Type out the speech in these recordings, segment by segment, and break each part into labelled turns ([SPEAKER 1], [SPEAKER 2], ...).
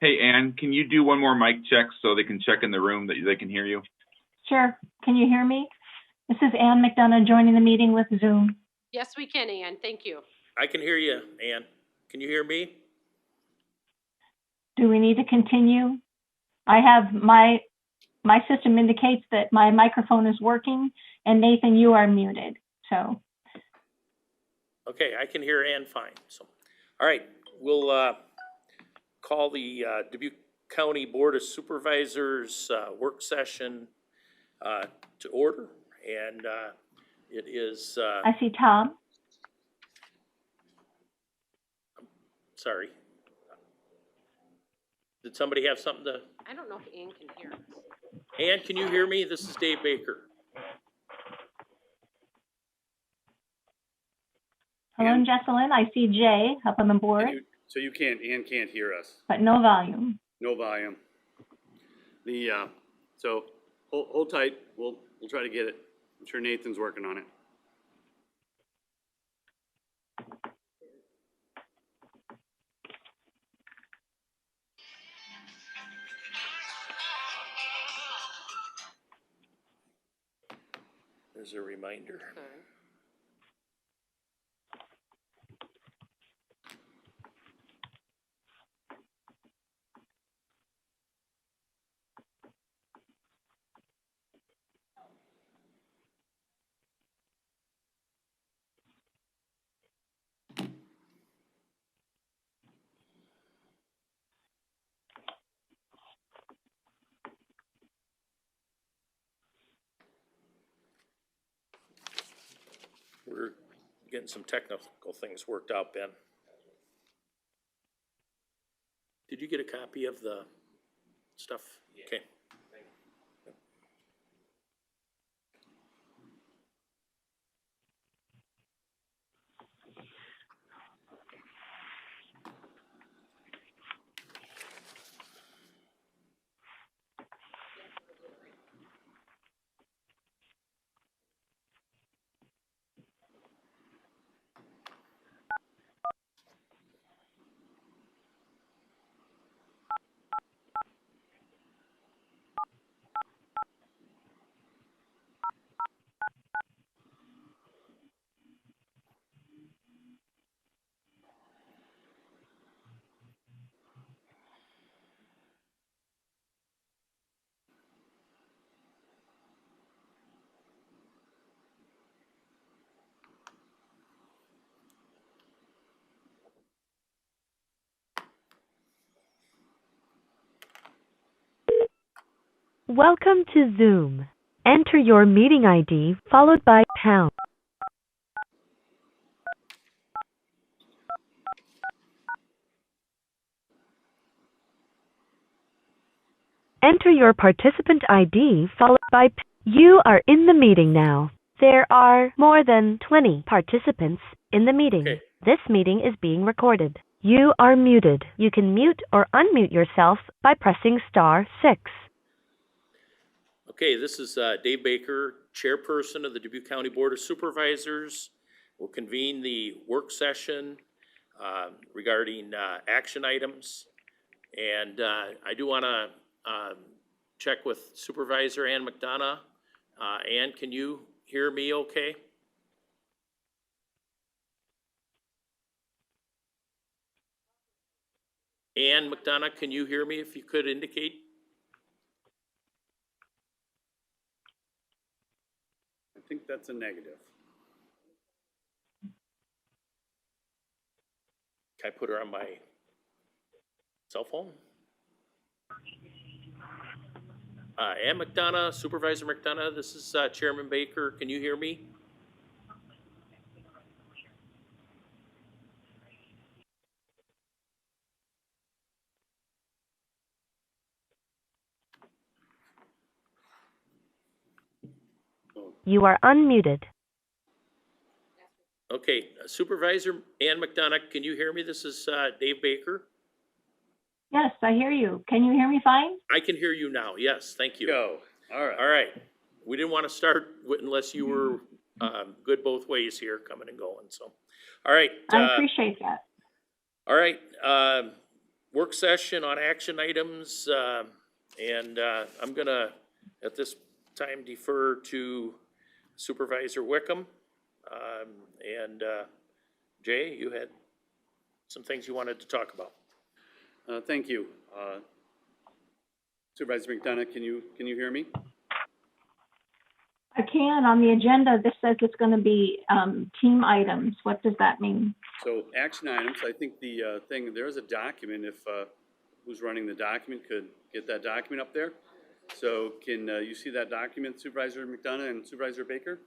[SPEAKER 1] Hey, Ann, can you do one more mic check so they can check in the room that they can hear you?
[SPEAKER 2] Sure. Can you hear me? This is Ann McDonough joining the meeting with Zoom.
[SPEAKER 3] Yes, we can, Ann. Thank you.
[SPEAKER 4] I can hear you, Ann. Can you hear me?
[SPEAKER 2] Do we need to continue? I have my system indicates that my microphone is working, and Nathan, you are muted. So.
[SPEAKER 4] Okay, I can hear Ann fine. So, all right, we'll call the Dubuque County Board of Supervisors work session to order, and it is.
[SPEAKER 2] I see Tom.
[SPEAKER 4] Sorry. Did somebody have something to?
[SPEAKER 3] I don't know if Ann can hear us.
[SPEAKER 4] Ann, can you hear me? This is Dave Baker.
[SPEAKER 2] Hello,
[SPEAKER 5] Ann?
[SPEAKER 2] Jesselyn. I see Jay up on the board,
[SPEAKER 5] So you can't, Ann can't hear us.
[SPEAKER 2] but no volume.
[SPEAKER 5] No volume. So hold tight. We'll try to get it. I'm sure Nathan's working on it.
[SPEAKER 4] There's a reminder.
[SPEAKER 3] Okay.
[SPEAKER 4] We're getting some technical things worked out, Ben. Did you get a copy of the stuff? Yeah. Okay.
[SPEAKER 6] Welcome to Zoom. Enter your meeting ID followed by pound. Enter your participant ID followed by You are in the meeting now. There are more than 20 participants in the meeting.
[SPEAKER 4] Okay.
[SPEAKER 6] This meeting is being recorded. You are muted. You can mute or unmute yourself by pressing *6.
[SPEAKER 4] Okay, this is Dave Baker, Chairperson of the Dubuque County Board of Supervisors. We'll convene the work session regarding action items. And I do want to check with Supervisor Ann McDonough. Ann, can you hear me okay? Ann McDonough, can you hear me if you could indicate?
[SPEAKER 5] I think that's a negative.
[SPEAKER 4] Can I put her on my cell phone? Ann McDonough, Supervisor McDonough, this is Chairman Baker. Can you hear me?
[SPEAKER 6] You are unmuted.
[SPEAKER 4] Okay, Supervisor Ann McDonough, can you hear me? This is Dave Baker.
[SPEAKER 2] Yes, I hear you. Can you hear me fine?
[SPEAKER 4] I can hear you now. Yes, thank you.
[SPEAKER 5] Go. All right.
[SPEAKER 4] All right. We didn't want to start unless you were good both ways here, coming and going. So, all right.
[SPEAKER 2] I appreciate that.
[SPEAKER 4] All right. work session on action items, and I'm gonna, at this time, defer to Supervisor Wickham. And Jay, you had some things you wanted to talk about.
[SPEAKER 5] Thank you. Supervisor McDonough, can you hear me?
[SPEAKER 2] I can. On the agenda, this says it's going to be team items. What does that mean?
[SPEAKER 5] So action items, I think the thing, there is a document, if who's running the document could get that document up there. So can you see that document, Supervisor McDonough and Supervisor Baker?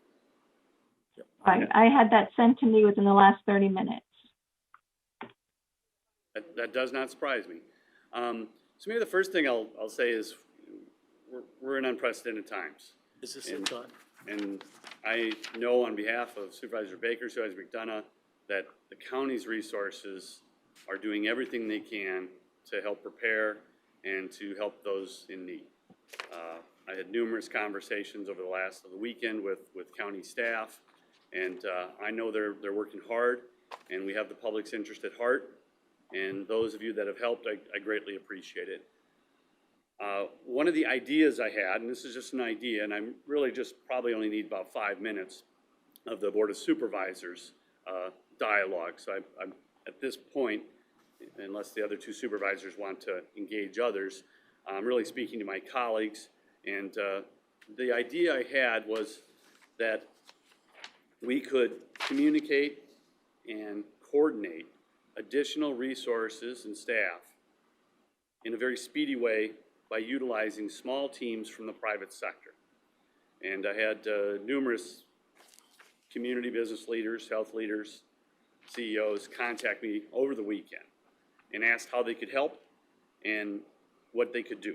[SPEAKER 2] Right. I had that sent to me within the last 30 minutes.
[SPEAKER 5] That does not surprise me. So maybe the first thing I'll say is we're in unprecedented times.
[SPEAKER 4] Is this it, Don?
[SPEAKER 5] And I know on behalf of Supervisor Baker, Supervisor McDonough, that the county's resources are doing everything they can to help prepare and to help those in need. I had numerous conversations over the weekend with county staff, and I know they're working hard, and we have the public's interest at heart. And those of you that have helped, I greatly appreciate it. One of the ideas I had, and this is just an idea, and I'm really just probably only need about 5 minutes of the Board of Supervisors dialogue. So I'm at this point, unless the other two supervisors want to engage others, I'm really speaking to my colleagues. And the idea I had was that we could communicate and coordinate additional resources and staff in a very speedy way by utilizing small teams from the private sector. And I had numerous community business leaders, health leaders, CEOs contact me over the weekend and asked how they could help and what they could do.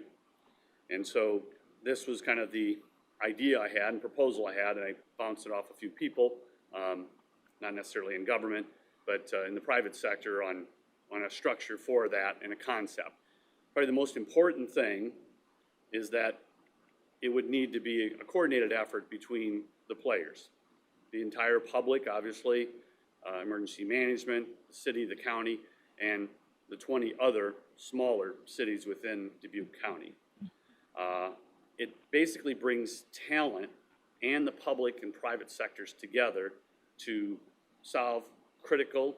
[SPEAKER 5] And so this was kind of the idea I had and proposal I had, and I bounced it off a few people, not necessarily in government, but in the private sector on a structure for that and a concept. Probably the most important thing is that it would need to be a coordinated effort between the players. The entire public, obviously, emergency management, the city, the county, and the 20 other smaller cities within Dubuque County. It basically brings talent and the public and private sectors together to solve critical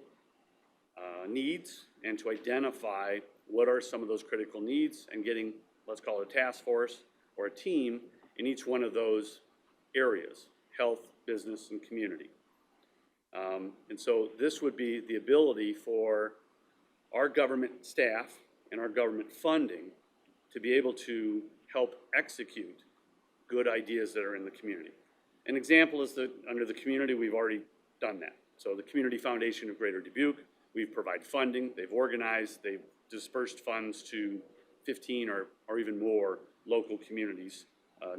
[SPEAKER 5] needs and to identify what are some of those critical needs and getting, let's call it a task force or a team in each one of those areas, health, business, and community. And so this would be the ability for our government staff and our government funding to be able to help execute good ideas that are in the community. An example is that under the community, we've already done that. So the Community Foundation of Greater Dubuque, we provide funding, they've organized, they've dispersed funds to 15 or even more local communities,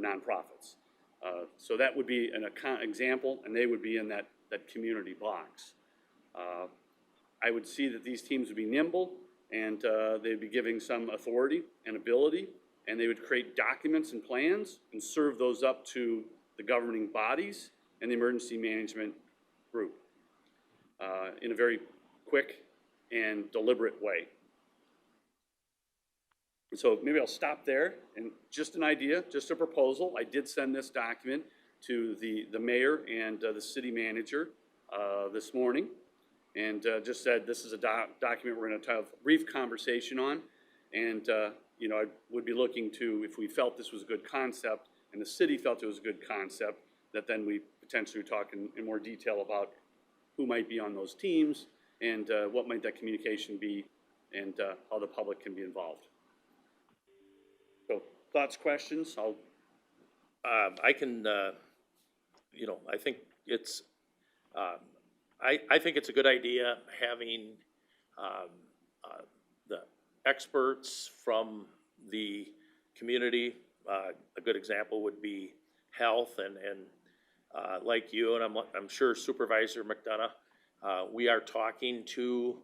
[SPEAKER 5] nonprofits. So that would be an example, and they would be in that community box. I would see that these teams would be nimble, and they'd be giving some authority and ability, and they would create documents and plans and serve those up to the governing bodies and the emergency management group in a very quick and deliberate way. So maybe I'll stop there, and just an idea, just a proposal. I did send this document to the mayor and the city manager this morning, and just said this is a document we're going to have a brief conversation on, and you know, I would be looking to, if we felt this was a good concept and the city felt it was a good concept, that then we potentially talk in more detail about who might be on those teams and what might that communication be and how the public can be involved. So thoughts, questions?
[SPEAKER 4] I can, you know, I think it's, I think it's a good idea having the experts from the community. A good example would be health, and like you, and I'm sure Supervisor McDonough, we are talking to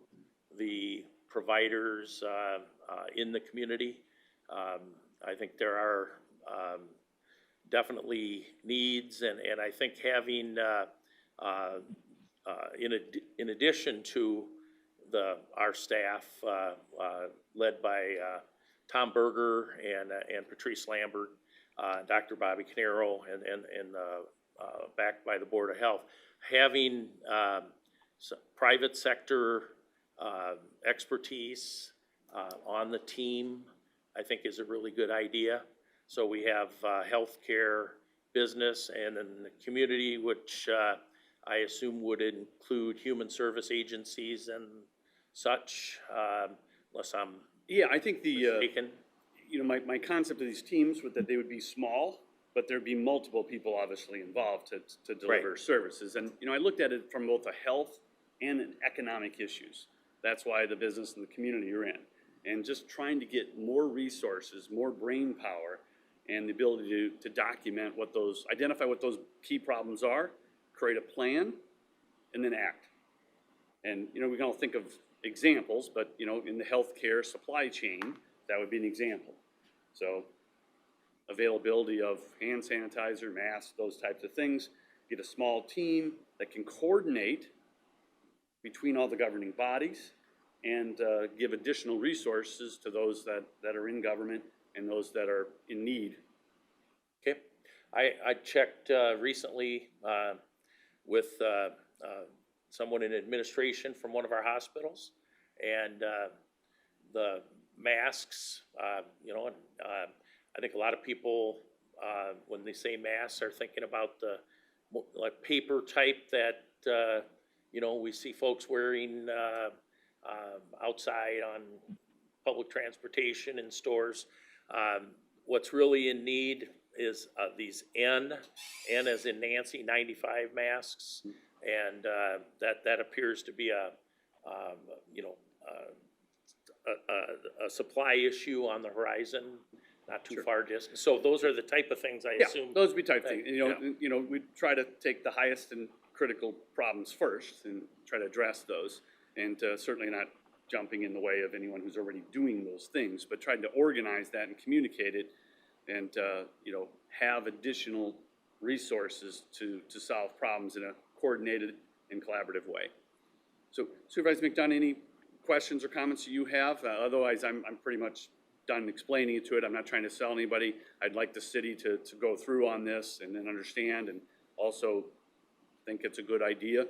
[SPEAKER 4] the providers in the community. I think there are definitely needs, and I think having, in addition to our staff, led by Tom Berger and Patrice Lambert, Dr. Bobby Canero, and backed by the Board of Health, having private sector expertise on the team, I think is a really good idea. So we have healthcare, business, and then the community, which I assume would include human service agencies and such, unless I'm
[SPEAKER 5] Yeah, I think
[SPEAKER 4] mistaken.
[SPEAKER 5] my concept of these teams would that they would be small, but there'd be multiple people obviously involved to deliver services. And, I looked at it from both a health and an economic issues. That's why the business and the community are in. And just trying to get more resources, more brain power, and the ability to document identify what those key problems are, create a plan, and then act. And, we can all think of examples, but, in the healthcare supply chain, that would be an example. So availability of hand sanitizer, masks, those types of things, get a small team that can coordinate between all the governing bodies and give additional resources to those that are in government and those that are in need.
[SPEAKER 4] Okay, I checked recently with someone in administration from one of our hospitals, and the masks, I think a lot of people, when they say masks, are thinking about the like paper type that we see folks wearing outside on public transportation in stores. What's really in need is these N as in Nancy 95 masks, and that appears to be a supply issue on the horizon, not too far distant. So those are the type of things I assume.
[SPEAKER 5] Those would be type things. We try to take the highest and critical problems first and try to address those, and certainly not jumping in the way of anyone who's already doing those things, but trying to organize that and communicate it, and have additional resources to solve problems in a coordinated and collaborative way. So, Supervisor McDonough, any questions or comments you have? Otherwise, I'm pretty much done explaining it to it. I'm not trying to sell anybody. I'd like the city to go through on this and then understand, and also think it's a good idea.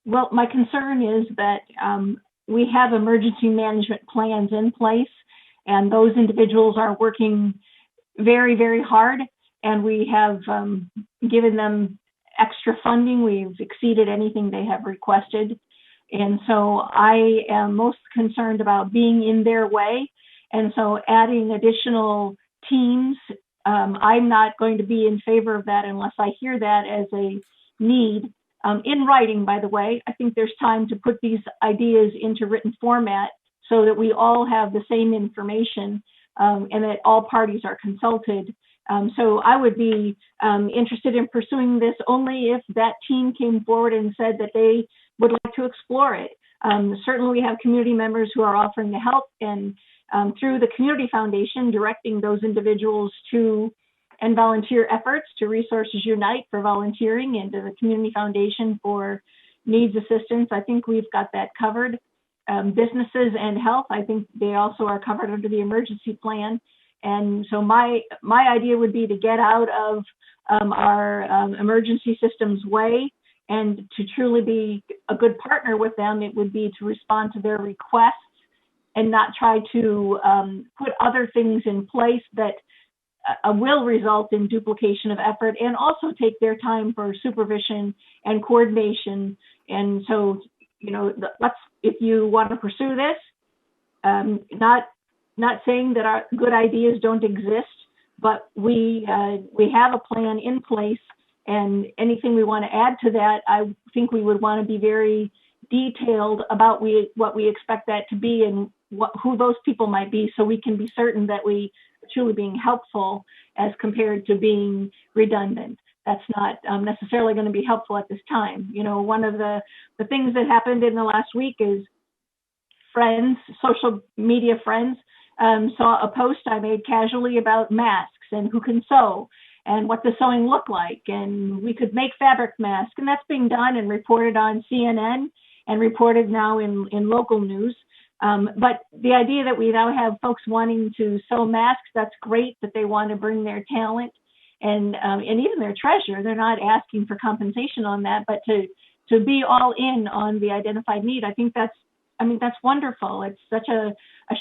[SPEAKER 2] Well, my concern is that we have emergency management plans in place, and those individuals are working very, very hard, and we have given them extra funding. We've exceeded anything they have requested. And so I am most concerned about being in their way. And so adding additional teams, I'm not going to be in favor of that unless I hear that as a need. In writing, by the way, I think there's time to put these ideas into written format so that we all have the same information and that all parties are consulted. So I would be interested in pursuing this only if that team came forward and said that they would like to explore it. Certainly we have community members who are offering to help, and through the Community Foundation, directing those individuals to and volunteer efforts to Resources Unite for volunteering and to the Community Foundation for needs assistance. I think we've got that covered. Businesses and health, I think they also are covered under the emergency plan. And so my idea would be to get out of our emergency systems way, and to truly be a good partner with them. It would be to respond to their requests and not try to put other things in place that will result in duplication of effort, and also take their time for supervision and coordination. And so, if you want to pursue this, not saying that our good ideas don't exist, but we have a plan in place, and anything we want to add to that, I think we would want to be very detailed about what we expect that to be and who those people might be, so we can be certain that we are truly being helpful as compared to being redundant. That's not necessarily going to be helpful at this time. One of the things that happened in the last week is social media friends, saw a post I made casually about masks and who can sew. and what the sewing looked like. And we could make fabric masks, and that's being done and reported on CNN and reported now in local news. But the idea that we now have folks wanting to sew masks, that's great that they want to bring their talent and even their treasure. They're not asking for compensation on that, but to be all in on the identified need, I think that's wonderful. It's such a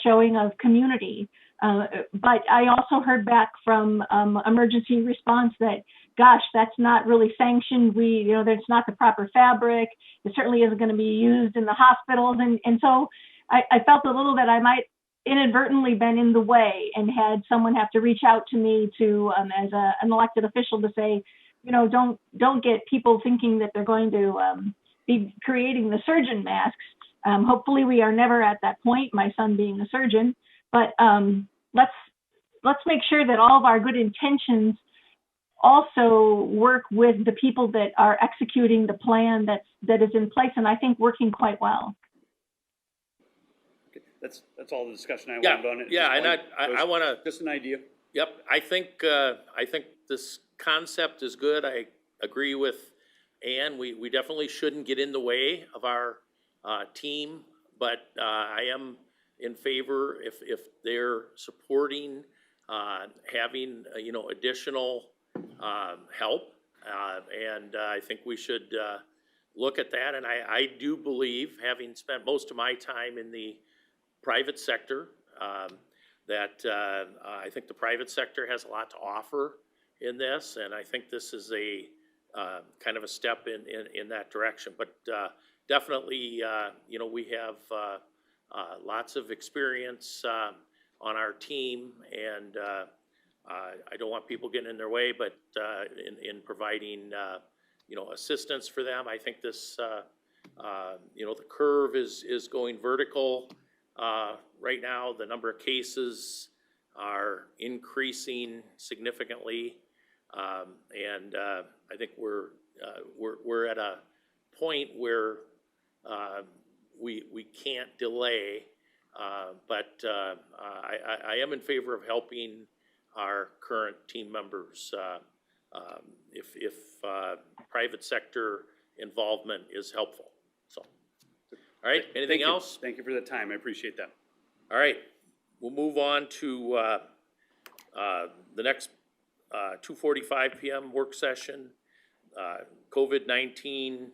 [SPEAKER 2] showing of community. But I also heard back from emergency response that, gosh, that's not really sanctioned. That's not the proper fabric. It certainly isn't going to be used in the hospitals. And so I felt a little that I might inadvertently been in the way and had someone have to reach out to me to, as an elected official, to say, don't get people thinking that they're going to be creating the surgeon masks. Hopefully we are never at that point, my son being a surgeon, but let's make sure that all of our good intentions also work with the people that are executing the plan that is in place, and I think working quite well.
[SPEAKER 5] Okay. That's all the discussion I
[SPEAKER 4] Yeah,
[SPEAKER 5] wanted on it.
[SPEAKER 4] yeah, and I want to.
[SPEAKER 5] Just an idea.
[SPEAKER 4] Yep, I think this concept is good. I agree with Ann. We definitely shouldn't get in the way of our team, but I am in favor if they're supporting having additional help, and I think we should look at that. And I do believe, having spent most of my time in the private sector, that I think the private sector has a lot to offer in this, and I think this is a kind of a step in that direction. But definitely, we have lots of experience on our team, and I don't want people getting in their way, but in providing assistance for them. I think this the curve is going vertical. Right now, the number of cases are increasing significantly, and I think we're at a point where we can't delay. But I am in favor of helping our current team members if private sector involvement is helpful. So, all right, anything else?
[SPEAKER 5] Thank you for the time. I appreciate that.
[SPEAKER 4] All right, we'll move on to the next 2:45 p.m. work session, COVID-19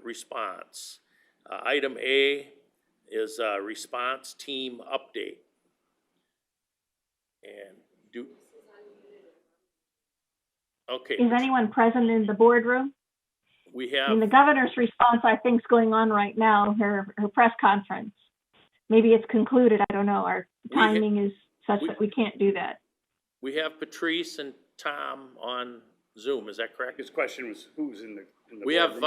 [SPEAKER 4] response. Item A is a response team update. And okay.
[SPEAKER 2] Is anyone present in the boardroom?
[SPEAKER 4] We
[SPEAKER 2] I
[SPEAKER 4] have.
[SPEAKER 2] mean, the governor's response, I think, is going on right now, her press conference. Maybe it's concluded, I don't know. Our timing is such that we can't do that.
[SPEAKER 4] We have Patrice and Tom on Zoom, is that correct?
[SPEAKER 5] His question was who's in the
[SPEAKER 4] We
[SPEAKER 5] boardroom?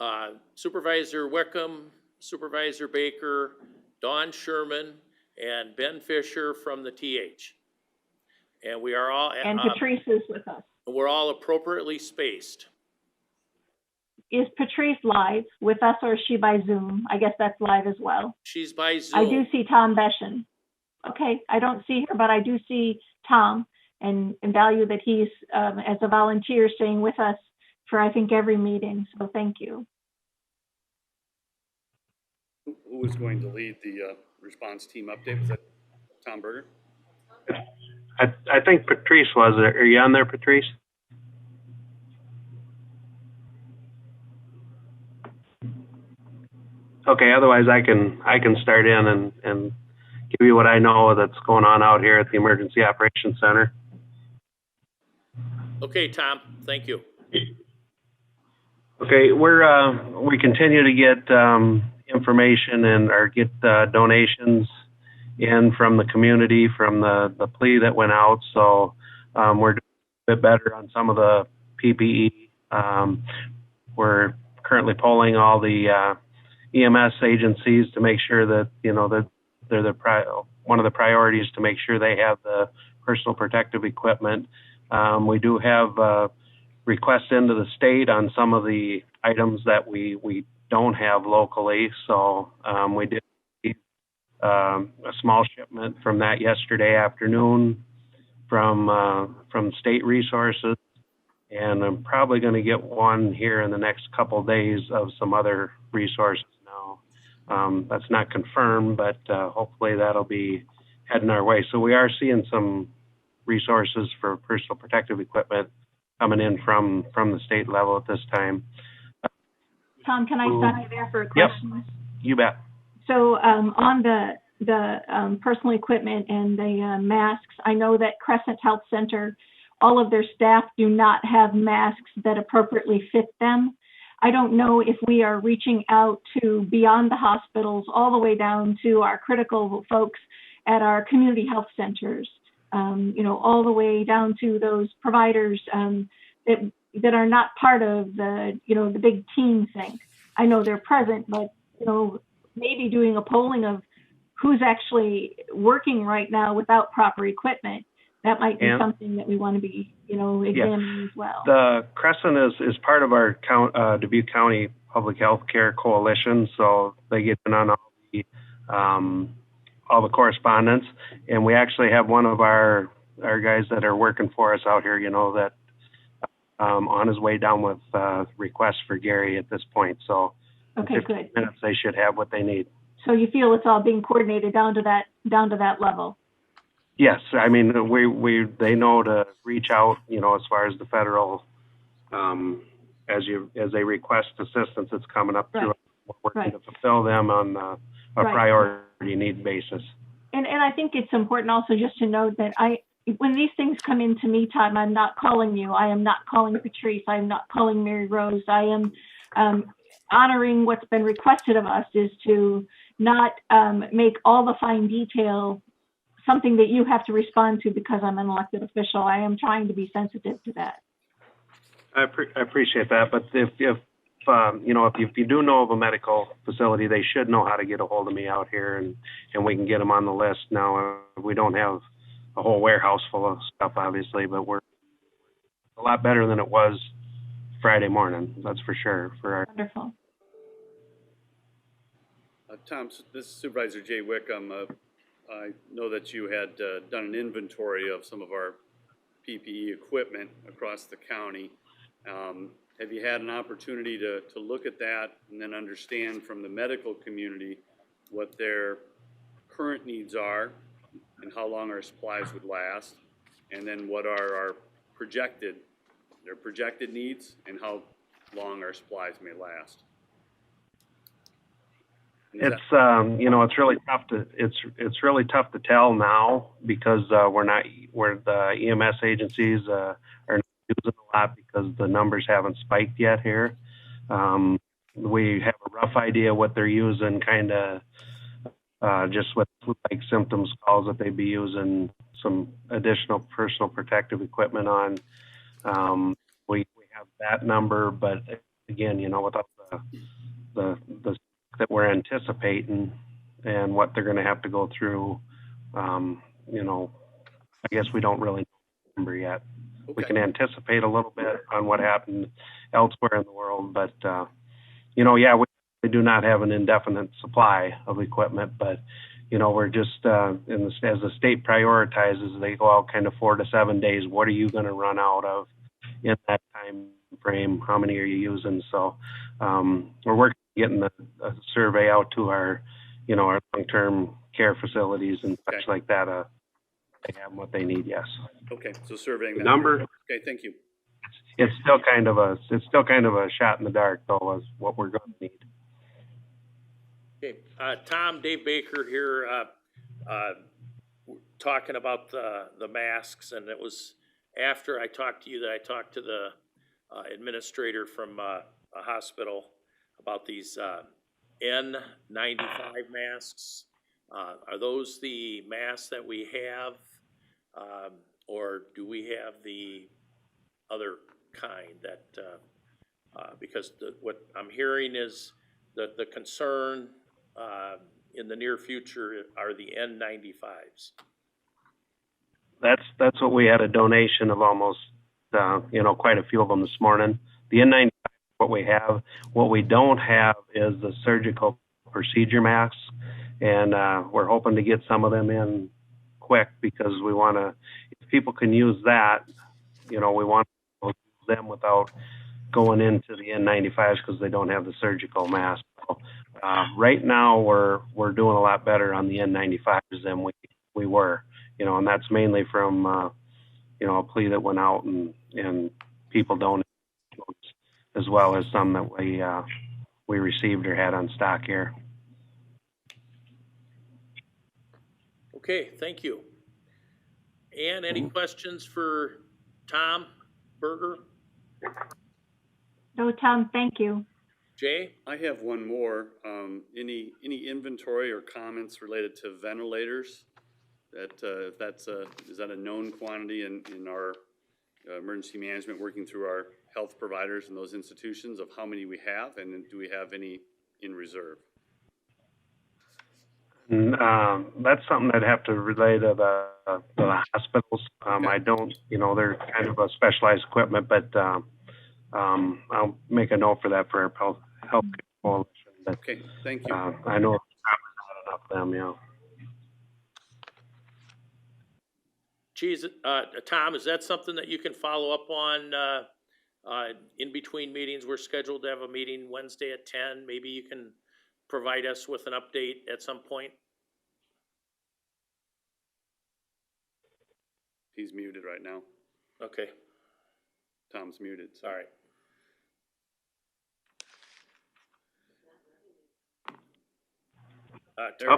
[SPEAKER 4] have Supervisor Wickham, Supervisor Baker, Dawn Sherman, and Ben Fisher from the TH. And we are all
[SPEAKER 2] And Patrice is with us.
[SPEAKER 4] we're all appropriately spaced.
[SPEAKER 2] Is Patrice live with us, or is she by Zoom? I guess that's live as well.
[SPEAKER 4] She's by Zoom.
[SPEAKER 2] I do see Tom Beshen. Okay, I don't see her, but I do see Tom, and value that he's, as a volunteer, staying with us for, I think, every meeting. So thank you.
[SPEAKER 5] Who was going to lead the response team update? Was that Tom Berger?
[SPEAKER 7] I think Patrice was. Are you on there, Patrice? Okay, otherwise I can start in and give you what I know that's going on out here at the Emergency Operations Center.
[SPEAKER 4] Okay, Tom, thank you.
[SPEAKER 7] Okay, we continue to get information or get donations in from the community, from the plea that went out. So we're doing a bit better on some of the PPE. We're currently polling all the EMS agencies to make sure that that they're one of the priorities to make sure they have the personal protective equipment. We do have requests into the state on some of the items that we don't have locally. So we did a small shipment from that yesterday afternoon. from state resources, and I'm probably going to get one here in the next couple days of some other resources now. That's not confirmed, but hopefully that'll be heading our way. So we are seeing some resources for personal protective equipment coming in from the state level at this time.
[SPEAKER 2] Tom, can I stop you there for a question?
[SPEAKER 7] Yep, you bet.
[SPEAKER 2] So on the personal equipment and the masks, I know that Crescent Health Center, all of their staff do not have masks that appropriately fit them. I don't know if we are reaching out to beyond the hospitals all the way down to our critical folks at our community health centers, all the way down to those providers that are not part of the big team thing. I know they're present, but maybe doing a polling of who's actually working right now without proper equipment. That might be something that we want to be, examining as well.
[SPEAKER 7] The Crescent is part of our Dubuque County Public Health Care Coalition, so they get in on all the correspondence, and we actually have one of our guys that are working for us out here, that on his way down with requests for Gary at this point. So
[SPEAKER 2] okay,
[SPEAKER 7] in 15
[SPEAKER 2] good.
[SPEAKER 7] minutes they should have what they need.
[SPEAKER 2] So you feel it's all being coordinated down to that level?
[SPEAKER 7] Yes, I mean they know to reach out, as far as the federal, as they request assistance, it's coming up through. We're working to fulfill them on a priority need basis.
[SPEAKER 2] And I think it's important also just to note that when these things come into me, Todd, I'm not calling you. I am not calling Patrice. I am not calling Mary Rose. I am honoring what's been requested of us, is to not make all the fine detail something that you have to respond to because I'm an elected official. I am trying to be sensitive to that.
[SPEAKER 7] I appreciate that, but if you do know of a medical facility, they should know how to get a hold of me out here, and we can get them on the list. Now, we don't have a whole warehouse full of stuff, obviously, but we're a lot better than it was Friday morning. That's for sure.
[SPEAKER 2] Wonderful.
[SPEAKER 5] Tom, this is Supervisor Jay Wickham. I know that you had done an inventory of some of our PPE equipment across the county. Have you had an opportunity to look at that and then understand from the medical community what their current needs are and how long our supplies would last, and then what are our projected needs and how long our supplies may last?
[SPEAKER 7] It's really tough to tell now because the EMS agencies are not using a lot because the numbers haven't spiked yet here. We have a rough idea what they're using, kind of just with like symptoms calls that they'd be using some additional personal protective equipment on. We have that number, but again, without the that we're anticipating and what they're going to have to go through, I guess we don't really know the number yet. Okay. We can anticipate a little bit on what happened elsewhere in the world, but, we do not have an indefinite supply of equipment, but, we're just, as the state prioritizes, they go out kind of 4 to 7 days. What are you going to run out of in that time frame? How many are you using? So we're working getting a survey out to our long-term care facilities and such like that. They have what they need. Yes.
[SPEAKER 5] Okay. So surveying that
[SPEAKER 7] number.
[SPEAKER 5] Okay. Thank you.
[SPEAKER 7] It's still kind of a shot in the dark, though, as what we're going to need.
[SPEAKER 4] Okay, Tom, Dave Baker here, talking about the masks, and it was after I talked to you that I talked to the administrator from a hospital about these N95 masks. Are those the masks that we have, or do we have the other kind that, because what I'm hearing is that the concern in the near future are the N95s.
[SPEAKER 7] That's what we had a donation of almost, quite a few of them this morning. The N95 is what we have. What we don't have is the surgical procedure masks, and we're hoping to get some of them in quick because we want to, people can use that, we want to use them without going into the N95s because they don't have the surgical mask. So, right now, we're doing a lot better on the N95s than we were, and that's mainly from, a plea that went out and people donated, as well as some that we received or had on stock here.
[SPEAKER 4] Okay, thank you. And any questions for Tom Berger?
[SPEAKER 2] No, Tom, thank you.
[SPEAKER 4] Jay?
[SPEAKER 5] I have one more. Any inventory or comments related to ventilators? Is that a known quantity in our emergency management, working through our health providers and those institutions, of how many we have, and do we have any in reserve?
[SPEAKER 7] That's something I'd have to relay to the hospitals. I don't, they're kind of a specialized equipment, but I'll make a note for that for our health coalition. But,
[SPEAKER 5] okay, thank you.
[SPEAKER 7] I know it's probably not enough of them,
[SPEAKER 4] Geez, Tom, is that something that you can follow up on in between meetings? We're scheduled to have a meeting Wednesday at 10. Maybe you can provide us with an update at some point?
[SPEAKER 5] He's muted right now.
[SPEAKER 4] Okay,
[SPEAKER 5] Tom's muted. So.
[SPEAKER 4] all right.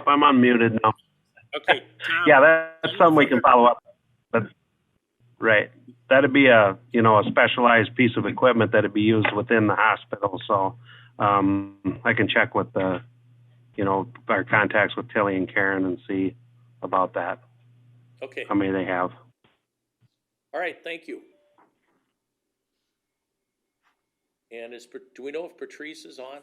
[SPEAKER 7] I'm unmuted now.
[SPEAKER 4] Okay, Tom.
[SPEAKER 7] Yeah, that's something we can follow up. But right, that'd be a specialized piece of equipment that'd be used within the hospital. So I can check with our contacts with Tilly and Karen and see about that.
[SPEAKER 4] Okay.
[SPEAKER 7] How many they have.
[SPEAKER 4] All right, thank you. And do we know if Patrice is on?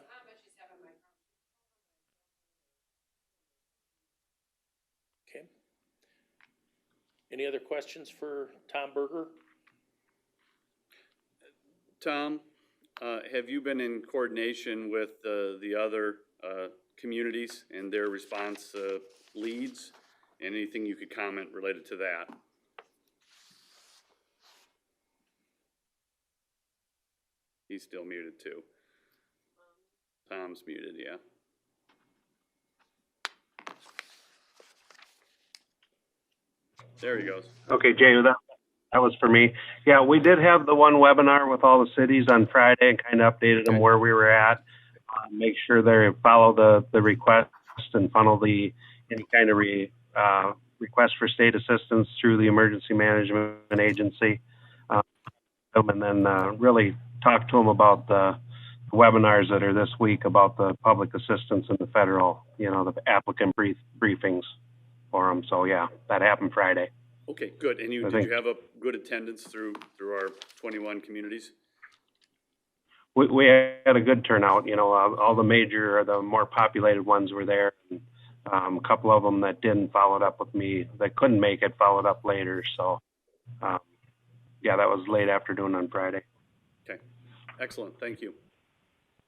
[SPEAKER 4] Okay. Any other questions for Tom Berger?
[SPEAKER 5] Tom, have you been in coordination with the other communities and their response leads? And anything you could comment related to that? He's still muted too. Tom's muted, yeah. There he goes.
[SPEAKER 7] Okay, Jay, that was for me. Yeah, we did have the one webinar with all the cities on Friday and kind of updated them where we were at. Make sure they follow the request and funnel any kind of request for state assistance through the Emergency Management Agency. And then really talk to them about the webinars that are this week about the public assistance and the federal, the applicant briefings for them. So yeah, that happened Friday.
[SPEAKER 5] Okay, good. And did you have a good attendance through our 21 communities?
[SPEAKER 7] We had a good turnout. All the major or the more populated ones were there. And, a couple of them that didn't follow up with me, that couldn't make it, followed up later. So yeah, that was late afternoon on Friday.
[SPEAKER 5] Okay, excellent. Thank you.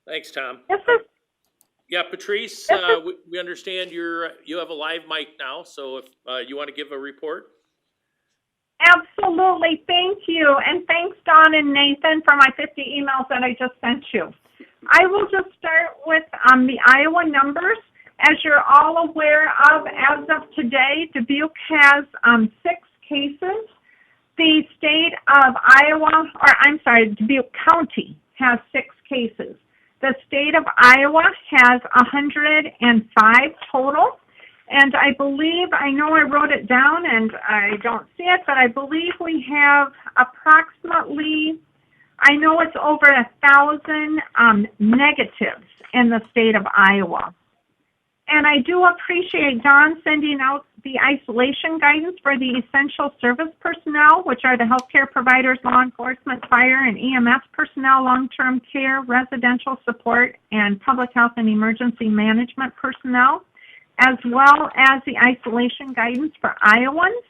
[SPEAKER 4] Thanks, Tom.
[SPEAKER 8] Yes, sir.
[SPEAKER 4] Yeah, Patrice, we understand you have a live mic now, so if you want to give a report.
[SPEAKER 8] Absolutely. Thank you. And thanks, Don and Nathan, for my 50 emails that I just sent you. I will just start with the Iowa numbers. As you're all aware of, as of today, Dubuque has 6 cases. The state of Dubuque County has 6 cases. The state of Iowa has 105 total. And I know I wrote it down and I don't see it, but I believe we have approximately, I know it's over 1,000 negatives in the state of Iowa. And I do appreciate Don sending out the isolation guidance for the essential service personnel, which are the healthcare providers, law enforcement, fire, and EMS personnel, long-term care, residential support, and public health and emergency management personnel, as well as the isolation guidance for Iowans.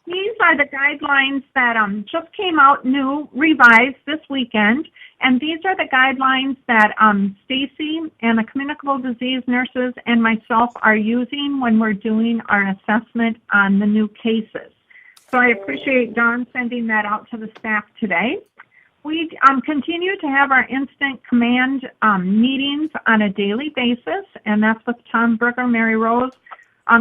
[SPEAKER 8] These are the guidelines that just came out new, revised this weekend, and these are the guidelines that Stacy and the communicable disease nurses and myself are using when we're doing our assessment on the new cases. So I appreciate Dawn sending that out to the staff today. We continue to have our instant command meetings on a daily basis, and that's with Tom Berger, Mary Rose,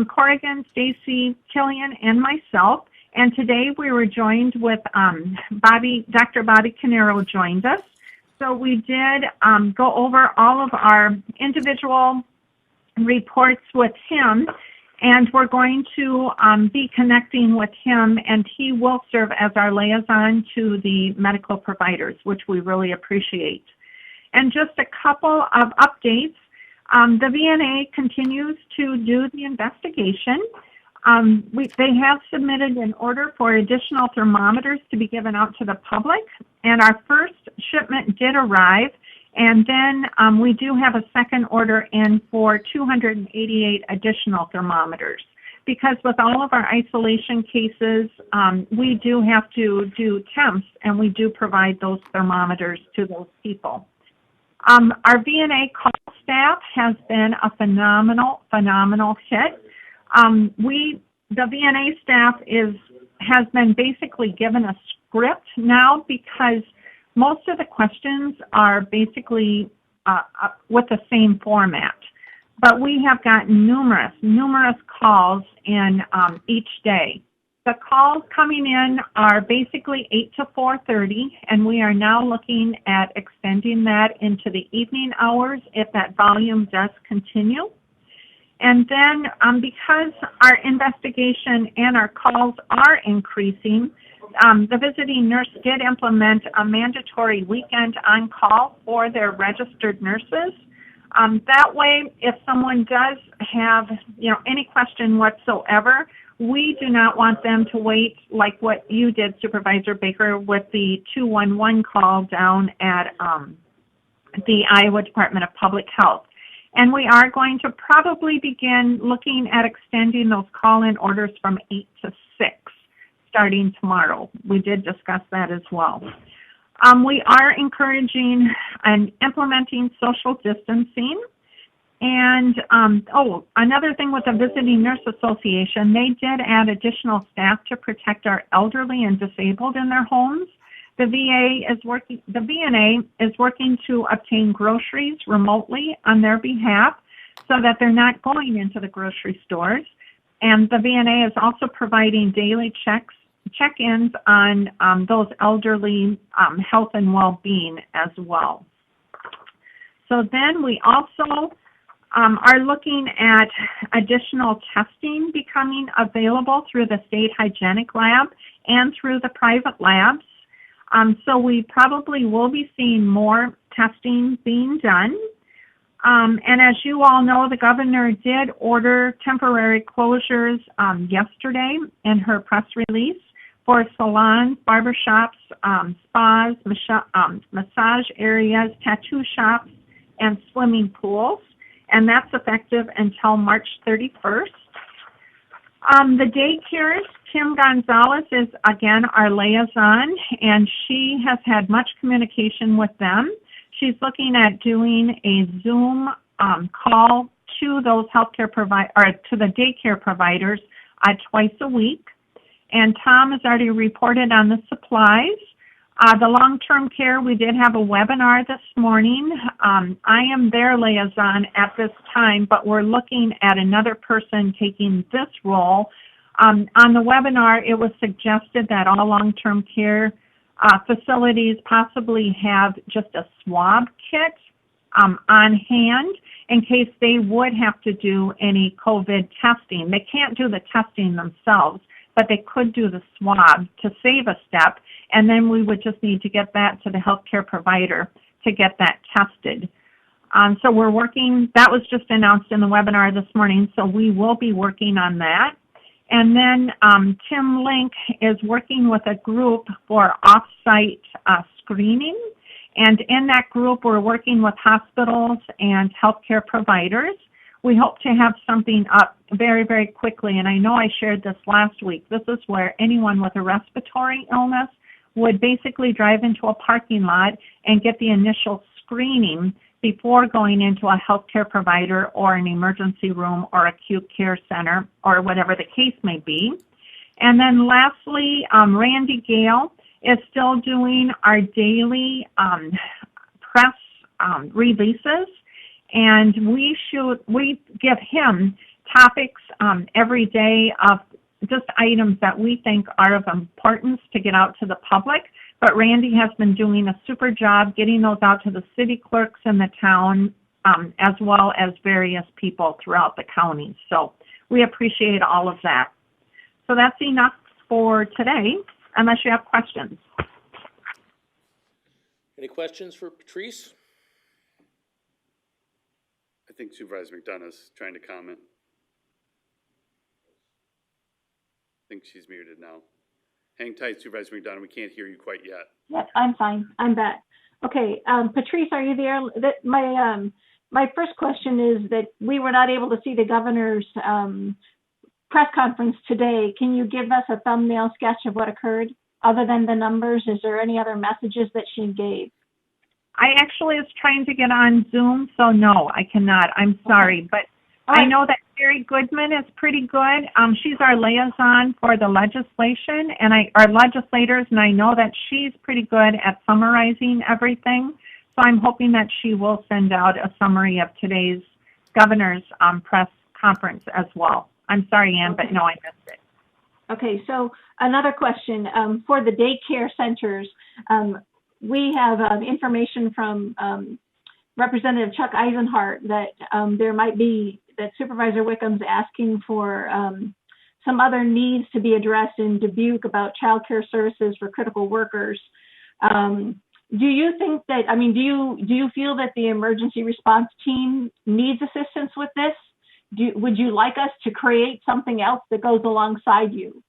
[SPEAKER 8] Corrigan, Stacy, Killian, and myself. And today we were joined with Dr. Bobby Canero joined us. So we did go over all of our individual reports with him, and we're going to be connecting with him, and he will serve as our liaison to the medical providers, which we really appreciate. And just a couple of updates. The VNA continues to do the investigation. They have submitted an order for additional thermometers to be given out to the public, and our first shipment did arrive, and then we do have a second order in for 288 additional thermometers, because with all of our isolation cases, we do have to do temps, and we do provide those thermometers to those people. Our VNA call staff has been a phenomenal hit. The VNA staff has been basically given a script now, because most of the questions are basically with the same format. But we have gotten numerous calls in each day. The calls coming in are basically 8 to 4:30, and we are now looking at extending that into the evening hours if that volume does continue. And then because our investigation and our calls are increasing, the visiting nurse did implement a mandatory weekend on-call for their registered nurses. That way, if someone does have, any question whatsoever, we do not want them to wait like what you did, Supervisor Baker, with the 211 call down at the Iowa Department of Public Health. And we are going to probably begin looking at extending those call-in orders from 8 to 6 starting tomorrow. We did discuss that as well. We are encouraging and implementing social distancing. And, another thing with the Visiting Nurse Association, they did add additional staff to protect our elderly and disabled in their homes. The VNA is working to obtain groceries remotely on their behalf so that they're not going into the grocery stores. And the VNA is also providing daily check-ins on those elderly health and well-being as well. So then we also are looking at additional testing becoming available through the state hygienic lab and through the private labs. So we probably will be seeing more testing being done. And as you all know, the governor did order temporary closures yesterday in her press release for salons, barbershops, spas, massage areas, tattoo shops, and swimming pools. And that's effective until March 31st. The daycares, Kim Gonzalez is, again, our liaison, and she has had much communication with them. She's looking at doing a Zoom call to those healthcare to the daycare providers twice a week. And Tom has already reported on the supplies. The long-term care, we did have a webinar this morning. I am their liaison at this time, but we're looking at another person taking this role. On the webinar, it was suggested that all long-term care facilities possibly have just a swab kit on hand in case they would have to do any COVID testing. They can't do the testing themselves, but they could do the swab to save a step, and then we would just need to get that to the healthcare provider to get that tested. So we're working, that was just announced in the webinar this morning, so we will be working on that. And then Tim Link is working with a group for off-site screening, and in that group we're working with hospitals and healthcare providers. We hope to have something up very, very quickly, and I know I shared this last week. This is where anyone with a respiratory illness would basically drive into a parking lot and get the initial screening before going into a healthcare provider or an emergency room or acute care center or whatever the case may be. And then lastly, Randy Gale is still doing our daily press releases, and we give him topics every day of just items that we think are of importance to get out to the public. But Randy has been doing a super job getting those out to the city clerks in the town, as well as various people throughout the county. So we appreciate all of that. So that's enough for today, unless you have questions.
[SPEAKER 4] Any questions for Patrice?
[SPEAKER 5] I think Supervisor McDonough's trying to comment. I think she's muted now. Hang tight, Supervisor McDonough. We can't hear you quite yet.
[SPEAKER 2] Yep, I'm fine. I'm back. Okay, Patrice, are you there? My first question is that we were not able to see the governor's press conference today. Can you give us a thumbnail sketch of what occurred? Other than the numbers, is there any other messages that she gave?
[SPEAKER 8] I actually was trying to get on Zoom, so no, I cannot. I'm sorry, but I know that Sherry Goodman is pretty good. She's our liaison for the legislation and our legislators, and I know that she's pretty good at summarizing everything. So I'm hoping that she will send out a summary of today's governor's press conference as well. I'm sorry, Ann, but no, I missed it.
[SPEAKER 2] Okay, so another question. For the daycare centers, we have information from Representative Chuck Eisenhart that there might be, that Supervisor Wickham's asking for some other needs to be addressed in Dubuque about child care services for critical workers. Do you think that, do you feel that the emergency response team needs assistance with this? Would you like us to create something else that goes alongside you?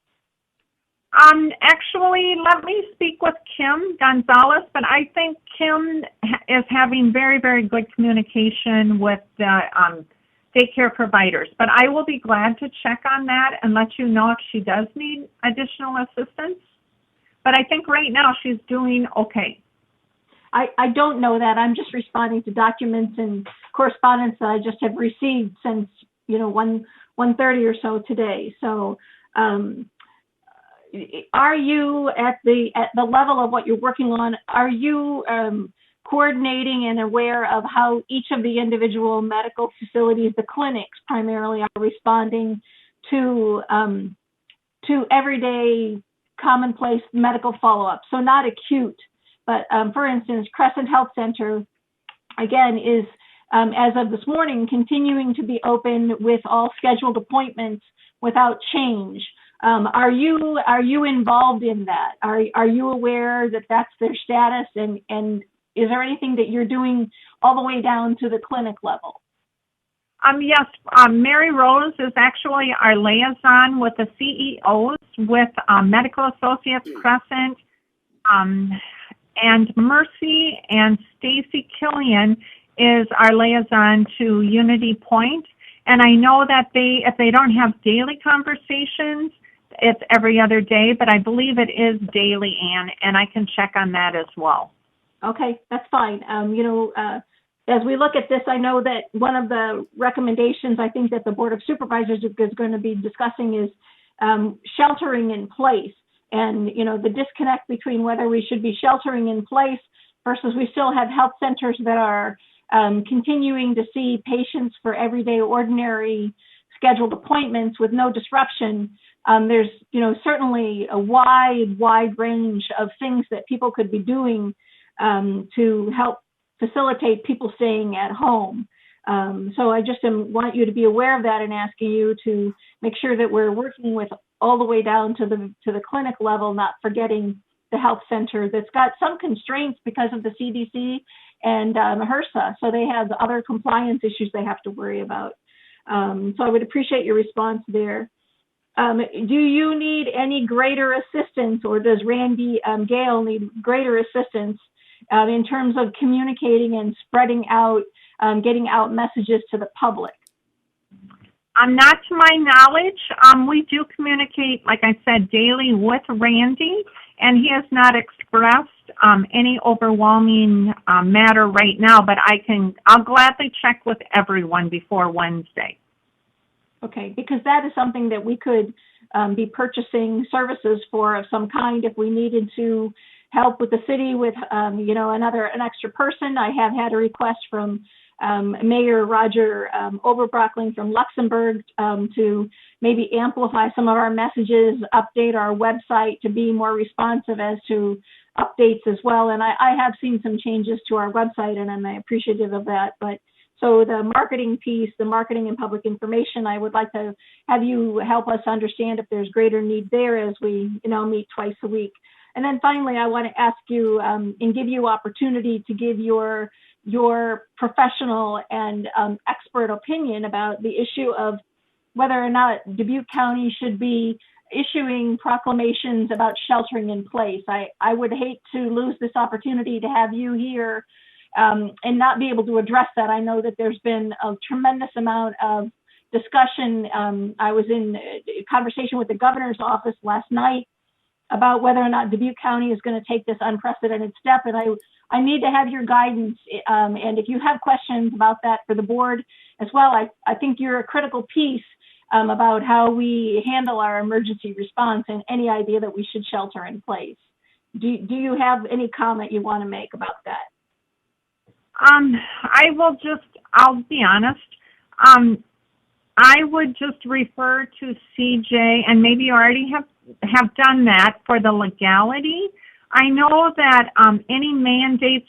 [SPEAKER 8] Actually, let me speak with Kim Gonzalez, but I think Kim is having very, very good communication with the daycare providers. But I will be glad to check on that and let you know if she does need additional assistance. But I think right now she's doing okay.
[SPEAKER 2] I don't know that. I'm just responding to documents and correspondence that I just have received since, 1:30 or so today. So are you at the level of what you're working on, are you coordinating and aware of how each of the individual medical facilities, the clinics primarily, are responding to everyday commonplace medical follow-up? So not acute, but for instance, Crescent Health Center, again, is, as of this morning, continuing to be open with all scheduled appointments without change. Are you involved in that? Are you aware that that's their status? And is there anything that you're doing all the way down to the clinic level?
[SPEAKER 8] Yes, Mary Rose is actually our liaison with the CEOs, with Medical Associates Crescent, and Mercy, and Stacy Killian is our liaison to Unity Point. And I know that if they don't have daily conversations, it's every other day, but I believe it is daily, Ann, and I can check on that as well.
[SPEAKER 2] Okay, that's fine. As we look at this, I know that one of the recommendations I think that the Board of Supervisors is going to be discussing is sheltering in place, and the disconnect between whether we should be sheltering in place versus we still have health centers that are continuing to see patients for everyday ordinary scheduled appointments with no disruption. There's certainly a wide range of things that people could be doing to help facilitate people staying at home. So I just want you to be aware of that and asking you to make sure that we're working with all the way down to the clinic level, not forgetting the health center that's got some constraints because of the CDC and HRSA. So they have other compliance issues they have to worry about. So I would appreciate your response there. Do you need any greater assistance, or does Randy Gale need greater assistance in terms of communicating and spreading out, getting out messages to the public?
[SPEAKER 8] Not to my knowledge. We do communicate, like I said, daily with Randy, and he has not expressed any overwhelming matter right now, but I'll gladly check with everyone before Wednesday.
[SPEAKER 2] Okay, because that is something that we could be purchasing services for of some kind. If we needed to help with the city with, an extra person, I have had a request from Mayor Roger Oberbrockling from Luxembourg to maybe amplify some of our messages, update our website to be more responsive as to updates as well. And I have seen some changes to our website, and I'm appreciative of that. But so the marketing piece, the marketing and public information, I would like to have you help us understand if there's greater need there as we, meet twice a week. And then finally, I want to ask you and give you opportunity to give your professional and expert opinion about the issue of whether or not Dubuque County should be issuing proclamations about sheltering in place. I would hate to lose this opportunity to have you here and not be able to address that. I know that there's been a tremendous amount of discussion. I was in a conversation with the governor's office last night about whether or not Dubuque County is going to take this unprecedented step. And I need to have your guidance. And if you have questions about that for the board as well, I think you're a critical piece about how we handle our emergency response and any idea that we should shelter in place. Do you have any comment you want to make about that?
[SPEAKER 8] I'll be honest. I would just refer to CJ, and maybe you already have done that for the legality. I know that any mandates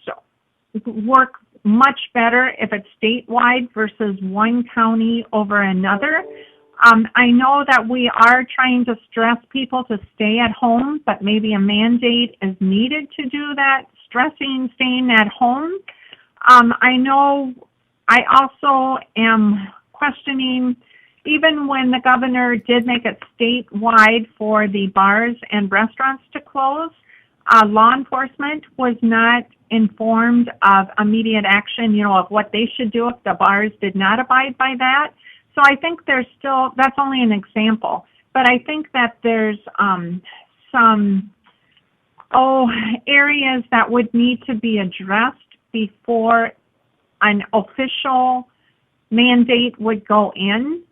[SPEAKER 8] work much better if it's statewide versus one county over another. I know that we are trying to stress people to stay at home, but maybe a mandate is needed to do that, stressing staying at home. I know I also am questioning, even when the governor did make it statewide for the bars and restaurants to close, law enforcement was not informed of immediate action, of what they should do if the bars did not abide by that. So I think that's only an example, but I think that there's some areas that would need to be addressed before an official mandate would go in.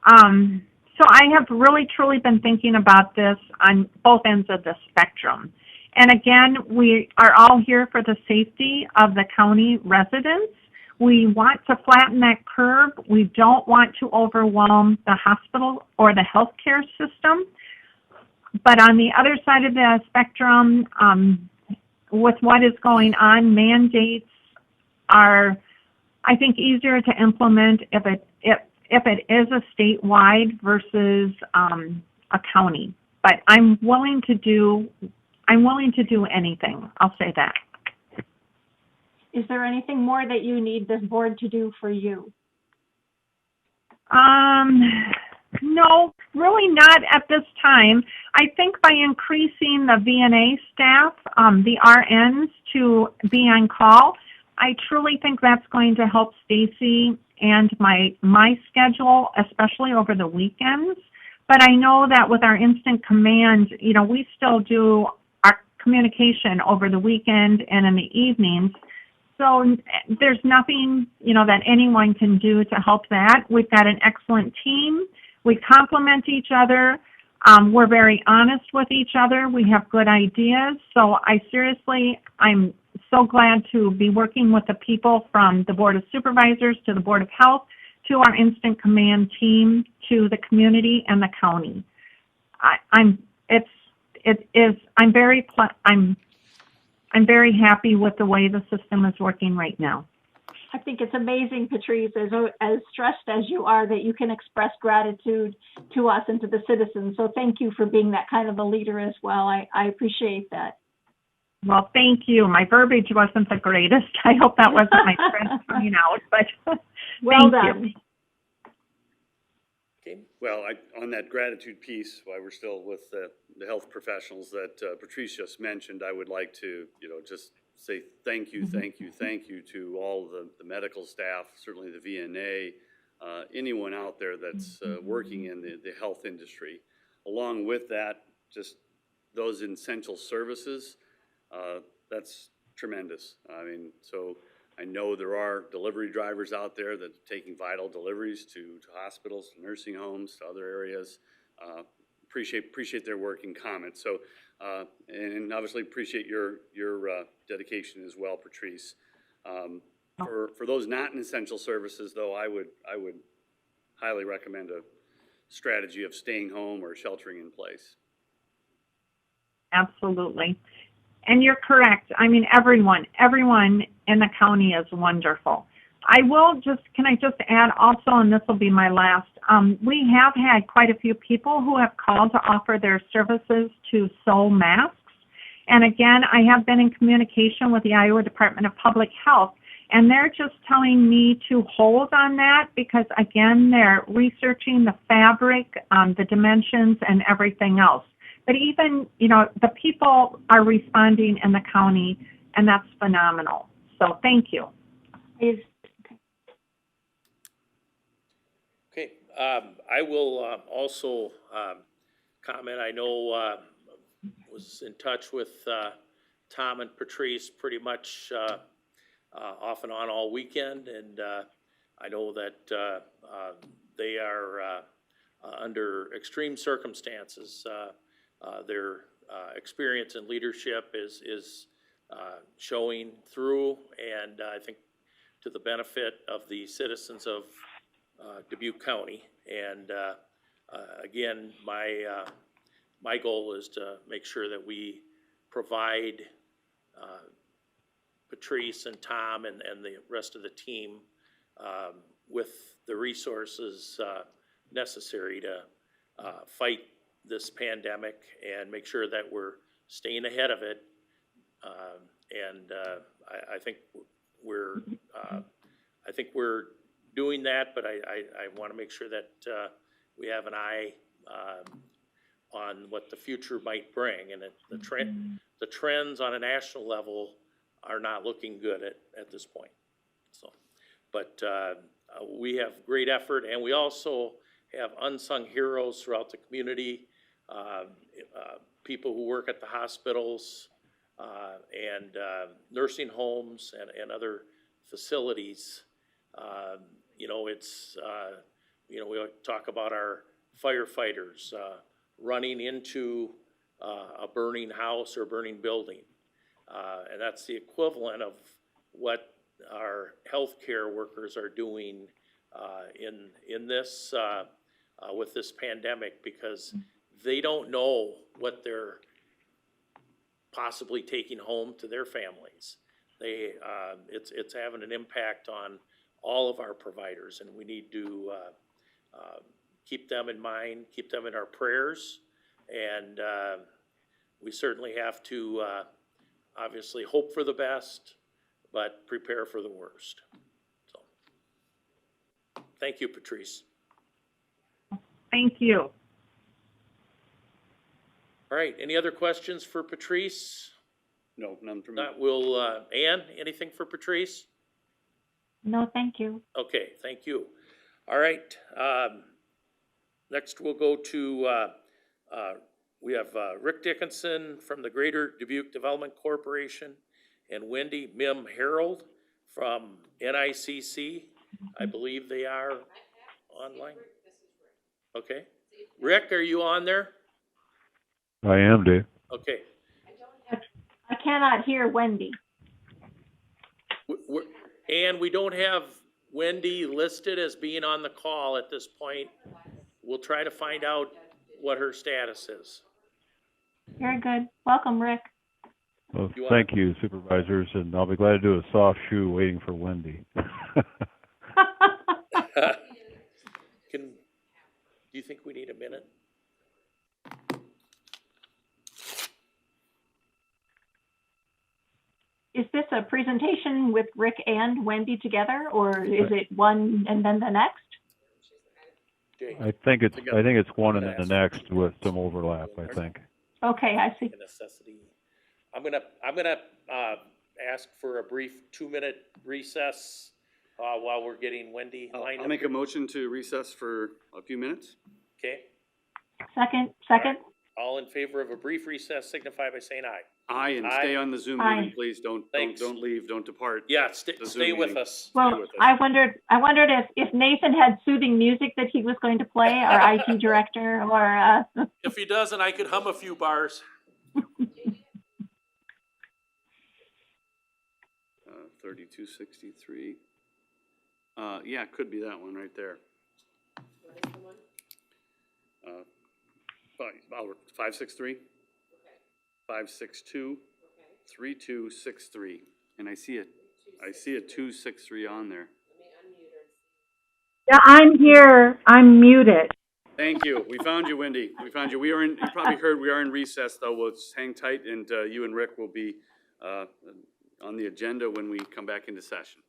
[SPEAKER 8] So I have really truly been thinking about this on both ends of the spectrum. And again, we are all here for the safety of the county residents. We want to flatten that curve. We don't want to overwhelm the hospital or the healthcare system. But on the other side of the spectrum, with what is going on, mandates are, I think, easier to implement if it is a statewide versus a county. But I'm willing to do anything. I'll say that.
[SPEAKER 2] Is there anything more that you need this board to do for you?
[SPEAKER 8] No, really not at this time. I think by increasing the VNA staff, the RNs to be on call, I truly think that's going to help Stacy and my schedule, especially over the weekends. But I know that with our instant command, we still do our communication over the weekend and in the evenings. So there's nothing, that anyone can do to help that. We've got an excellent team. We complement each other. We're very honest with each other. We have good ideas. So I'm so glad to be working with the people from the Board of Supervisors to the Board of Health to our instant command team to the community and the county. I'm very happy with the way the system is working right now.
[SPEAKER 2] I think it's amazing, Patrice, as stressed as you are, that you can express gratitude to us and to the citizens. So thank you for being that kind of a leader as well. I appreciate that.
[SPEAKER 8] Well, thank you. My verbiage wasn't the greatest. I hope that wasn't my strength coming out, but
[SPEAKER 2] well done.
[SPEAKER 8] You.
[SPEAKER 4] Okay.
[SPEAKER 5] Well, on that gratitude piece, while we're still with the health professionals that Patrice just mentioned, I would like to, just say thank you to all the medical staff, certainly the VNA, anyone out there that's working in the health industry. Along with that, just those essential services, that's tremendous. I mean, so I know there are delivery drivers out there that are taking vital deliveries to hospitals, to nursing homes, to other areas. appreciate their work and comments. So, and obviously appreciate your dedication as well, Patrice. For those not in essential services, though, I would highly recommend a strategy of staying home or sheltering in place.
[SPEAKER 8] Absolutely. And you're correct. I mean, everyone in the county is wonderful. Can I just add also, and this will be my last, we have had quite a few people who have called to offer their services to sew masks. And again, I have been in communication with the Iowa Department of Public Health, and they're just telling me to hold on that because, again, they're researching the fabric, the dimensions, and everything else. But even, the people are responding in the county, and that's phenomenal. So thank you.
[SPEAKER 4] Okay, I will also comment. I know was in touch with Tom and Patrice pretty much off and on all weekend, and I know that they are under extreme circumstances. Their experience and leadership is showing through, and I think to the benefit of the citizens of Dubuque County. And again, my goal is to make sure that we provide Patrice and Tom and the rest of the team with the resources necessary to fight this pandemic and make sure that we're staying ahead of it. And I think we're doing that, but I want to make sure that we have an eye on what the future might bring, and the trends on a national level are not looking good at this point. So, but we have great effort, and we also have unsung heroes throughout the community, people who work at the hospitals and nursing homes and other facilities. We talk about our firefighters running into a burning house or burning building. And that's the equivalent of what our healthcare workers are doing in this, with this pandemic, because they don't know what they're possibly taking home to their families. It's having an impact on all of our providers, and we need to keep them in mind, keep them in our prayers, and we certainly have to obviously hope for the best, but prepare for the worst. So, thank you, Patrice.
[SPEAKER 8] Thank you.
[SPEAKER 4] All right, any other questions for Patrice?
[SPEAKER 5] No, none from me.
[SPEAKER 4] Not will, Ann, anything for Patrice?
[SPEAKER 2] No, thank you.
[SPEAKER 4] Okay, thank you. All right, next we'll go to, we have Rick Dickinson from the Greater Dubuque Development Corporation and Wendy Mim Harold from NICC. I believe they are online. Okay. Rick, are you on there?
[SPEAKER 9] I am, Dave.
[SPEAKER 4] Okay.
[SPEAKER 2] I cannot hear Wendy.
[SPEAKER 4] And we don't have Wendy listed as being on the call at this point. We'll try to find out what her status is.
[SPEAKER 2] Very good. Welcome, Rick.
[SPEAKER 9] Well, thank you, supervisors, and I'll be glad to do a soft shoe waiting for Wendy.
[SPEAKER 4] Do you think we need a minute?
[SPEAKER 2] Is this a presentation with Rick and Wendy together, or is it one and then the next?
[SPEAKER 9] I think it's one and then the next with some overlap, I think.
[SPEAKER 2] Okay, I see.
[SPEAKER 4] Necessity. I'm gonna ask for a brief 2-minute recess while we're getting Wendy lined up.
[SPEAKER 5] I'll make a motion to recess for a few minutes.
[SPEAKER 4] Okay.
[SPEAKER 2] Second.
[SPEAKER 4] All in favor of a brief recess signify by saying aye.
[SPEAKER 5] Aye, and
[SPEAKER 4] Aye.
[SPEAKER 5] stay on the Zoom
[SPEAKER 2] Aye.
[SPEAKER 5] meeting, please. Don't
[SPEAKER 4] Thanks.
[SPEAKER 5] leave, don't depart.
[SPEAKER 4] Yeah,
[SPEAKER 5] The Zoom
[SPEAKER 4] stay with
[SPEAKER 5] meeting.
[SPEAKER 4] us.
[SPEAKER 2] Well,
[SPEAKER 5] with us.
[SPEAKER 2] I wondered if Nathan had soothing music that he was going to play, our IT director, or,
[SPEAKER 4] If he doesn't, I could hum a few bars.
[SPEAKER 5] 3263. Yeah, it could be that one right there.
[SPEAKER 3] What is the one?
[SPEAKER 5] 563,
[SPEAKER 3] Okay,
[SPEAKER 5] 562,
[SPEAKER 3] okay.
[SPEAKER 5] 3263. And I see a 263 on there.
[SPEAKER 3] Let me unmute her.
[SPEAKER 8] Yeah, I'm here. I'm muted.
[SPEAKER 5] Thank you. We found you, Wendy. We found you. You probably heard we are in recess, though. We'll just hang tight, and you and Rick will be on the agenda when we come back into session.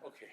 [SPEAKER 4] Okay.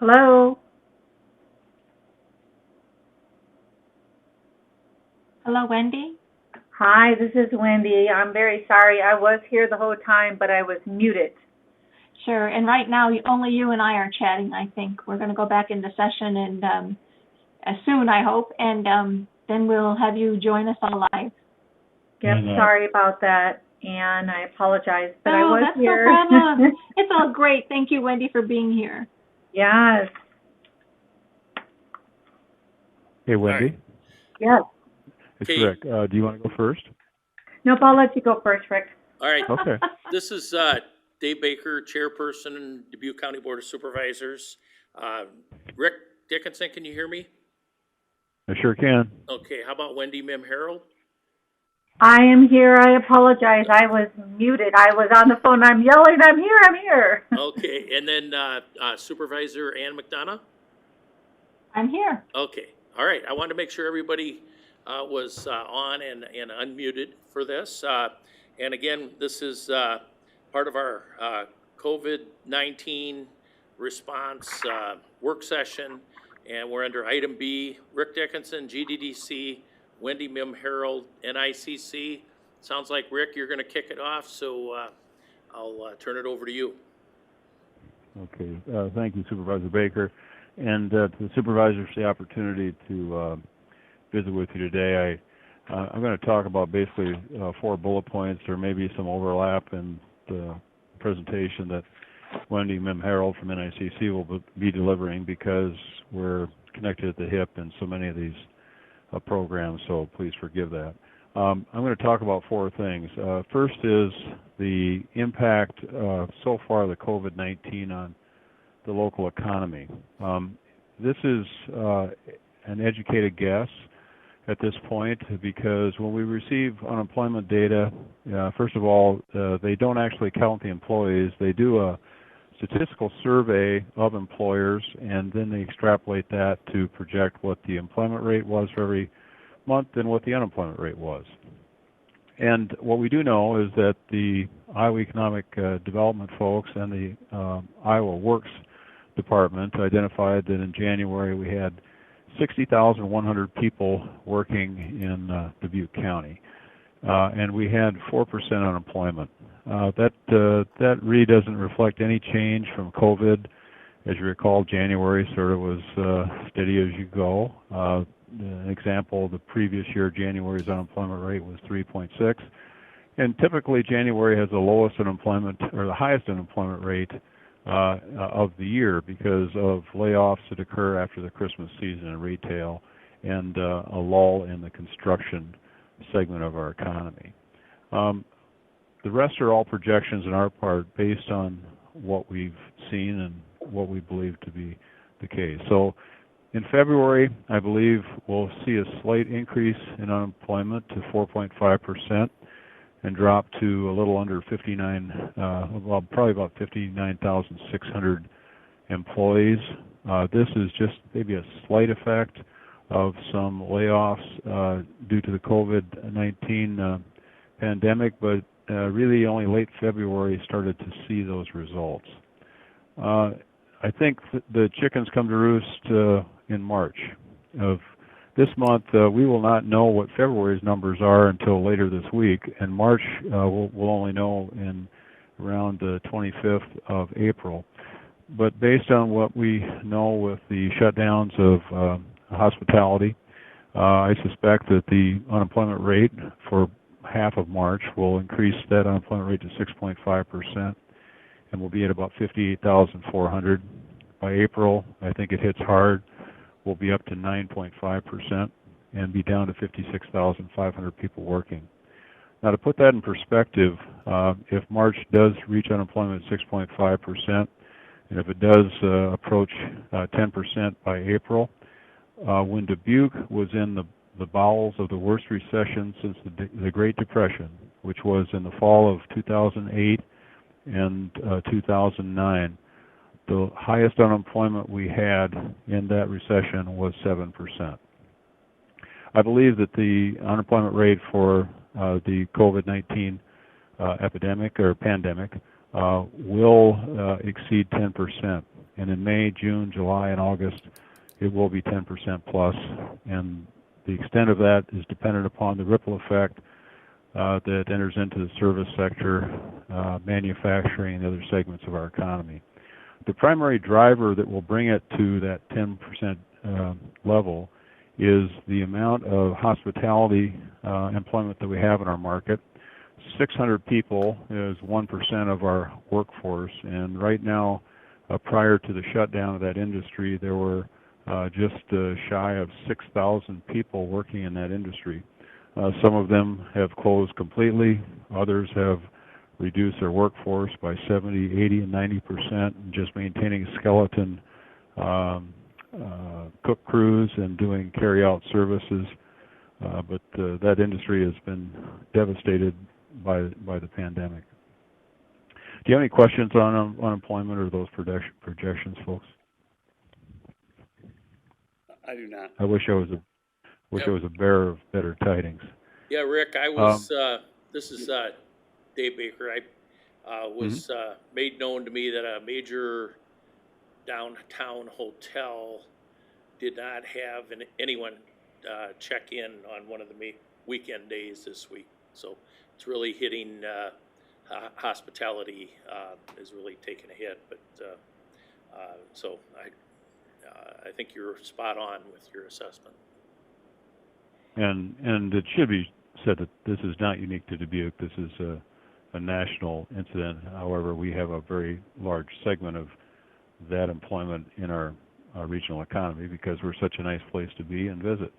[SPEAKER 10] Hello?
[SPEAKER 2] Hello, Wendy?
[SPEAKER 10] Hi, this is Wendy. I'm very sorry. I was here the whole time, but I was muted.
[SPEAKER 2] Sure. And right now, only you and I are chatting, I think. We're going to go back into session and as soon, I hope, and then we'll have you join us on live.
[SPEAKER 10] Yep, sorry about that, and I apologize, but I was
[SPEAKER 2] that's
[SPEAKER 10] here.
[SPEAKER 2] No problem. It's all great. Thank you, Wendy, for being here.
[SPEAKER 10] Yes.
[SPEAKER 9] Hey, Wendy.
[SPEAKER 10] Yes.
[SPEAKER 9] It's
[SPEAKER 4] Okay.
[SPEAKER 9] Rick. Do you want to go first?
[SPEAKER 10] Nope, I'll let you go first, Rick.
[SPEAKER 4] All right.
[SPEAKER 9] Okay.
[SPEAKER 4] This is Dave Baker, Chairperson, Dubuque County Board of Supervisors. Rick Dickinson, can you hear me?
[SPEAKER 9] I sure can.
[SPEAKER 4] Okay, how about Wendy Mim Harold?
[SPEAKER 10] I am here. I apologize. I was muted. I was on the phone. I'm yelling, I'm here, I'm here.
[SPEAKER 4] Okay, and then Supervisor Ann McDonough?
[SPEAKER 2] I'm here.
[SPEAKER 4] Okay, all right. I wanted to make sure everybody was on and unmuted for this. And again, this is part of our COVID-19 response work session, and we're under item B. Rick Dickinson, GDDC, Wendy Mim Harold, NICC. Sounds like, Rick, you're going to kick it off, so I'll turn it over to you.
[SPEAKER 9] Okay. Thank you, Supervisor Baker. And to the supervisors, the opportunity to visit with you today. I'm going to talk about basically 4 bullet points. There may be some overlap in the presentation that Wendy Mim Harold from NICC will be delivering because we're connected at the hip in so many of these programs, so please forgive that. I'm going to talk about 4 things. First is the impact so far of the COVID-19 on the local economy. This is an educated guess at this point because when we receive unemployment data, first of all, they don't actually count the employees. They do a statistical survey of employers, and then they extrapolate that to project what the employment rate was for every month and what the unemployment rate was. And what we do know is that the Iowa Economic Development folks and the Iowa Works Department identified that in January we had 60,100 people working in Dubuque County, and we had 4% unemployment. That really doesn't reflect any change from COVID. As you recall, January sort of was steady as you go. An example, the previous year, January's unemployment rate was 3.6, and typically January has the lowest unemployment or the highest unemployment rate of the year because of layoffs that occur after the Christmas season in retail and a lull in the construction segment of our economy. The rest are all projections on our part based on what we've seen and what we believe to be the case. So in February, I believe we'll see a slight increase in unemployment to 4.5% and drop to a little under probably about 59,600 employees. This is just maybe a slight effect of some layoffs due to the COVID-19 pandemic, but really only late February started to see those results. I think the chickens come to roost in March of this month. We will not know what February's numbers are until later this week, and March we'll only know in around the 25th of April. But based on what we know with the shutdowns of hospitality, I suspect that the unemployment rate for half of March will increase that unemployment rate to 6.5%, and will be at about 58,400. By April, I think it hits hard. We'll be up to 9.5% and be down to 56,500 people working. Now, to put that in perspective, if March does reach unemployment at 6.5%, and if it does approach 10% by April, when Dubuque was in the bowels of the worst recession since the Great Depression, which was in the fall of 2008 and 2009, the highest unemployment we had in that recession was 7%. I believe that the unemployment rate for the COVID-19 epidemic or pandemic will exceed 10%. And in May, June, July, and August, it will be 10% plus. And the extent of that is dependent upon the ripple effect that enters into the service sector, manufacturing, and other segments of our economy. The primary driver that will bring it to that 10% level is the amount of hospitality employment that we have in our market. 600 people is 1% of our workforce, and right now, prior to the shutdown of that industry, there were just shy of 6,000 people working in that industry. Some of them have closed completely. Others have reduced their workforce by 70, 80, and 90%, and just maintaining skeleton cook crews and doing carry-out services. But that industry has been devastated by the pandemic. Do you have any questions on unemployment or those projections, folks?
[SPEAKER 5] I do not.
[SPEAKER 9] I wish I was a bearer of better tidings.
[SPEAKER 4] Yeah, Rick, I was, this is Dave Baker. I was made known to me that a major downtown hotel did not have anyone check in on one of the weekend days this week. So it's really hitting, hospitality is really taking a hit. But so I think you're spot on with your assessment.
[SPEAKER 9] And it should be said that this is not unique to Dubuque. This is a national incident. However, we have a very large segment of that employment in our regional economy because we're such a nice place to be and visit.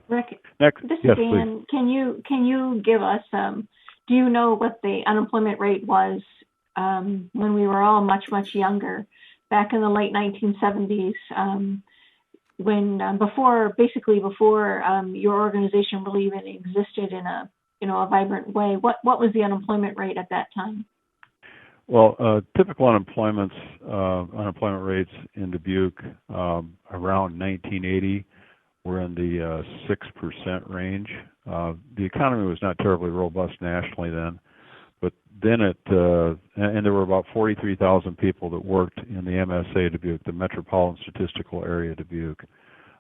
[SPEAKER 2] Rick,
[SPEAKER 9] next,
[SPEAKER 2] this is
[SPEAKER 9] yes,
[SPEAKER 2] Dan.
[SPEAKER 9] Please.
[SPEAKER 2] Can you give us do you know what the unemployment rate was when we were all much younger, back in the late 1970s, when before your organization really even existed in a vibrant way? What was the unemployment rate at that time?
[SPEAKER 9] Well, typical unemployment rates in Dubuque around 1980 were in the 6% range. The economy was not terribly robust nationally then, but then and there were about 43,000 people that worked in the MSA Dubuque, the Metropolitan Statistical Area Dubuque.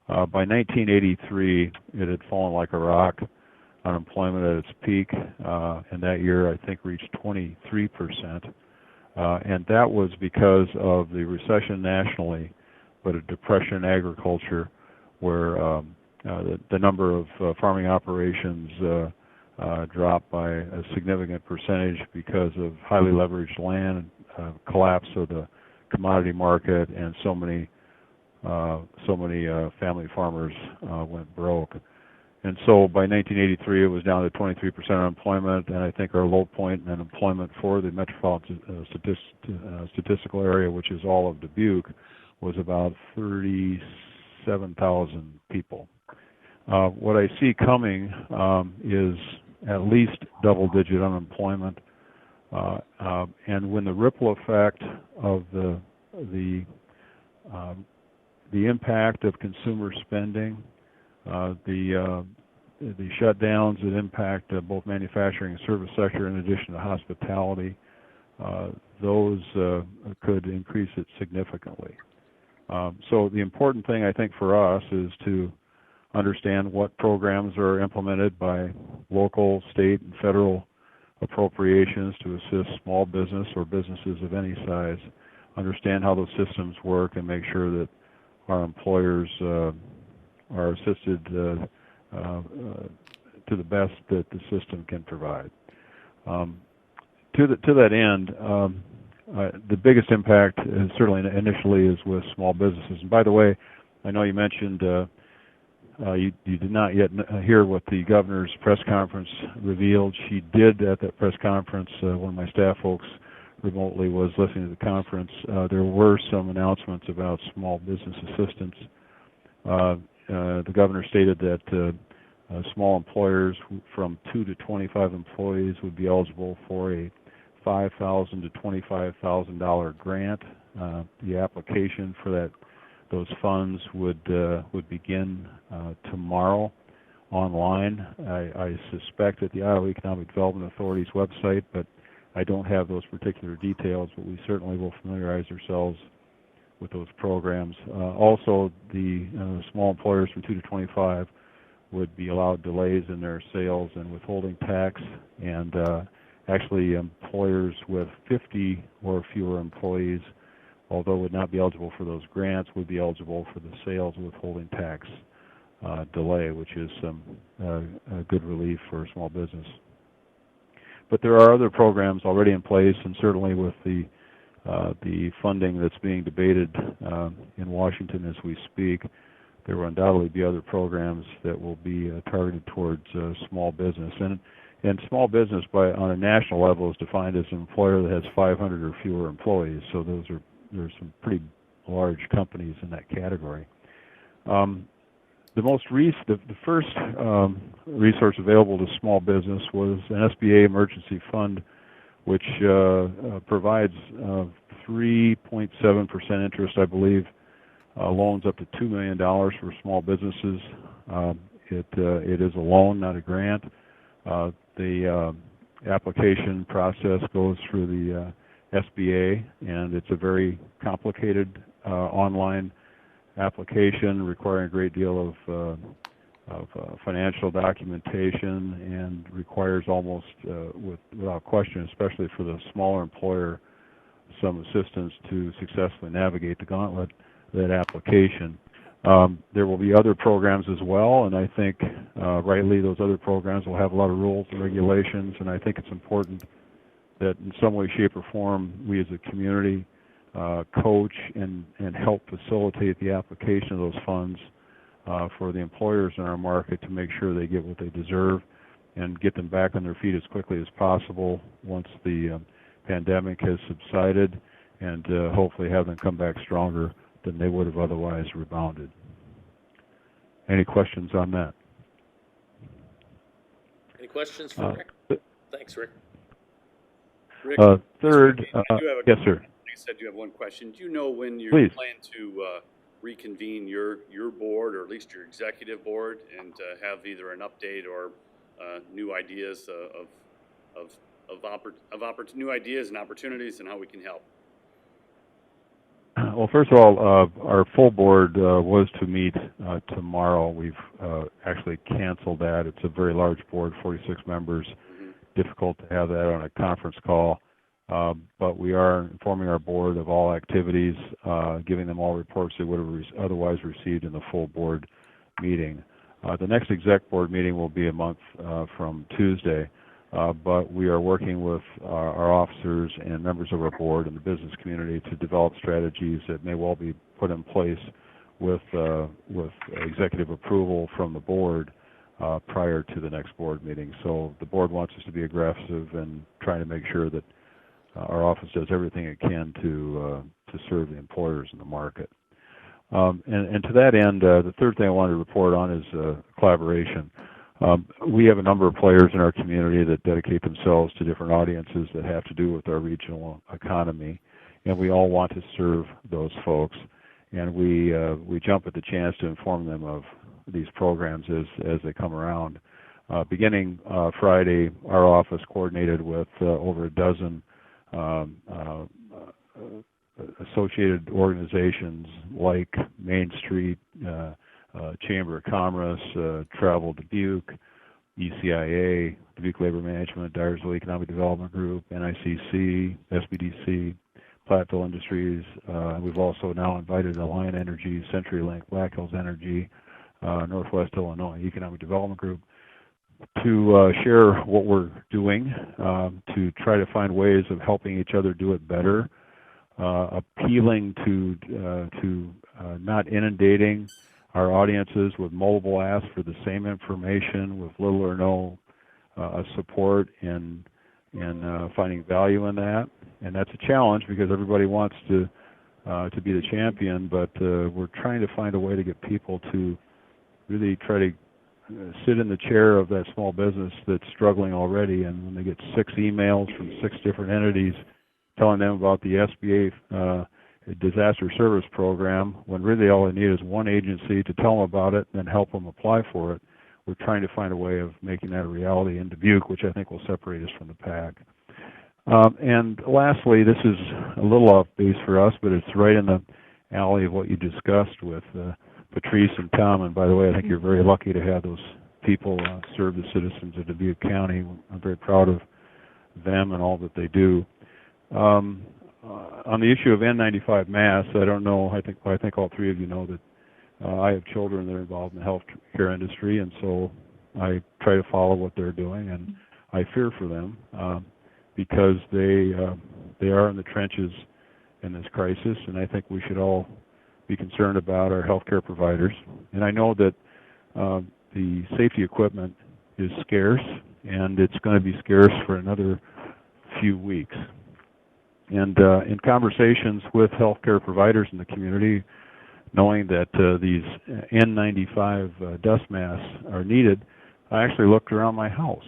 [SPEAKER 9] By 1983, it had fallen like a rock. Unemployment at its peak, and that year I think reached 23%. And that was because of the recession nationally, but a depression in agriculture where the number of farming operations dropped by a significant percentage because of highly leveraged land, collapse of the commodity market, and so many family farmers went broke. And so by 1983, it was down to 23% unemployment, and I think our low point in unemployment for the metropolitan statistical area, which is all of Dubuque, was about 37,000 people. What I see coming is at least double-digit unemployment, and when the ripple effect of the impact of consumer spending, the shutdowns that impact both manufacturing and service sector, in addition to hospitality, those could increase it significantly. So the important thing, I think, for us is to understand what programs are implemented by local, state, and federal appropriations to assist small business or businesses of any size, understand how those systems work, and make sure that our employers are assisted to the best that the system can provide. To that end, the biggest impact certainly initially is with small businesses. And by the way, I know you mentioned you did not yet hear what the governor's press conference revealed. She did at that press conference. One of my staff folks remotely was listening to the conference. There were some announcements about small business assistance. The governor stated that small employers from 2 to 25 employees would be eligible for a $5,000 to $25,000 grant. The application for those funds would begin tomorrow online. I suspect at the Iowa Economic Development Authority's website, but I don't have those particular details. But we certainly will familiarize ourselves with those programs. Also, the small employers from 2 to 25 would be allowed delays in their sales and withholding tax, and actually employers with 50 or fewer employees, although would not be eligible for those grants, would be eligible for the sales and withholding tax delay, which is some good relief for small business. But there are other programs already in place, and certainly with the funding that's being debated in Washington as we speak, there will undoubtedly be other programs that will be targeted towards small business. And small business on a national level is defined as an employer that has 500 or fewer employees. So there's some pretty large companies in that category. The first resource available to small business was an SBA emergency fund, which provides 3.7% interest, I believe, loans up to $2 million for small businesses. It is a loan, not a grant. The application process goes through the SBA, and it's a very complicated online application requiring a great deal of financial documentation, and requires almost without question, especially for the smaller employer, some assistance to successfully navigate the gauntlet of that application. There will be other programs as well, and I think rightly those other programs will have a lot of rules and regulations, and I think it's important that in some way, shape, or form, we as a community coach and help facilitate the application of those funds for the employers in our market to make sure they get what they deserve and get them back on their feet as quickly as possible once the pandemic has subsided, and hopefully have them come back stronger than they would have otherwise rebounded. Any questions on that?
[SPEAKER 4] Any questions for Rick? Thanks, Rick.
[SPEAKER 5] Rick,
[SPEAKER 9] third, yes, sir.
[SPEAKER 5] I said you have one question. Do you know when you plan to reconvene your board, or at least your executive board, and have either an update or new ideas new ideas and opportunities, and how we can help?
[SPEAKER 9] Well, first of all, our full board was to meet tomorrow. We've actually canceled that. It's a very large board, 46 members. Mm-hmm. Difficult to have that on a conference call. But we are informing our board of all activities, giving them all reports they would have otherwise received in the full board meeting. The next exec board meeting will be a month from Tuesday, but we are working with our officers and members of our board and the business community to develop strategies that may well be put in place with executive approval from the board prior to the next board meeting. So the board wants us to be aggressive and trying to make sure that our office does everything it can to serve the employers in the market. And to that end, the third thing I wanted to report on is collaboration. We have a number of players in our community that dedicate themselves to different audiences that have to do with our regional economy, and we all want to serve those folks. And we jump at the chance to inform them of these programs as they come around. Beginning Friday, our office coordinated with over a dozen associated organizations like Main Street, Chamber of Commerce, Travel Dubuque, ECIA, Dubuque Labor Management, Dyersville Economic Development Group, NICC, SBDC, Platteville Industries. We've also now invited Alliant Energy, CenturyLink, Black Hills Energy, Northwest Illinois Economic Development Group to share what we're doing, to try to find ways of helping each other do it better, appealing to not inundating our audiences with multiple asks for the same information with little or no support in finding value in that. And that's a challenge because everybody wants to be the champion, but we're trying to find a way to get people to really try to sit in the chair of that small business that's struggling already, and when they get 6 emails from 6 different entities telling them about the SBA disaster service program, when really all they need is one agency to tell them about it and then help them apply for it, we're trying to find a way of making that a reality in Dubuque, which I think will separate us from the pack. And lastly, this is a little off base for us, but it's right in alley of what you discussed with Patrice and Tom. And by the way, I think you're very lucky to have those people serve the citizens of Dubuque County. I'm very proud of them and all that they do. On the issue of N95 masks, I don't know. I think all three of you know that I have children that are involved in the healthcare industry, and so I try to follow what they're doing, and I fear for them because they are in the trenches in this crisis, and I think we should all be concerned about our healthcare providers. And I know that the safety equipment is scarce, and it's going to be scarce for another few weeks. And in conversations with healthcare providers in the community, knowing that these N95 dust masks are needed, I actually looked around my house.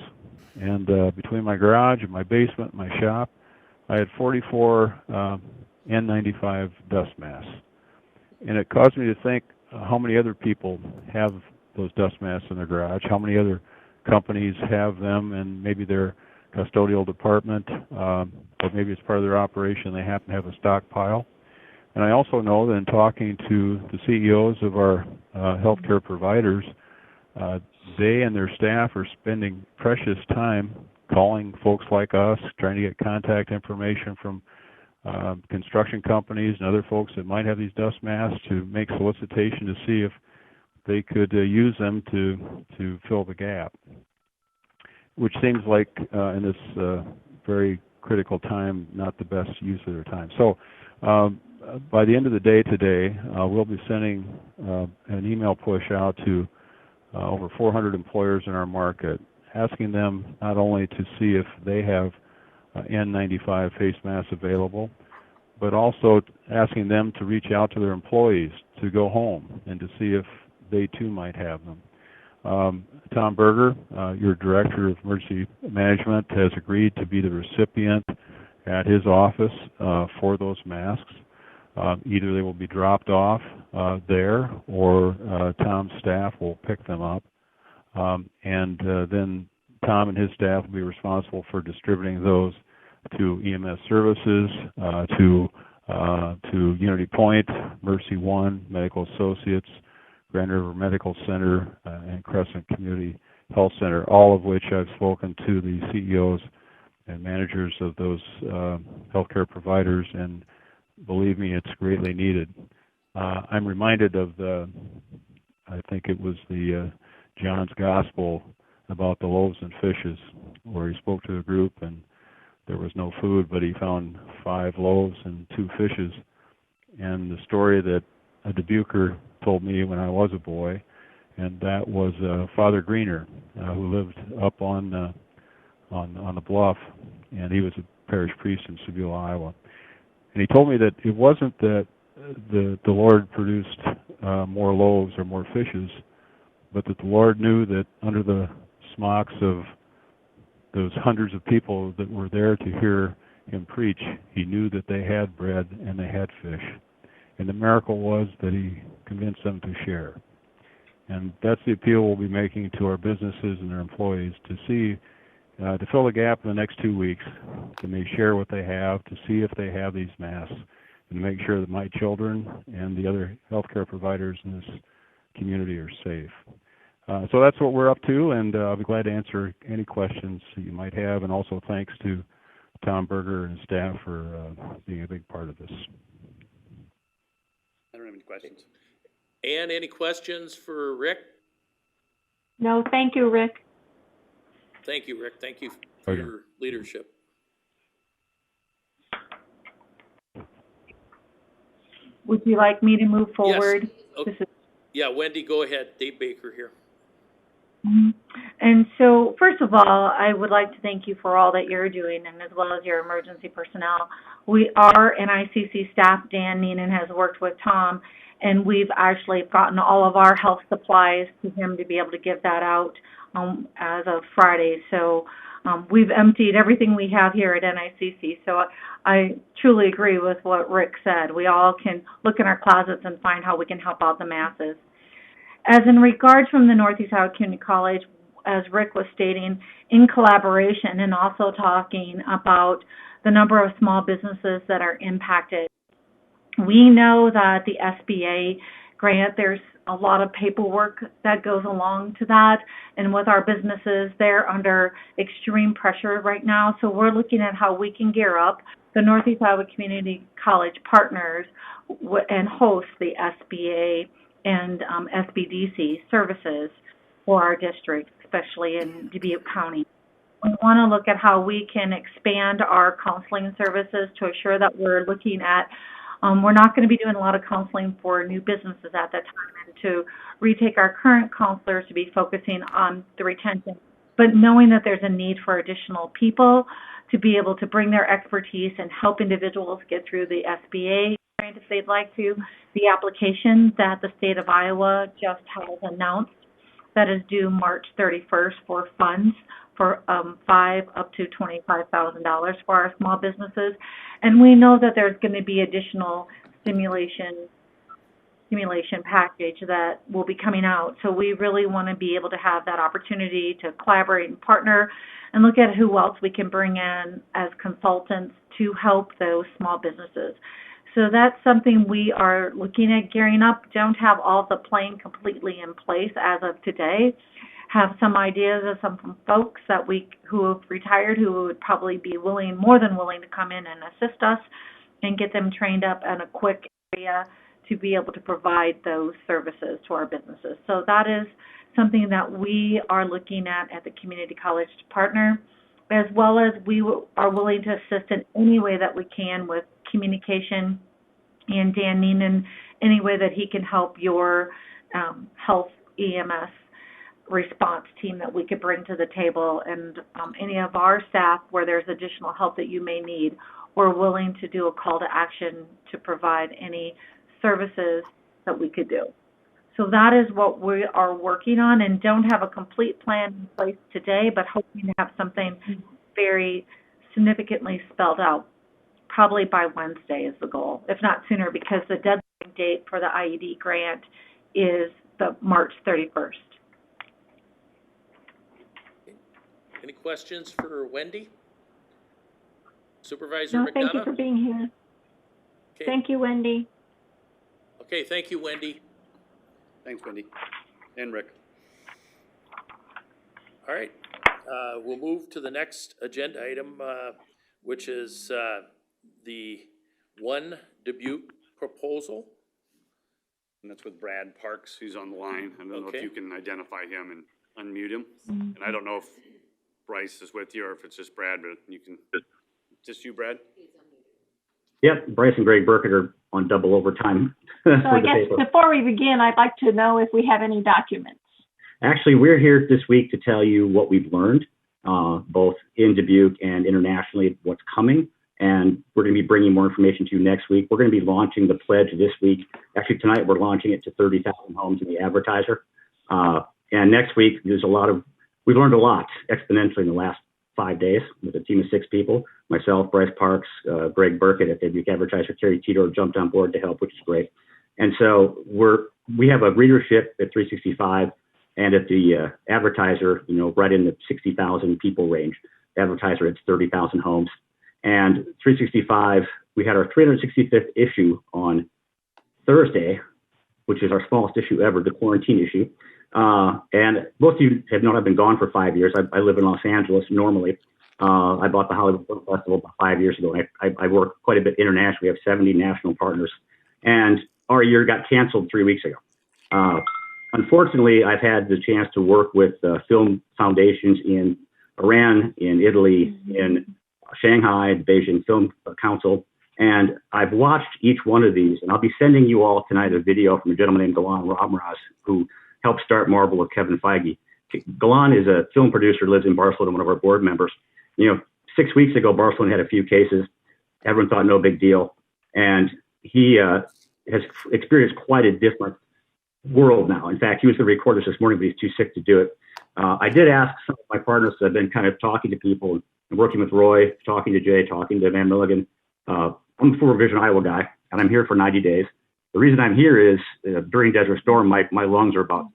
[SPEAKER 9] And between my garage and my basement and my shop, I had 44 N95 dust masks. And it caused me to think how many other people have those dust masks in their garage, how many other companies have them, and maybe their custodial department, or maybe it's part of their operation, they happen to have a stockpile. And I also know that in talking to the CEOs of our healthcare providers, they and their staff are spending precious time calling folks like us, trying to get contact information from construction companies and other folks that might have these dust masks to make solicitation to see if they could use them to fill the gap, which seems like in this very critical time, not the best use of their time. So by the end of the day today, we'll be sending an email push out to over 400 employers in our market, asking them not only to see if they have N95 face masks available, but also asking them to reach out to their employees to go home and to see if they too might have them. Tom Berger, your Director of Emergency Management, has agreed to be the recipient at his office for those masks. Either they will be dropped off there or Tom's staff will pick them up. And then Tom and his staff will be responsible for distributing those to EMS services, to Unity Point, Mercy One, Medical Associates, Grand River Medical Center, and Crescent Community Health Center, all of which I've spoken to the CEOs and managers of those healthcare providers, and believe me, it's greatly needed. I'm reminded of I think it was the John's Gospel about the loaves and fishes, where he spoke to the group and there was no food, but he found 5 loaves and 2 fishes. And the story that a Dubuquer told me when I was a boy, and that was Father Greener, who lived up on the bluff, and he was a parish priest in Sebula, Iowa. And he told me that it wasn't that the Lord produced more loaves or more fishes, but that the Lord knew that under the smocks of those hundreds of people that were there to hear him preach, he knew that they had bread and they had fish. And the miracle was that he convinced them to share. And that's the appeal we'll be making to our businesses and their employees, to see, to fill the gap in the next 2 weeks, to may share what they have, to see if they have these masks, and to make sure that my children and the other healthcare providers in this community are safe. So that's what we're up to, and I'll be glad to answer any questions that you might have, and also thanks to Tom Berger and staff for being a big part of this.
[SPEAKER 5] I don't have any questions.
[SPEAKER 4] And any questions for Rick?
[SPEAKER 2] No, thank you, Rick.
[SPEAKER 4] Thank you, Rick. Thank you for your leadership.
[SPEAKER 10] Would you like me to move forward?
[SPEAKER 4] Yes. Okay. Yeah, Wendy, go ahead. Dave Baker here.
[SPEAKER 10] Mm-hmm. And so, first of all, I would like to thank you for all that you're doing, and as well as your emergency personnel. Our NICC staff, Dan Neenan, has worked with Tom, and we've actually gotten all of our health supplies to him to be able to give that out as of Friday. So we've emptied everything we have here at NICC. So I truly agree with what Rick said. We all can look in our closets and find how we can help out the masses. As in regards from the Northeast Iowa Community College, as Rick was stating, in collaboration and also talking about the number of small businesses that are impacted. We know that the SBA grant, there's a lot of paperwork that goes along to that. And with our businesses, they're under extreme pressure right now. So we're looking at how we can gear up the Northeast Iowa Community College partners and host the SBA and SBDC services for our district, especially in Dubuque County. We want to look at how we can expand our counseling services to assure that we're looking at we're not going to be doing a lot of counseling for new businesses at that time, and to retake our current counselors to be focusing on the retention, but knowing that there's a need for additional people to be able to bring their expertise and help individuals get through the SBA grant if they'd like to. The application that the state of Iowa just has announced that is due March 31st for funds for $5,000 up to $25,000 for our small businesses. And we know that there's going to be additional stimulation package that will be coming out. So we really want to be able to have that opportunity to collaborate and partner and look at who else we can bring in as consultants to help those small businesses. So that's something we are looking at gearing up. Don't have all the plan completely in place as of today. Have some ideas of some folks that who have retired who would probably be more than willing to come in and assist us and get them trained up in a quick area to be able to provide those services to our businesses. So that is something that we are looking at the community college to partner, as well as we are willing to assist in any way that we can with communication, and Dan Neenan, any way that he can help your health EMS response team that we could bring to the table, and any of our staff where there's additional help that you may need. We're willing to do a call to action to provide any services that we could do. So that is what we are working on, and don't have a complete plan in place today, but hoping to have something very significantly spelled out. Probably by Wednesday is the goal, if not sooner, because the deadline date for the IED grant is the March 31st.
[SPEAKER 4] Any questions for Wendy? Supervisor
[SPEAKER 2] No,
[SPEAKER 4] McDonough?
[SPEAKER 2] thank you for being here.
[SPEAKER 4] Okay.
[SPEAKER 2] Thank you, Wendy.
[SPEAKER 4] Okay, thank you, Wendy.
[SPEAKER 5] Thanks, Wendy. And Rick.
[SPEAKER 4] All right, we'll move to the next agenda item, which is the One Dubuque proposal.
[SPEAKER 5] And that's with Brad Parks, who's on the line. I don't know if
[SPEAKER 4] Okay.
[SPEAKER 5] you can identify him and unmute him. And I don't know if Bryce is with you or if it's just Brad, but you can, just you, Brad?
[SPEAKER 11] Yep, Bryce and Greg Burkett are on double overtime.
[SPEAKER 2] So I guess before we begin, I'd like to know if we have any documents.
[SPEAKER 11] Actually, we're here this week to tell you what we've learned, both in Dubuque and internationally, what's coming. And we're going to be bringing more information to you next week. We're going to be launching the pledge this week. Actually, tonight we're launching it to 30,000 homes in the advertiser. And next week, we've learned a lot exponentially in the last 5 days with a team of 6 people. Myself, Bryce Parks, Greg Burkett at the Dubuque Advertiser, Terry Tito jumped on board to help, which is great. And so we have a readership at 365 and at the advertiser, right in the 60,000 people range. The advertiser, it's 30,000 homes. And 365, we had our 365th issue on Thursday, which is our smallest issue ever, the quarantine issue. And most of you have known I've been gone for 5 years. I live in Los Angeles normally. I bought the Hollywood Film Festival about 5 years ago. I work quite a bit internationally. We have 70 national partners. And our year got canceled 3 weeks ago. Unfortunately, I've had the chance to work with film foundations in Iran, in Italy, in Shanghai, Beijing Film Council, and I've watched each one of these, and I'll be sending you all tonight a video from a gentleman named Galan Ramraz, who helped start Marvel with Kevin Feige. Galan is a film producer, lives in Barcelona, one of our board members. 6 weeks ago, Barcelona had a few cases. Everyone thought no big deal, and he has experienced quite a different world now. In fact, he was going to record this morning, but he's too sick to do it. I did ask some of my partners, I've been kind of talking to people, and working with Roy, talking to Jay, talking to Van Milligan. I'm a Full Revision Iowa guy, and I'm here for 90 days. The reason I'm here is during Desert Storm, my lungs are about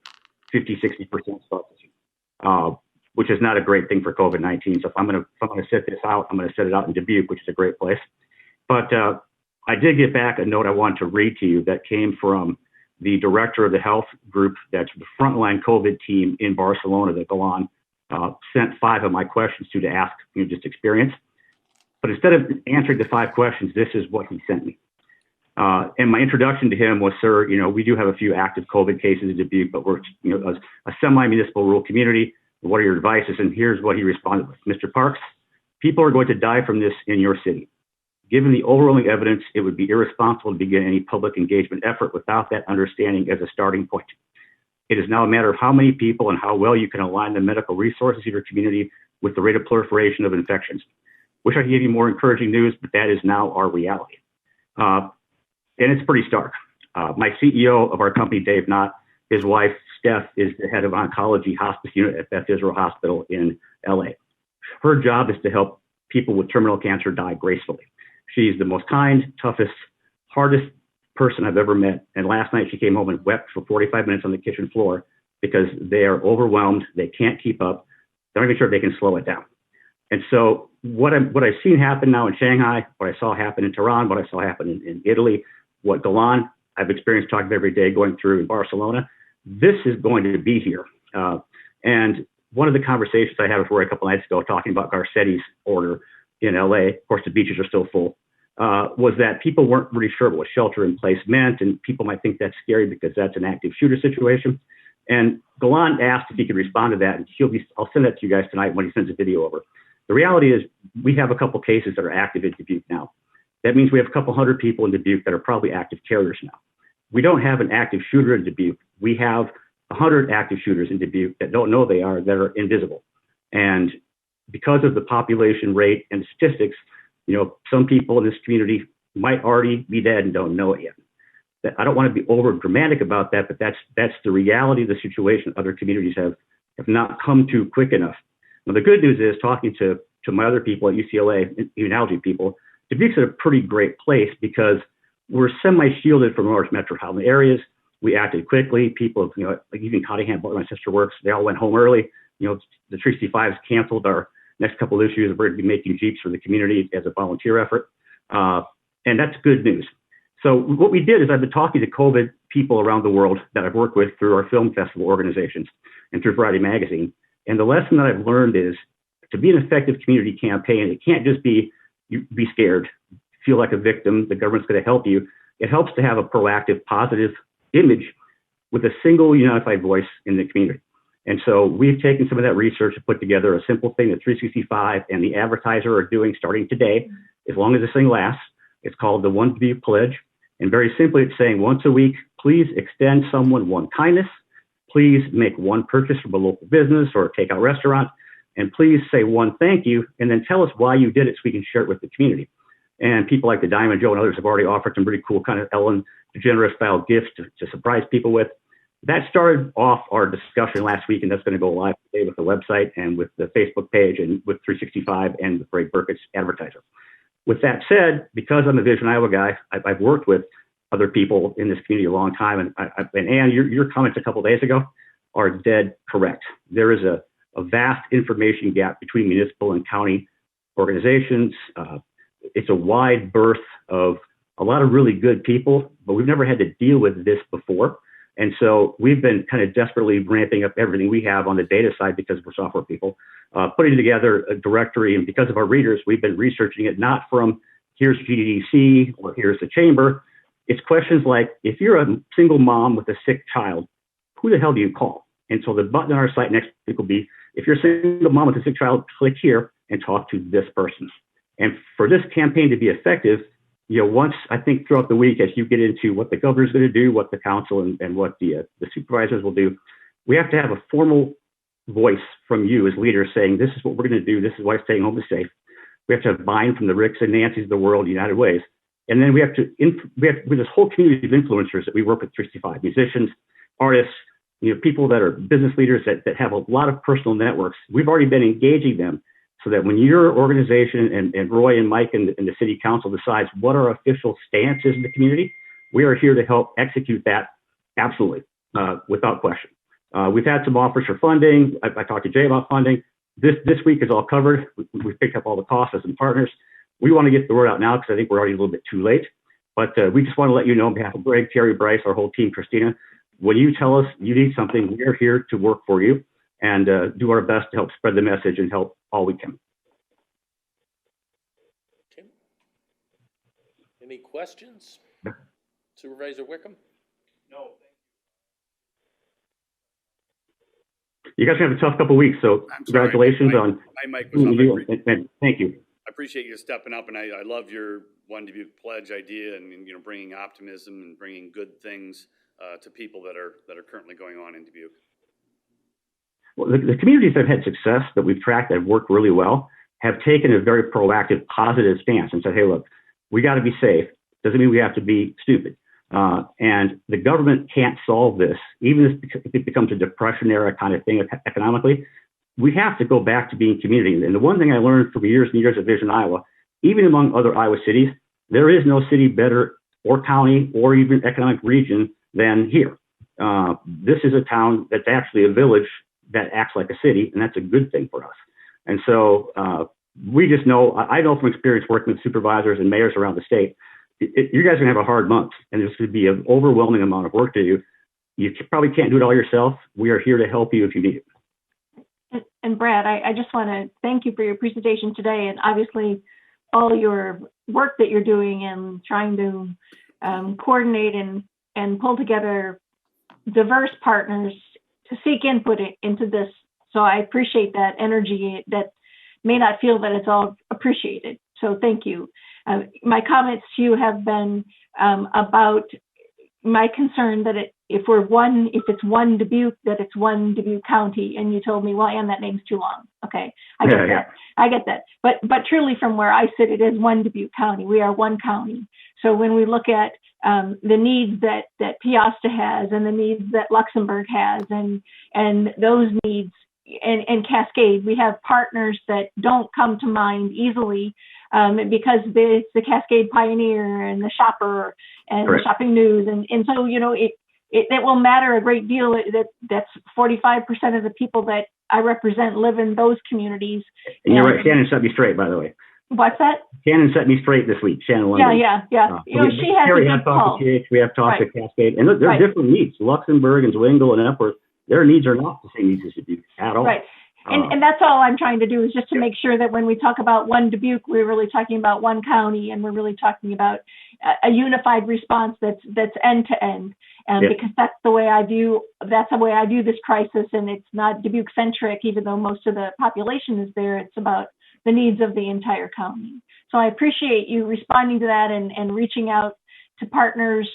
[SPEAKER 11] 50-60% suffocation, which is not a great thing for COVID-19. So if I'm going to sit this out, I'm going to sit it out in Dubuque, which is a great place. But I did get back a note I wanted to read to you that came from the director of the health group that's the frontline COVID team in Barcelona that Golan sent 5 of my questions to ask, just experience. But instead of answering the 5 questions, this is what he sent me. And my introduction to him was, sir, we do have a few active COVID cases in Dubuque, but we're, a semi-municipal rural community. What are your advices? And here's what he responded with. Mr. Parks, people are going to die from this in your city. Given the overwhelming evidence, it would be irresponsible to begin any public engagement effort without that understanding as a starting point. It is now a matter of how many people and how well you can align the medical resources of your community with the rate of proliferation of infections. Wish I could give you more encouraging news, but that is now our reality. And it's pretty stark. My CEO of our company, Dave Knott, his wife, Steph, is the head of oncology hospice unit at Beth Israel Hospital in LA. Her job is to help people with terminal cancer die gracefully. She's the most kind, toughest, hardest person I've ever met. And last night she came home and wept for 45 minutes on the kitchen floor because they are overwhelmed. They can't keep up. They're not even sure if they can slow it down. And so what I've seen happen now in Shanghai, what I saw happen in Tehran, what I saw happen in Italy, what Golan, I've experienced talking every day going through in Barcelona, this is going to be here. And one of the conversations I had with Roy a couple nights ago talking about Garcetti's order in LA, of course the beaches are still full, was that people weren't really sure what shelter in place meant, and people might think that's scary because that's an active shooter situation. And Golan asked if he could respond to that, and I'll send that to you guys tonight when he sends a video over. The reality is we have a couple cases that are active in Dubuque now. That means we have a couple hundred people in Dubuque that are probably active carriers now. We don't have an active shooter in Dubuque. We have 100 active shooters in Dubuque that don't know they are, that are invisible. And because of the population rate and statistics, some people in this community might already be dead and don't know it yet. I don't want to be over dramatic about that, but that's the reality of the situation other communities have not come to quick enough. Now, the good news is, talking to my other people at UCLA, immunology people, Dubuque's a pretty great place because we're semi-shielded from large metropolitan areas. We acted quickly. People, like even Cottingham, where my sister works, they all went home early. The 365's canceled our next couple of issues. We're going to be making Jeeps for the community as a volunteer effort. And that's good news. So what we did is I've been talking to COVID people around the world that I've worked with through our film festival organizations and through Variety Magazine. And the lesson that I've learned is to be an effective community campaign, it can't just be you be scared, feel like a victim, the government's going to help you. It helps to have a proactive, positive image with a single unified voice in the community. And so we've taken some of that research to put together a simple thing that 365 and the advertiser are doing starting today, as long as this thing lasts. It's called the One Dubuque Pledge. And very simply, it's saying once a week, please extend someone one kindness. Please make one purchase from a local business or a takeout restaurant. And please say one thank you, and then tell us why you did it so we can share it with the community. And people like the Diamond Joe and others have already offered some really cool kind of Ellen DeGeneres style gifts to surprise people with. That started off our discussion last week, and that's going to go live today with the website and with the Facebook page and with 365 and with Greg Burkett's advertiser. With that said, because I'm a Vision Iowa guy, I've worked with other people in this community a long time. And Ann, your comments a couple of days ago are dead correct. There is a vast information gap between municipal and county organizations. It's a wide berth of a lot of really good people, but we've never had to deal with this before. And so we've been kind of desperately ramping up everything we have on the data side because we're software people, putting together a directory. And because of our readers, we've been researching it not from here's GDDC or here's the chamber. It's questions like, if you're a single mom with a sick child, who the hell do you call? And so the button on our site next week will be, if you're a single mom with a sick child, click here and talk to this person. And for this campaign to be effective, once I think throughout the week, as you get into what the governor's going to do, what the council and what the supervisors will do, we have to have a formal voice from you as leaders saying, this is what we're going to do. This is why staying home is safe. We have to have buy-in from the Ricks and Nancys of the world, United Ways. And then we have this whole community of influencers that we work with 365, musicians, artists, people that are business leaders that have a lot of personal networks. We've already been engaging them so that when your organization and Roy and Mike and the city council decides what our official stance is in the community, we are here to help execute that absolutely, without question. We've had some offers for funding. I talked to Jay about funding. This week is all covered. We've picked up all the costs and partners. We want to get the word out now because I think we're already a little bit too late. But we just want to let you know on behalf of Greg, Terry, Bryce, our whole team, Christina, when you tell us you need something, we're here to work for you and do our best to help spread the message and help all we can.
[SPEAKER 4] Okay. Any questions? Supervisor Wickham? No.
[SPEAKER 11] You guys have a tough couple of weeks, so congratulations on.
[SPEAKER 5] My mic was up.
[SPEAKER 11] And thank you.
[SPEAKER 5] I appreciate you stepping up, and I love your One Dubuque pledge idea, and bringing optimism and bringing good things to people that are currently going on in Dubuque.
[SPEAKER 11] Well, the communities that have had success that we've tracked that have worked really well have taken a very proactive, positive stance and said, hey, look, we got to be safe. Doesn't mean we have to be stupid. And the government can't solve this, even if it becomes a depression era kind of thing economically. We have to go back to being community. And the one thing I learned from years and years of Vision Iowa, even among other Iowa cities, there is no city better or county or even economic region than here. This is a town that's actually a village that acts like a city, and that's a good thing for us. And so we just know, I know from experience working with supervisors and mayors around the state, you guys are going to have a hard month, and this would be an overwhelming amount of work to do. You probably can't do it all yourself. We are here to help you if you need it.
[SPEAKER 2] And Brad, I just want to thank you for your presentation today, and obviously all your work that you're doing and trying to coordinate and pull together diverse partners to seek input into this. So I appreciate that energy that may not feel that it's all appreciated. So thank you. My comments to you have been about my concern that if it's one Dubuque, that it's one Dubuque County, and you told me, well, Ann, that name's too long. Okay, I get that. I get that. But truly, from where I sit, it is one Dubuque County. We are one county. So when we look at the needs that Piasta has and the needs that Luxembourg has, and those needs, and Cascade, we have partners that don't come to mind easily because it's the Cascade Pioneer and the Shopper and the Shopping News. And so, it will matter a great deal that's 45% of the people that I represent live in those communities.
[SPEAKER 11] And you're right. Shannon set me straight, by the way.
[SPEAKER 2] What's that?
[SPEAKER 11] Shannon set me straight this week. Shannon London.
[SPEAKER 2] Yeah. She has a good call.
[SPEAKER 11] We have talked to Cascade, and there are different needs. Luxembourg and Zwingle and Epworth, their needs are not the same needs as Dubuque at all.
[SPEAKER 2] Right. And that's all I'm trying to do is just to make sure that when we talk about one Dubuque, we're really talking about one county, and we're really talking about a unified response that's end to end. Because that's the way I view this crisis, and it's not Dubuque centric, even though most of the population is there. It's about the needs of the entire county. So I appreciate you responding to that and reaching out to partners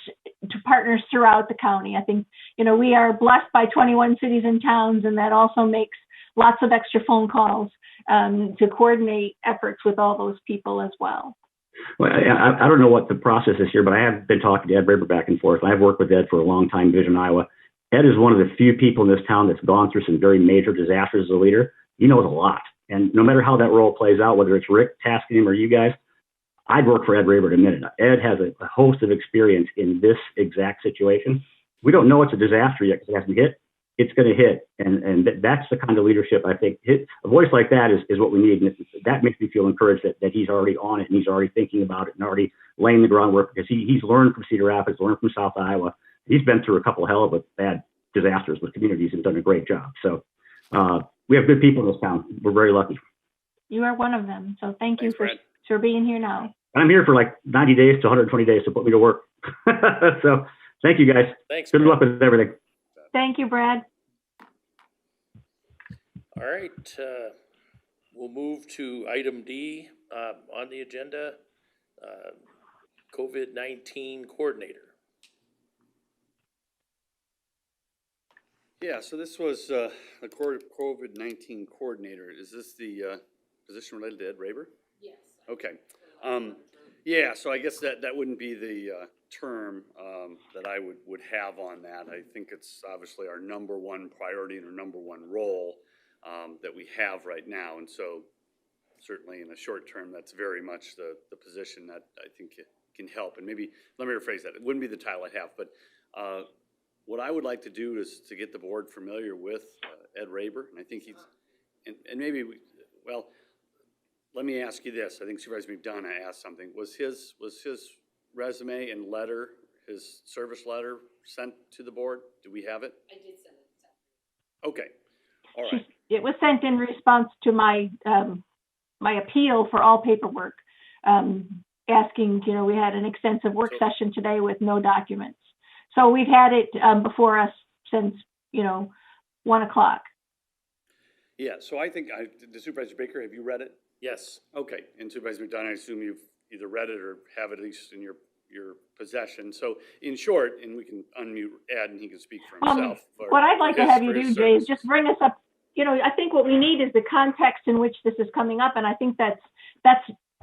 [SPEAKER 2] throughout the county. I think, we are blessed by 21 cities and towns, and that also makes lots of extra phone calls to coordinate efforts with all those people as well.
[SPEAKER 11] Well, I don't know what the process is here, but I have been talking to Ed Raber back and forth. I've worked with Ed for a long time, Vision Iowa. Ed is one of the few people in this town that's gone through some very major disasters as a leader. He knows a lot. And no matter how that role plays out, whether it's Rick tasking him or you guys, I'd work for Ed Raber in a minute. Ed has a host of experience in this exact situation. We don't know it's a disaster yet because it hasn't hit. It's going to hit. And that's the kind of leadership I think. A voice like that is what we need. And that makes me feel encouraged that he's already on it and he's already thinking about it and already laying the groundwork, because he's learned from Cedar Rapids, learned from South Iowa. He's been through a couple of hell of a bad disasters with communities and done a great job. So we have good people in this town. We're very lucky.
[SPEAKER 2] You are one of them. So thank you for being here now.
[SPEAKER 11] I'm here for like 90 days to 120 days to put me to work. So thank you guys.
[SPEAKER 4] Thanks.
[SPEAKER 11] Good luck with everything.
[SPEAKER 2] Thank you, Brad.
[SPEAKER 4] All right, we'll move to item D on the agenda, COVID-19 coordinator.
[SPEAKER 5] Yeah, so this was the COVID-19 coordinator. Is this the position related to Ed Raber?
[SPEAKER 3] Yes.
[SPEAKER 5] Okay. Yeah, so I guess that wouldn't be the term that I would have on that. I think it's obviously our number one priority and our number one role that we have right now. And so certainly in the short term, that's very much the position that I think can help. And maybe, let me rephrase that. It wouldn't be the title I have, but what I would like to do is to get the board familiar with Ed Raber. And I think he's, and maybe, let me ask you this. I think Supervisor McDonough asked something. Was his resume and letter, his service letter sent to the board? Do we have it?
[SPEAKER 3] I did send it this afternoon.
[SPEAKER 5] Okay, all right.
[SPEAKER 2] It was sent in response to my my appeal for all paperwork, asking, we had an extensive work session today with no documents. So we've had it before us since, 1 o'clock.
[SPEAKER 5] Yeah, so I think, the Supervisor Baker, have you read it?
[SPEAKER 4] Yes.
[SPEAKER 5] Okay, and Supervisor McDonough, I assume you've either read it or have it at least in your possession. So in short, and we can unmute Ed and he can speak for himself.
[SPEAKER 2] What I'd like to have you do, Jay, is just bring us up. I think what we need is the context in which this is coming up, and I think that's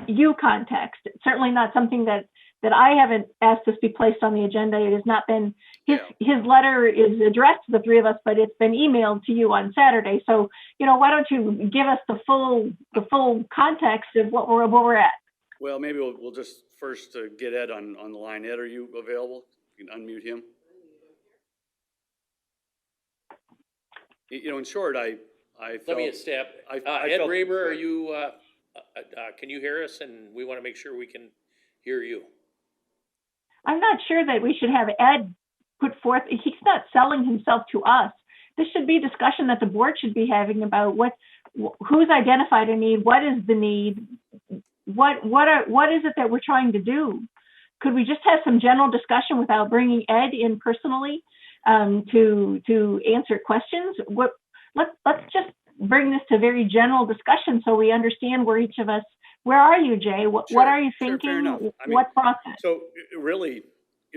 [SPEAKER 2] you context. It's certainly not something that I haven't asked this be placed on the agenda. It has not been, his letter is addressed to the three of us, but it's been emailed to you on Saturday. So, why don't you give us the full context of what we're at?
[SPEAKER 5] Well, maybe we'll just first get Ed on the line. Ed, are you available? You can unmute him. In short, I felt...
[SPEAKER 4] Let me step. Ed Raber, are you, can you hear us? And we want to make sure we can hear you.
[SPEAKER 2] I'm not sure that we should have Ed put forth, he's not selling himself to us. This should be discussion that the board should be having about who's identified a need, what is the need, what is it that we're trying to do? Could we just have some general discussion without bringing Ed in personally to answer questions? Let's just bring this to very general discussion so we understand where each of us. Where are you, Jay? What are you thinking?
[SPEAKER 5] Fair enough.
[SPEAKER 2] What process?
[SPEAKER 5] So it really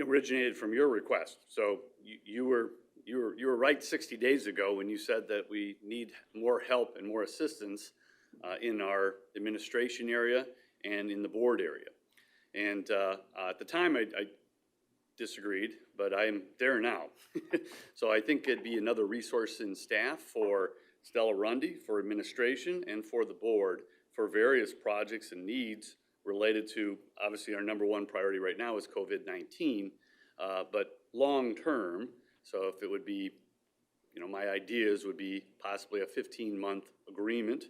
[SPEAKER 5] originated from your request. So you were right 60 days ago when you said that we need more help and more assistance in our administration area and in the board area. And at the time I disagreed, but I'm there now. So I think it'd be another resource in staff for Stella Rundy, for administration, and for the board for various projects and needs related to, obviously our number one priority right now is COVID-19, but long term, so if it would be, my ideas would be possibly a 15-month agreement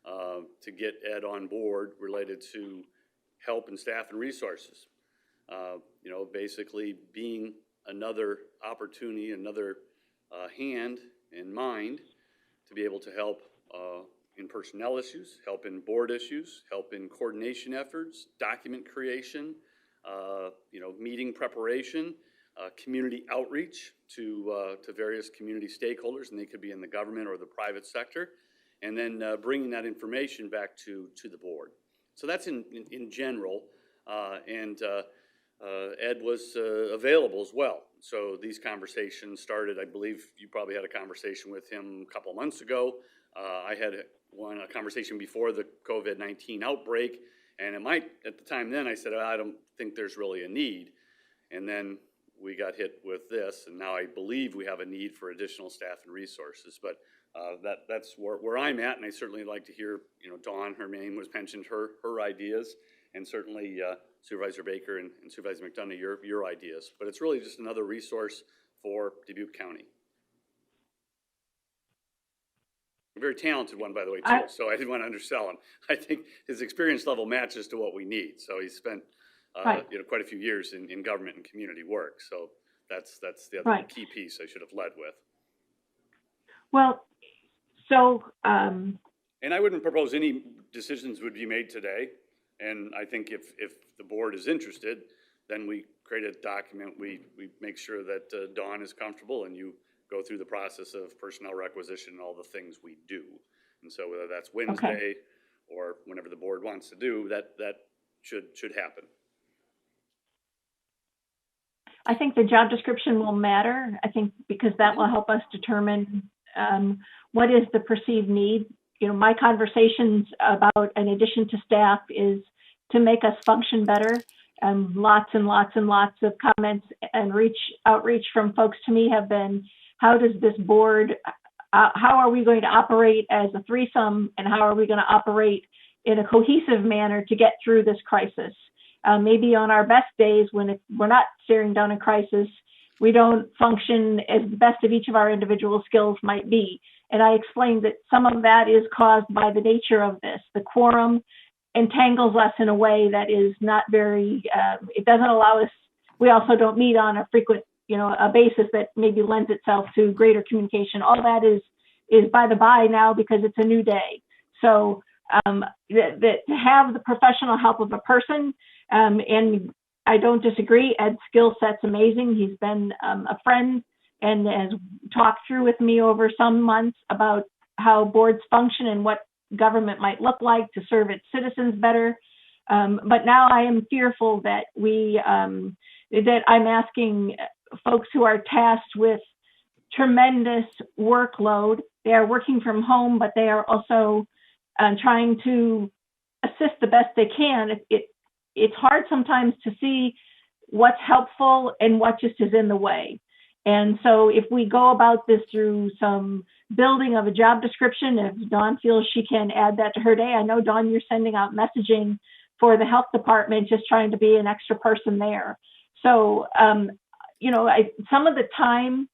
[SPEAKER 5] to get Ed on board related to help and staff and resources. Basically being another opportunity, another hand and mind to be able to help in personnel issues, help in board issues, help in coordination efforts, document creation, meeting preparation, community outreach to various community stakeholders, and they could be in the government or the private sector, and then bringing that information back to the board. So that's in general, and Ed was available as well. So these conversations started, I believe you probably had a conversation with him a couple of months ago. I had a conversation before the COVID-19 outbreak, and at the time then I said, I don't think there's really a need. And then we got hit with this, and now I believe we have a need for additional staff and resources. But that's where I'm at, and I certainly like to hear, Dawn, her name was mentioned, her ideas, and certainly Supervisor Baker and Supervisor McDonough, your ideas. But it's really just another resource for Dubuque County. A very talented one, by the way, too. So I didn't want to undersell him. I think his experience level matches to what we need. So he's spent quite a few years in government and community work. So that's the other key piece I should have led with.
[SPEAKER 2] Well, so
[SPEAKER 5] and I wouldn't propose any decisions would be made today. And I think if the board is interested, then we create a document. We make sure that Dawn is comfortable, and you go through the process of personnel requisition and all the things we do. And so whether that's Wednesday or whenever the board wants to do, that should happen.
[SPEAKER 2] I think the job description will matter. I think because that will help us determine what is the perceived need. My conversations about an addition to staff is to make us function better. Lots and lots and lots of comments and outreach from folks to me have been, how does this board, how are we going to operate as a threesome, and how are we going to operate in a cohesive manner to get through this crisis? Maybe on our best days when we're not staring down a crisis, we don't function as the best of each of our individual skills might be. And I explained that some of that is caused by the nature of this, the quorum entangles us in a way that is not very, it doesn't allow us, we also don't meet on a frequent, a basis that maybe lends itself to greater communication. All that is by the by now because it's a new day. So that to have the professional help of a person, and I don't disagree, Ed's skill set's amazing. He's been a friend and has talked through with me over some months about how boards function and what government might look like to serve its citizens better. But now I am fearful that that I'm asking folks who are tasked with tremendous workload. They are working from home, but they are also trying to assist the best they can. It's hard sometimes to see what's helpful and what just is in the way. And so if we go about this through some building of a job description, if Dawn feels she can add that to her day, I know, Dawn, you're sending out messaging for the health department, just trying to be an extra person there. So, some of the time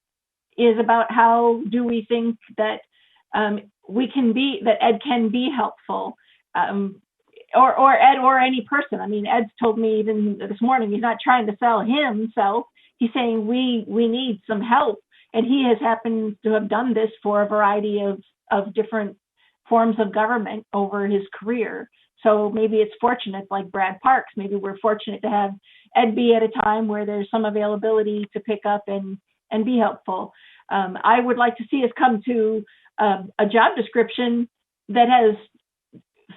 [SPEAKER 2] is about how do we think that that Ed can be helpful, or Ed or any person. I mean, Ed's told me even this morning, he's not trying to sell himself. He's saying we need some help. And he has happened to have done this for a variety of different forms of government over his career. So maybe it's fortunate, like Brad Parks, maybe we're fortunate to have Ed be at a time where there's some availability to pick up and be helpful. I would like to see us come to a job description that has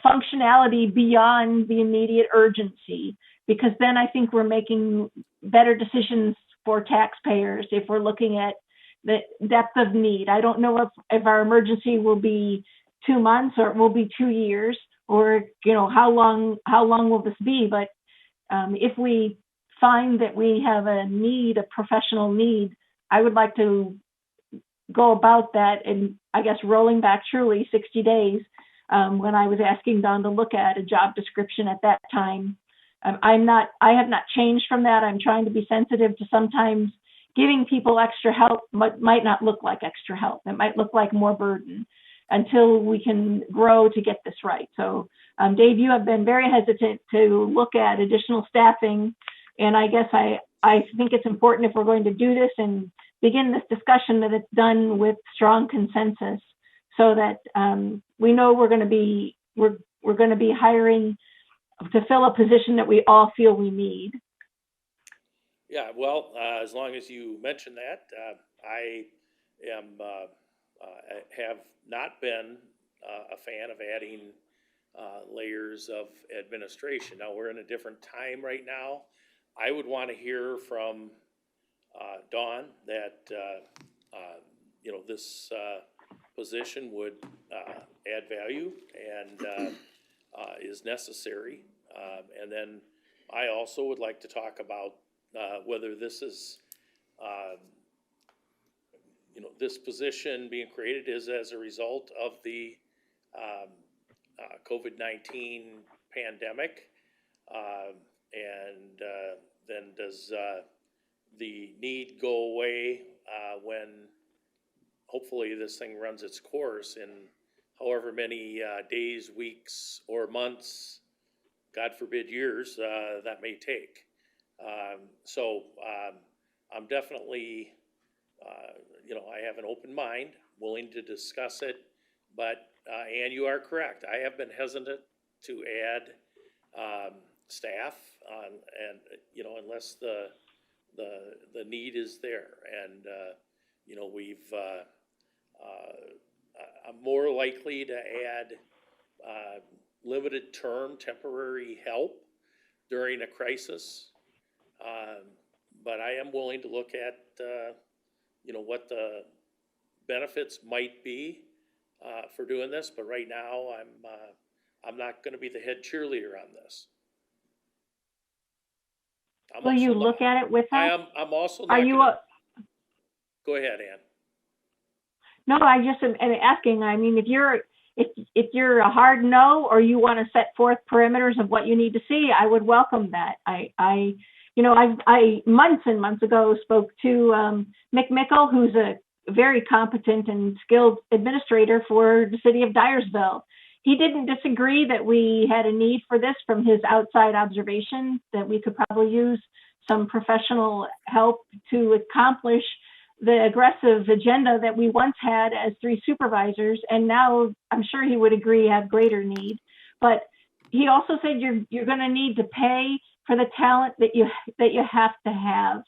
[SPEAKER 2] functionality beyond the immediate urgency, because then I think we're making better decisions for taxpayers if we're looking at the depth of need. I don't know if our emergency will be 2 months or it will be 2 years, or how long will this be? But if we find that we have a professional need, I would like to go about that. And I guess rolling back truly 60 days, when I was asking Don to look at a job description at that time. I have not changed from that. I'm trying to be sensitive to sometimes giving people extra help might not look like extra help. It might look like more burden until we can grow to get this right. So, Dave, you have been very hesitant to look at additional staffing. And I guess I think it's important, if we're going to do this and begin this discussion, that it's done with strong consensus, so that we know we're going to be hiring to fill a position that we all feel we need.
[SPEAKER 4] Yeah, well, as long as you mention that, I have not been a fan of adding layers of administration. Now, we're in a different time right now. I would want to hear from Dawn that this position would add value and is necessary. And then I also would like to talk about whether this is, this position being created is as a result of the COVID-19 pandemic. And then does the need go away when hopefully this thing runs its course in however many days, weeks, or months, God forbid years, that may take. So I'm definitely, I have an open mind, willing to discuss it, but, and you are correct, I have been hesitant to add staff and, unless the need is there. And, I'm more likely to add limited term temporary help during a crisis. But I am willing to look at, what the benefits might be for doing this. But right now, I'm not going to be the head cheerleader on this.
[SPEAKER 2] Will you look at it with us?
[SPEAKER 4] I'm also not. Are you? Go ahead, Ann.
[SPEAKER 2] No, I just am asking. I mean, if you're a hard no, or you want to set forth perimeters of what you need to see, I would welcome that. I months and months ago spoke to Mick Mickle, who's a very competent and skilled administrator for the city of Dyersville. he didn't disagree that we had a need for this from his outside observation, that we could probably use some professional help to accomplish the aggressive agenda that we once had as 3 supervisors, and now I'm sure he would agree have greater need. But he also said you're going to need to pay for the talent that you have to have.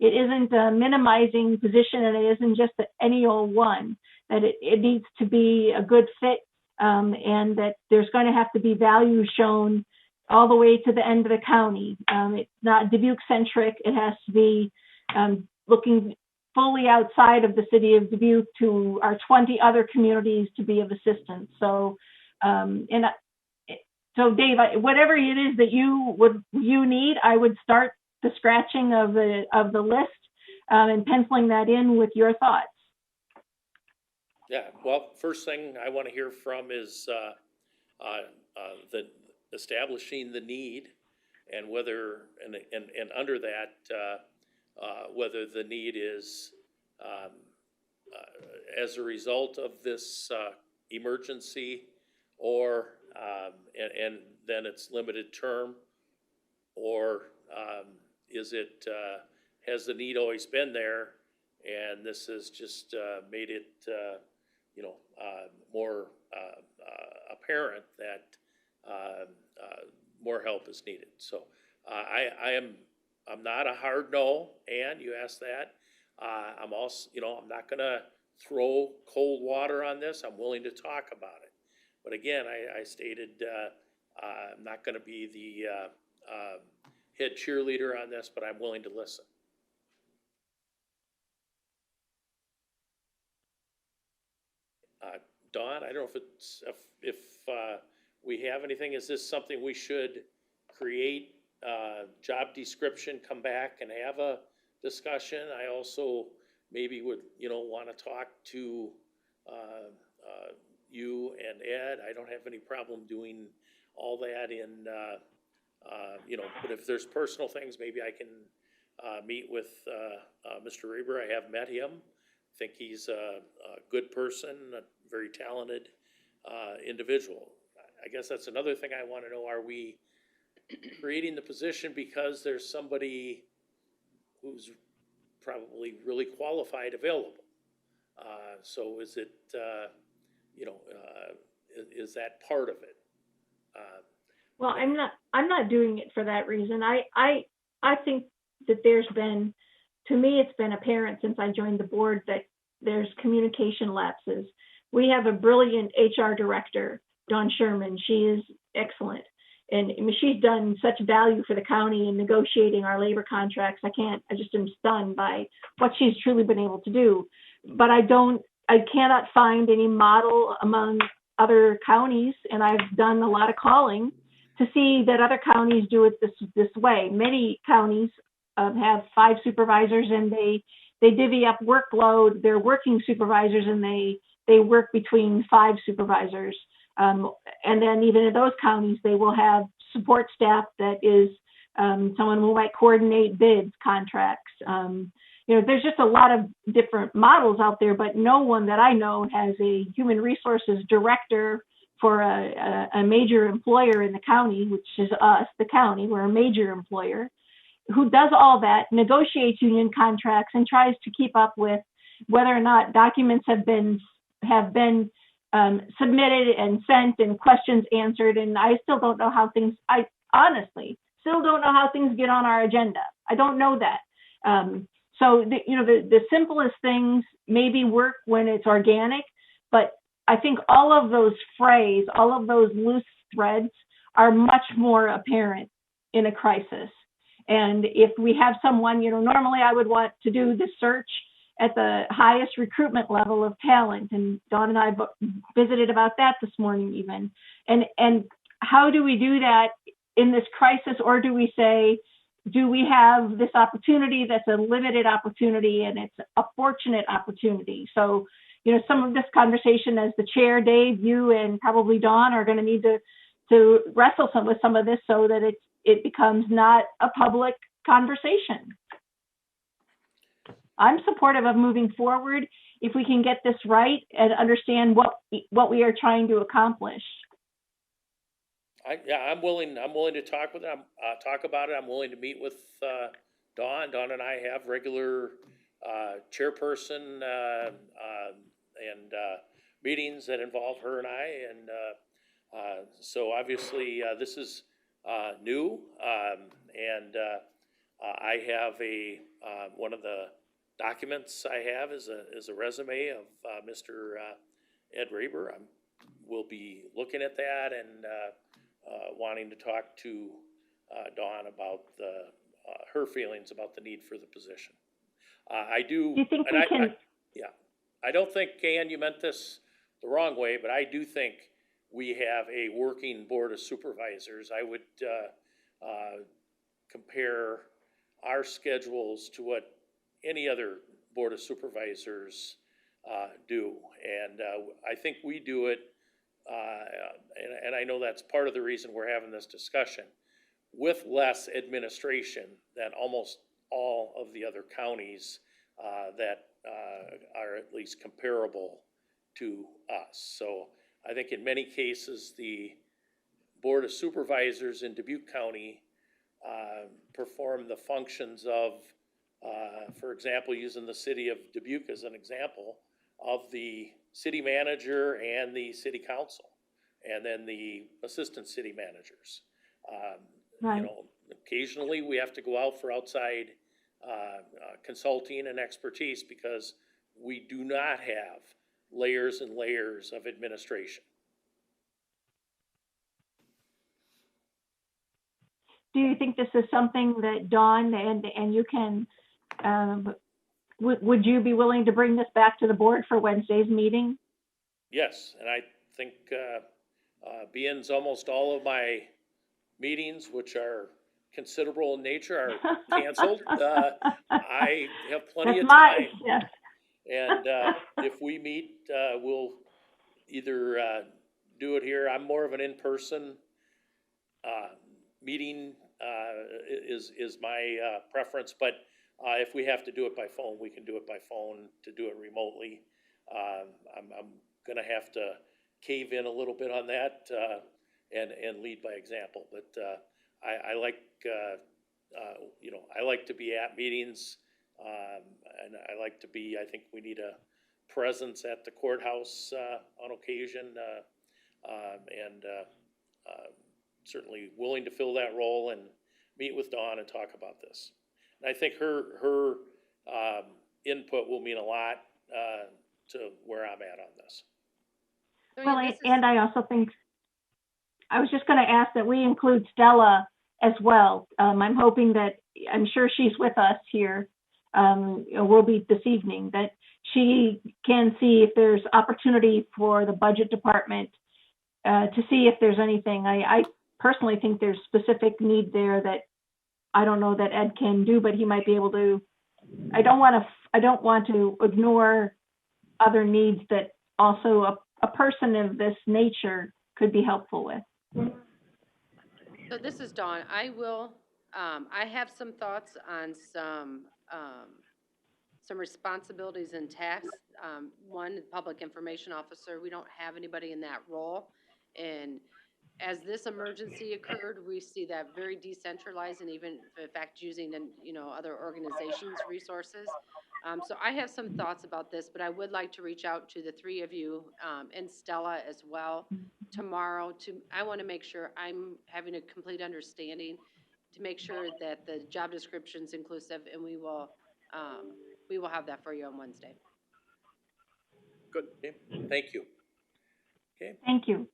[SPEAKER 2] It isn't a minimizing position, and it isn't just any old one. That it needs to be a good fit, and that there's going to have to be value shown all the way to the end of the county. It's not Dubuque centric. It has to be looking fully outside of the city of Dubuque to our 20 other communities to be of assistance. So, so Dave, whatever it is that you need, I would start the scratching of the list and penciling that in with your thoughts.
[SPEAKER 4] Yeah, well, first thing I want to hear from is the establishing the need, and whether and under that whether the need is as a result of this emergency, or and then it's limited term, or is it has the need always been there, and this has just made it more apparent that more help is needed. So I'm not a hard no, and you asked that. I'm also, I'm not gonna throw cold water on this. I'm willing to talk about it. But again, I stated I'm not gonna be the head cheerleader on this, but I'm willing to listen. Dawn, I don't know if we have anything. Is this something we should create? Job description, come back and have a discussion. I also maybe would, want to talk to you and Ed. I don't have any problem doing all that in, but if there's personal things, maybe I can meet with Mr. Reber. I have met him. I think he's a good person, a very talented individual. I guess that's another thing I want to know. Are we creating the position because there's somebody who's probably really qualified available? So is it, is that part of it?
[SPEAKER 2] Well, I'm not doing it for that reason. I think that there's been, to me, it's been apparent since I joined the board that there's communication lapses. We have a brilliant HR director, Dawn Sherman. She is excellent. And I mean, she's done such value for the county in negotiating our labor contracts. I just am stunned by what she's truly been able to do. But I cannot find any model among other counties, and I've done a lot of calling to see that other counties do it this way. Many counties have 5 supervisors, and they divvy up workload. They're working supervisors, and they work between 5 supervisors. And then even in those counties, they will have support staff that is someone who might coordinate bids, contracts. There's just a lot of different models out there, but no one that I know has a human resources director for a major employer in the county, which is us, the county. We're a major employer, who does all that, negotiates union contracts, and tries to keep up with whether or not documents have been submitted and sent and questions answered. And I still don't know how I honestly still don't know how things get on our agenda. I don't know that. So the simplest things maybe work when it's organic, but I think all of those frays, all of those loose threads are much more apparent in a crisis. And if we have someone, normally I would want to do the search at the highest recruitment level of talent. And Dawn and I visited about that this morning even. And how do we do that in this crisis? Or do we say, do we have this opportunity that's a limited opportunity and it's a fortunate opportunity? So, some of this conversation as the chair, Dave, you and probably Dawn are going to need to wrestle with some of this so that it becomes not a public conversation. I'm supportive of moving forward if we can get this right and understand what we are trying to accomplish.
[SPEAKER 4] I'm willing to talk with them, talk about it. I'm willing to meet with, Dawn. Dawn and I have regular, chairperson, and meetings that involve her and I, and so obviously this is new, and I have one of the documents I have is a resume of Mr. Ed Raber. We'll be looking at that and wanting to talk to Dawn about her feelings about the need for the position. I do.
[SPEAKER 2] Do you think we can?
[SPEAKER 4] Yeah, I don't think, Ann, you meant this the wrong way, but I do think we have a working board of supervisors. I would compare our schedules to what any other board of supervisors do, and I think we do it. And I know that's part of the reason we're having this discussion, with less administration than almost all of the other counties that are at least comparable to us. So I think in many cases, the Board of Supervisors in Dubuque County perform the functions of, for example, using the city of Dubuque as an example, of the city manager and the city council, and then the assistant city managers.
[SPEAKER 2] Right.
[SPEAKER 4] You know, occasionally we have to go out for outside consulting and expertise because we do not have layers and layers of administration.
[SPEAKER 2] Do you think this is something that Dawn and you can, would you be willing to bring this back to the board for Wednesday's meeting?
[SPEAKER 4] Yes, and I think being almost all of my meetings, which are considerable in nature, are canceled. I have plenty of time.
[SPEAKER 2] Yes.
[SPEAKER 4] And if we meet, we'll either do it here. I'm more of an in-person meeting is my preference, but if we have to do it by phone, we can do it by phone. To do it remotely, I'm gonna have to cave in a little bit on that and lead by example. But I like I like to be at meetings, and I like to be. I think we need a presence at the courthouse on occasion, and certainly willing to fill that role and meet with Dawn and talk about this. And I think her input will mean a lot to where I'm at on this.
[SPEAKER 2] Well, and I also think, I was just going to ask that we include Stella as well. I'm hoping that, I'm sure she's with us here, will be this evening, that she can see if there's opportunity for the budget department to see if there's anything. I personally think there's specific need there that I don't know that Ed can do, but he might be able to. I don't want to ignore other needs that also a person of this nature could be helpful with.
[SPEAKER 3] So this is Dawn. I will, I have some thoughts on some responsibilities and tasks. One, public information officer, we don't have anybody in that role. And as this emergency occurred, we see that very decentralized and even, in fact, using, other organizations' resources. So I have some thoughts about this, but I would like to reach out to the three of you and Stella as well tomorrow. I want to make sure I'm having a complete understanding to make sure that the job description's inclusive, and we will have that for you on Wednesday.
[SPEAKER 4] Good. Okay. Thank you. Okay.
[SPEAKER 2] Thank you.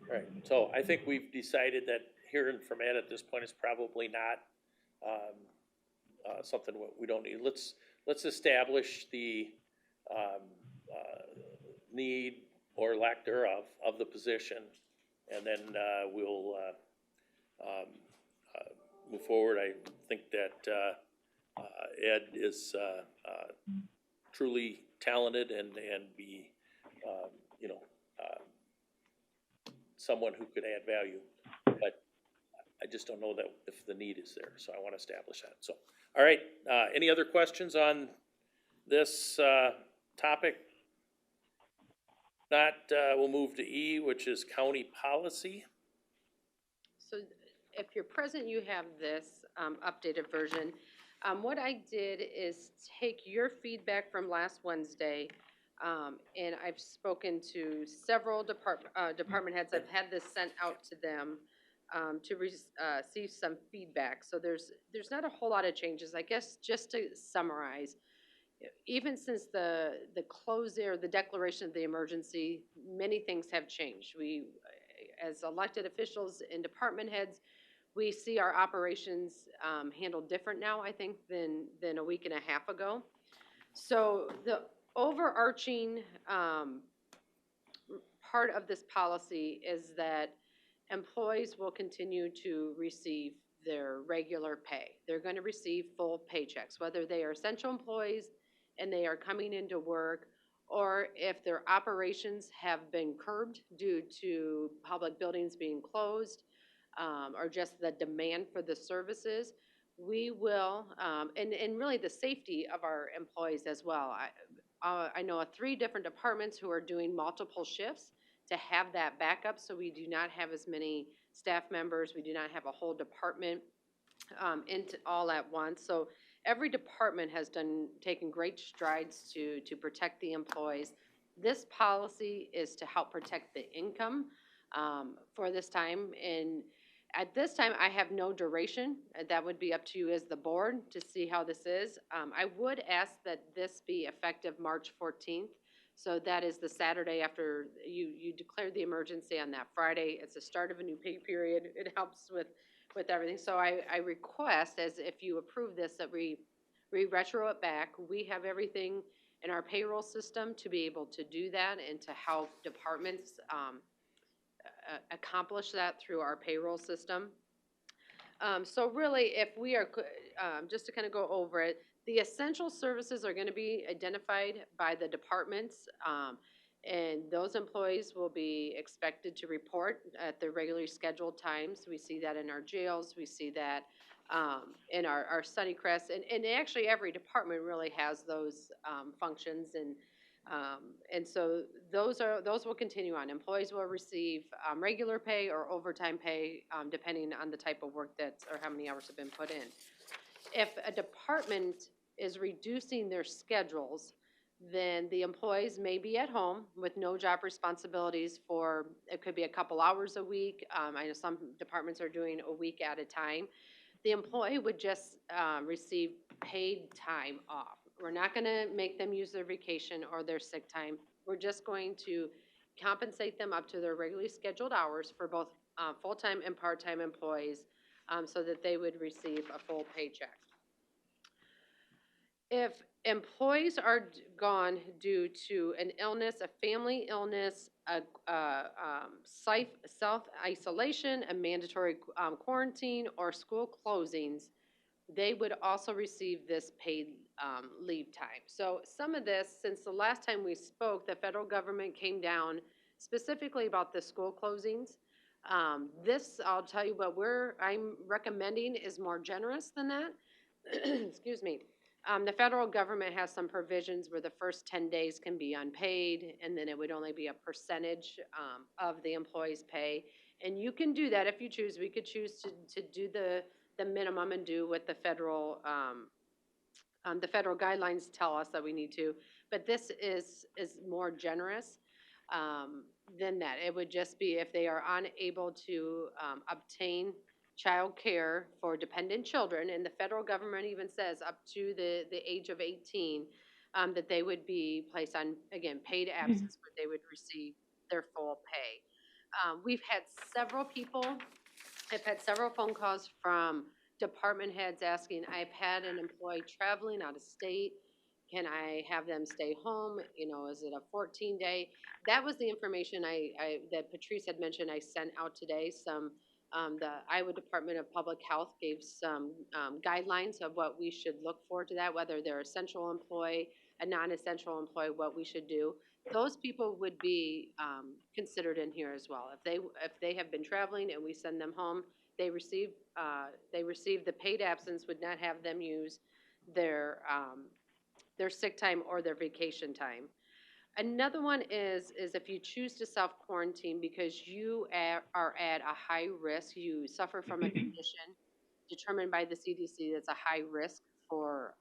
[SPEAKER 4] All right, so I think we've decided that hearing from Ed at this point is probably not something we don't need. Let's establish the need or lack thereof of the position, and then we'll move forward. I think that Ed is truly talented and be someone who could add value, but I just don't know that if the need is there, so I want to establish that. So, all right, any other questions on this topic? Not, we'll move to E, which is county policy.
[SPEAKER 3] So if you're present, you have this updated version. What I did is take your feedback from last Wednesday, and I've spoken to several department heads. I've had this sent out to them to receive some feedback. So there's not a whole lot of changes. I guess just to summarize, even since the the declaration of the emergency, many things have changed. We, as elected officials and department heads, we see our operations handled different now, I think, than a week and a half ago. So the overarching part of this policy is that employees will continue to receive their regular pay. They're going to receive full paychecks, whether they are essential employees and they are coming into work, or if their operations have been curbed due to public buildings being closed, or just the demand for the services, we will, and really the safety of our employees as well. I know of 3 different departments who are doing multiple shifts to have that backup, so we do not have as many staff members. We do not have a whole department into all at once. So every department has taken great strides to protect the employees. This policy is to help protect the income for this time. And at this time, I have no duration. That would be up to you as the board to see how this is. I would ask that this be effective March 14th. So that is the Saturday after you declared the emergency on that Friday. It's the start of a new pay period. It helps with everything. So I request, as if you approve this, that we retro it back. We have everything in our payroll system to be able to do that and to help departments accomplish that through our payroll system. So really, if we are, just to kind of go over it, the essential services are going to be identified by the departments, and those employees will be expected to report at their regularly scheduled times. We see that in our jails. We see that in our Sunnycrest, and actually every department really has those functions, and so those will continue on. Employees will receive regular pay or overtime pay, depending on the type of work or how many hours have been put in. If a department is reducing their schedules, then the employees may be at home with no job responsibilities for, it could be a couple hours a week. I know some departments are doing a week at a time. The employee would just receive paid time off. We're not going to make them use their vacation or their sick time. We're just going to compensate them up to their regularly scheduled hours for both full-time and part-time employees, so that they would receive a full paycheck. If employees are gone due to an illness, a family illness, a self-isolation, a mandatory quarantine, or school closings, they would also receive this paid leave time. So some of this, since the last time we spoke, the federal government came down specifically about the school closings. This, I'll tell you what I'm recommending is more generous than that. Excuse me. The federal government has some provisions where the first 10 days can be unpaid, and then it would only be a percentage of the employee's pay. And you can do that if you choose. We could choose to do the minimum and do what the federal guidelines tell us that we need to. But this is more generous than that. It would just be if they are unable to obtain child care for dependent children, and the federal government even says up to the age of 18, that they would be placed on, again, paid absence, where they would receive their full pay. I've had several phone calls from department heads asking, I've had an employee traveling out of state. Can I have them stay home? Is it a 14-day? That was the information that Patrice had mentioned I sent out today. The Iowa Department of Public Health gave some guidelines of what we should look for to that, whether they're essential employee, a non-essential employee, what we should do. Those people would be considered in here as well. If they have been traveling and we send them home, they receive the paid absence, would not have them use their sick time or their vacation time. Another one is if you choose to self-quarantine because you are at a high risk, you suffer from a condition determined by the CDC that's a high risk for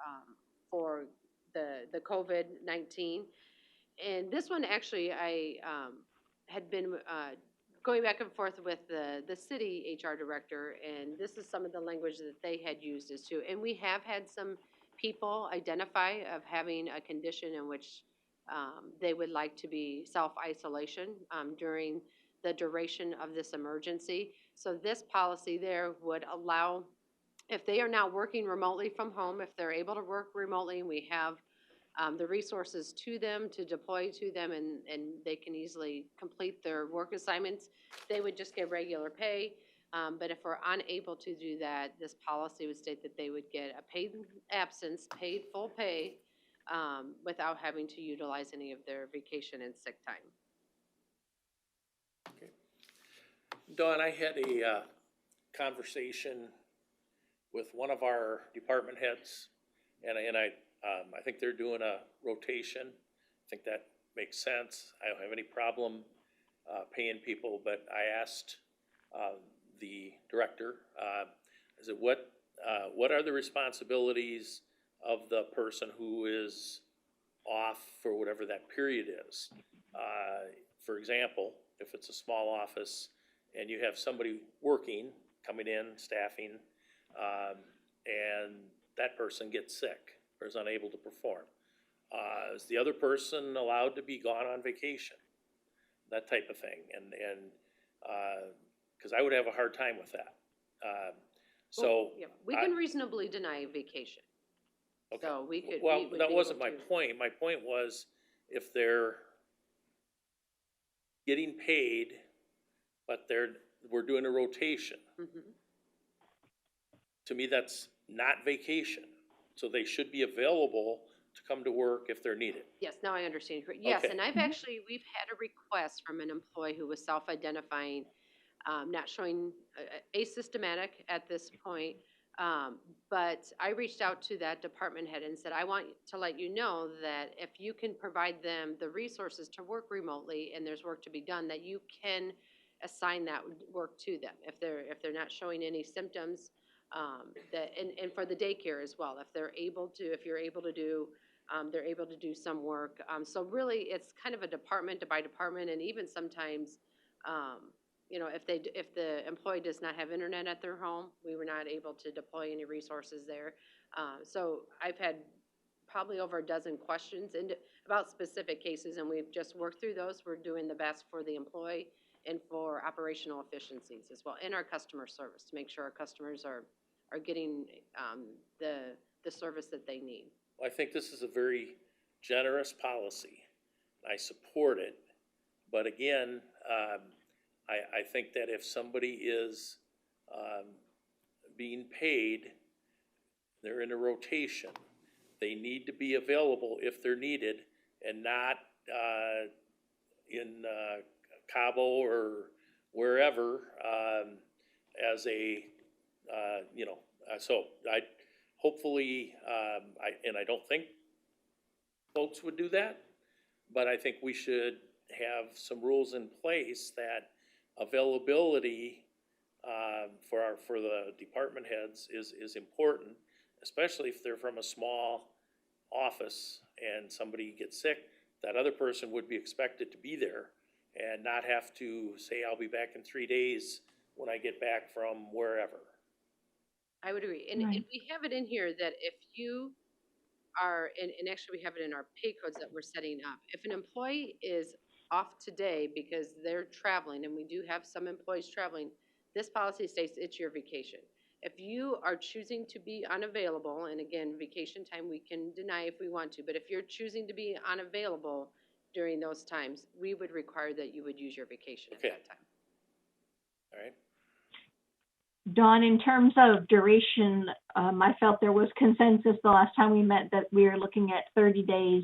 [SPEAKER 3] the COVID-19. And this one, actually, I had been going back and forth with the city HR director, and this is some of the language that they had used as to, and we have had some people identify of having a condition in which they would like to be self-isolation during the duration of this emergency. So this policy there would allow, if they are now working remotely from home, if they're able to work remotely, and we have the resources to them to deploy to them, and they can easily complete their work assignments, they would just get regular pay. But if we're unable to do that, this policy would state that they would get a paid absence, paid full pay, without having to utilize any of their vacation and sick time.
[SPEAKER 4] Okay. Dawn, I had a conversation with one of our department heads, and I think they're doing a rotation. I think that makes sense. I don't have any problem paying people, but I asked the director, I said, what are the responsibilities of the person who is off for whatever that period is? For example, if it's a small office and you have somebody working, coming in, staffing, and that person gets sick or is unable to perform, is the other person allowed to be gone on vacation? That type of thing, and because I would have a hard time with that. So
[SPEAKER 3] yeah, we can reasonably deny vacation.
[SPEAKER 4] Okay.
[SPEAKER 3] So we could.
[SPEAKER 4] Well,
[SPEAKER 3] we would
[SPEAKER 4] that
[SPEAKER 3] be
[SPEAKER 4] wasn't
[SPEAKER 3] able
[SPEAKER 4] my
[SPEAKER 3] to-
[SPEAKER 4] point. My point was if they're getting paid, but we're doing a rotation.
[SPEAKER 3] Mhm.
[SPEAKER 4] To me, that's not vacation. So they should be available to come to work if they're needed.
[SPEAKER 3] Yes, now I understand. Yes,
[SPEAKER 4] Okay.
[SPEAKER 3] and we've had a request from an employee who was self-identifying, not showing asymptomatic at this point, but I reached out to that department head and said, I want to let you know that if you can provide them the resources to work remotely and there's work to be done, that you can assign that work to them if they're not showing any symptoms. And for the daycare as well, if you're able to do, they're able to do some work. So really, it's kind of a department by department, and even sometimes, if the employee does not have internet at their home, we were not able to deploy any resources there. So I've had probably over a dozen questions about specific cases, and we've just worked through those. We're doing the best for the employee and for operational efficiencies as well, and our customer service to make sure our customers are getting the service that they need.
[SPEAKER 4] I think this is a very generous policy. I support it. But again, I think that if somebody is being paid, they're in a rotation, they need to be available if they're needed and not in Cabo or wherever as a, so hopefully, I don't think folks would do that, but I think we should have some rules in place that availability for the department heads is important, especially if they're from a small office and somebody gets sick. That other person would be expected to be there and not have to say, I'll be back in 3 days when I get back from wherever.
[SPEAKER 3] I would agree. And we have it in here that if you are, and actually we have it in our pay codes that we're setting up, if an employee is off today because they're traveling, and we do have some employees traveling, this policy states it's your vacation. If you are choosing to be unavailable, and again, vacation time we can deny if we want to, but if you're choosing to be unavailable during those times, we would require that you would use your vacation at that time.
[SPEAKER 4] All right.
[SPEAKER 2] Dawn, in terms of duration, I felt there was consensus the last time we met that we were looking at 30 days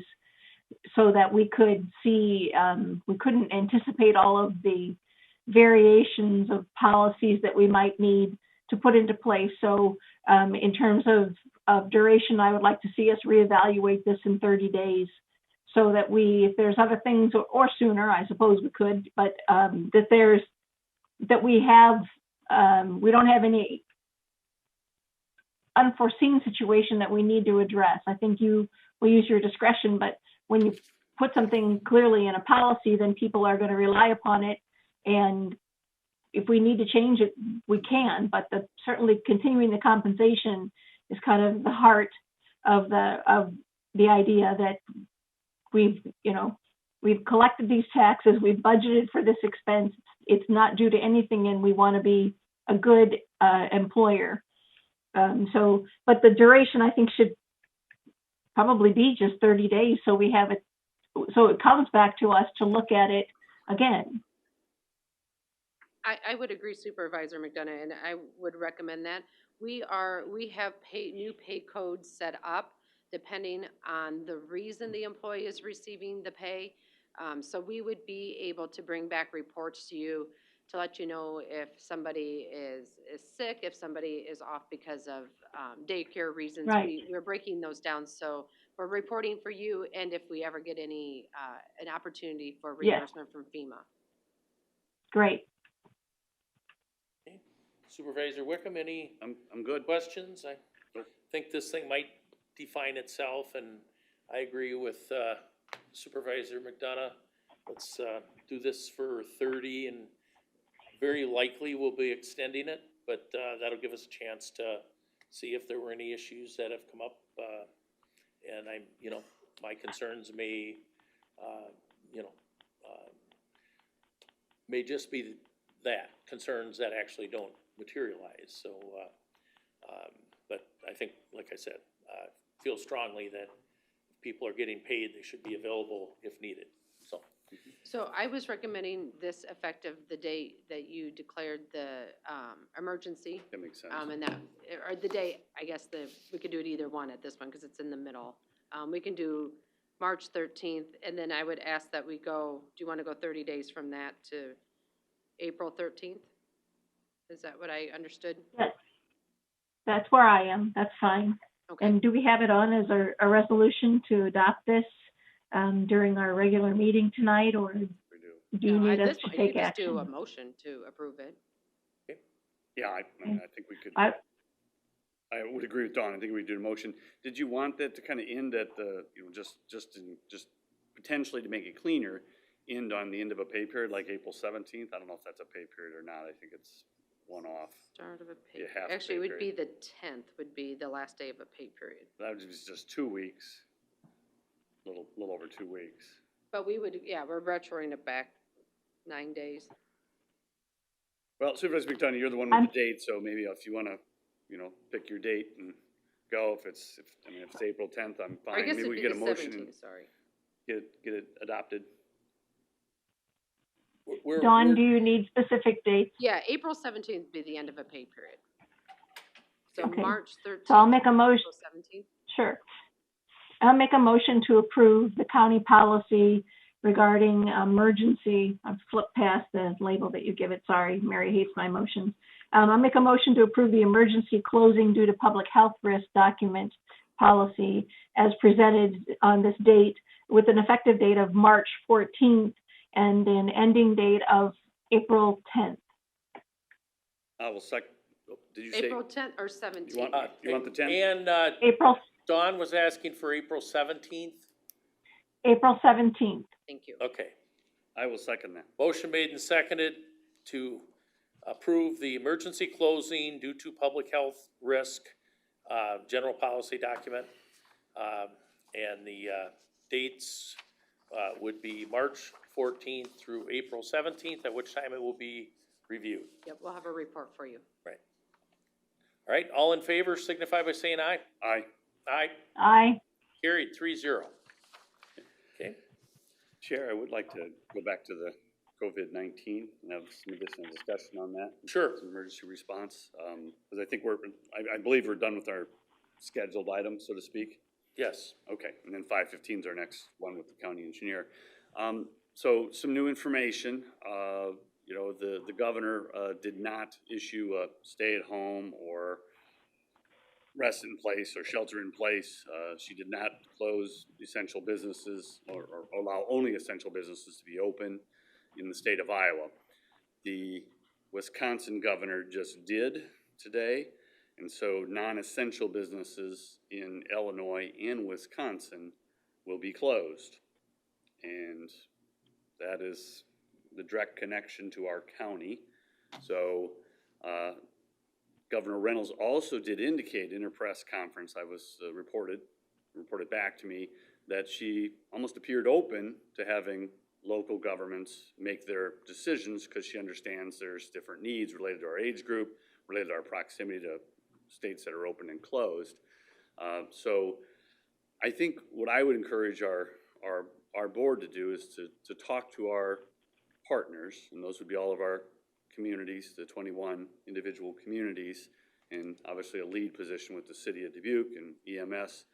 [SPEAKER 2] so that we could see, we couldn't anticipate all of the variations of policies that we might need to put into place. So in terms of duration, I would like to see us reevaluate this in 30 days so that if there's other things, or sooner, I suppose we could, but that we don't have any unforeseen situation that we need to address. I think you will use your discretion, but when you put something clearly in a policy, then people are going to rely upon it. And if we need to change it, we can, but certainly continuing the compensation is kind of the heart of the idea that we've collected these taxes, we've budgeted for this expense. It's not due to anything, and we want to be a good employer. But the duration, I think, should probably be just 30 days, so we have it, so it comes back to us to look at it again.
[SPEAKER 3] I would agree, Supervisor McDonough, and I would recommend that. We have new pay codes set up depending on the reason the employee is receiving the pay. So we would be able to bring back reports to you to let you know if somebody is sick, if somebody is off because of daycare reasons.
[SPEAKER 2] Right.
[SPEAKER 3] We're breaking those down, so we're reporting for you, and if we ever get an opportunity for reimbursement from FEMA.
[SPEAKER 2] Great.
[SPEAKER 4] Okay. Supervisor Wickham, any
[SPEAKER 5] I'm good.
[SPEAKER 4] questions? I think this thing might define itself, and I agree with Supervisor McDonough. Let's do this for 30, and very likely we'll be extending it, but that'll give us a chance to see if there were any issues that have come up. And my concerns may just be that, concerns that actually don't materialize. So, but I think, like I said, feel strongly that if people are getting paid, they should be available if needed,
[SPEAKER 3] So I was recommending this effective the date that you declared the emergency.
[SPEAKER 5] That makes sense.
[SPEAKER 3] And that, or the day, I guess we could do it either one at this one because it's in the middle. We can do March 13th, and then I would ask that we do you want to go 30 days from that to April 13th? Is that what I understood?
[SPEAKER 2] Yes. That's where I am. That's fine.
[SPEAKER 3] Okay.
[SPEAKER 2] And do we have it on as a resolution to adopt this during our regular meeting tonight, or
[SPEAKER 5] We do.
[SPEAKER 2] do you
[SPEAKER 3] No,
[SPEAKER 2] need
[SPEAKER 3] at
[SPEAKER 2] us
[SPEAKER 3] this
[SPEAKER 2] to
[SPEAKER 3] point,
[SPEAKER 2] take
[SPEAKER 3] you could just
[SPEAKER 2] action?
[SPEAKER 3] do a motion to approve it.
[SPEAKER 5] Yeah, I think we could.
[SPEAKER 2] I
[SPEAKER 5] would agree with Dawn. I think we do a motion. Did you want that to kind of end at the, just potentially to make it cleaner, end on the end of a pay period like April 17th? I don't know if that's a pay period or not. I think it's one off.
[SPEAKER 3] Start of a pay.
[SPEAKER 5] Yeah, half a
[SPEAKER 3] Actually, it
[SPEAKER 5] pay
[SPEAKER 3] would be
[SPEAKER 5] period.
[SPEAKER 3] the 10th would be the last day of a pay period.
[SPEAKER 5] That would be just 2 weeks, little over 2 weeks.
[SPEAKER 3] But we're retroing it back 9 days.
[SPEAKER 5] Well, Supervisor McDonough, you're the one with the date, so maybe if you want to, pick your date and go. If it's April 10th, I'm
[SPEAKER 3] Or I
[SPEAKER 5] fine.
[SPEAKER 3] guess
[SPEAKER 5] Maybe
[SPEAKER 3] it'd
[SPEAKER 5] we
[SPEAKER 3] be
[SPEAKER 5] get a
[SPEAKER 3] the
[SPEAKER 5] motion
[SPEAKER 3] 17th,
[SPEAKER 5] and
[SPEAKER 3] sorry.
[SPEAKER 5] get it adopted.
[SPEAKER 2] Dawn, do you need specific dates?
[SPEAKER 3] Yeah, April 17th would be the end of a pay period. So
[SPEAKER 2] Okay.
[SPEAKER 3] March 13th.
[SPEAKER 2] So I'll make a motion.
[SPEAKER 3] April 17th.
[SPEAKER 2] Sure. I'll make a motion to approve the county policy regarding emergency. I've flipped past the label that you give it. Sorry, Mary hates my motions. I'll make a motion to approve the emergency closing due to public health risk document policy as presented on this date with an effective date of March 14th and an ending date of April 10th.
[SPEAKER 5] I will did you say?
[SPEAKER 3] April 10th or 17th?
[SPEAKER 5] You want the 10th?
[SPEAKER 4] And
[SPEAKER 2] April
[SPEAKER 4] Dawn was asking for April 17th?
[SPEAKER 2] April 17th.
[SPEAKER 3] Thank you.
[SPEAKER 4] Okay.
[SPEAKER 5] I will second that.
[SPEAKER 4] Motion made and seconded to approve the emergency closing due to public health risk, general policy document. And the dates would be March 14th through April 17th, at which time it will be reviewed.
[SPEAKER 3] Yep, we'll have a report for you.
[SPEAKER 4] Right. All right, all in favor signify by saying aye.
[SPEAKER 5] Aye.
[SPEAKER 4] Aye.
[SPEAKER 2] Aye.
[SPEAKER 4] Carried, 3-0. Okay.
[SPEAKER 5] Chair, I would like to go back to the COVID-19 and have some additional discussion on that.
[SPEAKER 4] Sure.
[SPEAKER 5] Some emergency response, because I think I believe we're done with our scheduled items, so to speak.
[SPEAKER 4] Yes.
[SPEAKER 5] Okay, and then 5:15 is our next one with the county engineer. So some new information, the governor did not issue a stay-at-home or rest in place or shelter in place. She did not close essential businesses or allow only essential businesses to be open in the state of Iowa. The Wisconsin governor just did today, and so non-essential businesses in Illinois and Wisconsin will be closed. And that is the direct connection to our county. So Governor Reynolds also did indicate in her press conference, I was reported back to me, that she almost appeared open to having local governments make their decisions because she understands there's different needs related to our age group, related to our proximity to states that are open and closed. So I think what I would encourage our board to do is to talk to our partners, and those would be all of our communities, the 21 individual communities, and obviously a lead position with the city of Dubuque and EMS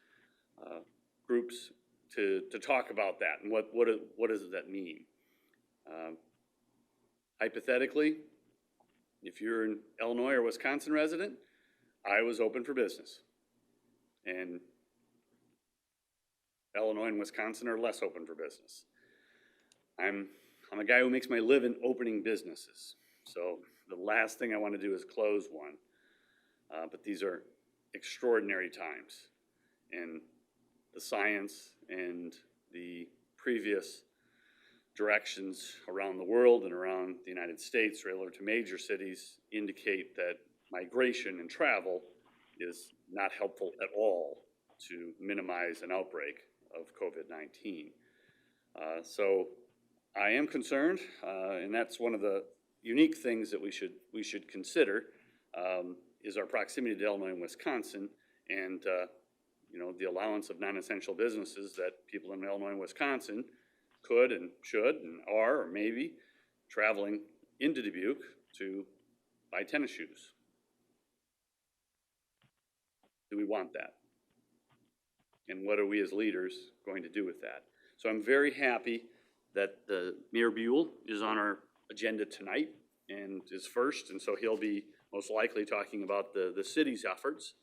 [SPEAKER 5] groups to talk about that and what does that mean. Hypothetically, if you're an Illinois or Wisconsin resident, I was open for business, and Illinois and Wisconsin are less open for business. I'm a guy who makes my living opening businesses, so the last thing I want to do is close one. But these are extraordinary times, and the science and the previous directions around the world and around the United States relative to major cities indicate that migration and travel is not helpful at all to minimize an outbreak of COVID-19. So I am concerned, and that's one of the unique things that we should consider, is our proximity to Illinois and Wisconsin, and the allowance of non-essential businesses that people in Illinois and Wisconsin could and should and are or maybe traveling into Dubuque to buy tennis shoes. Do we want that? And what are we as leaders going to do with that? So I'm very happy that Mayor Buell is on our agenda tonight and is first, and so he'll be most likely talking about the city's efforts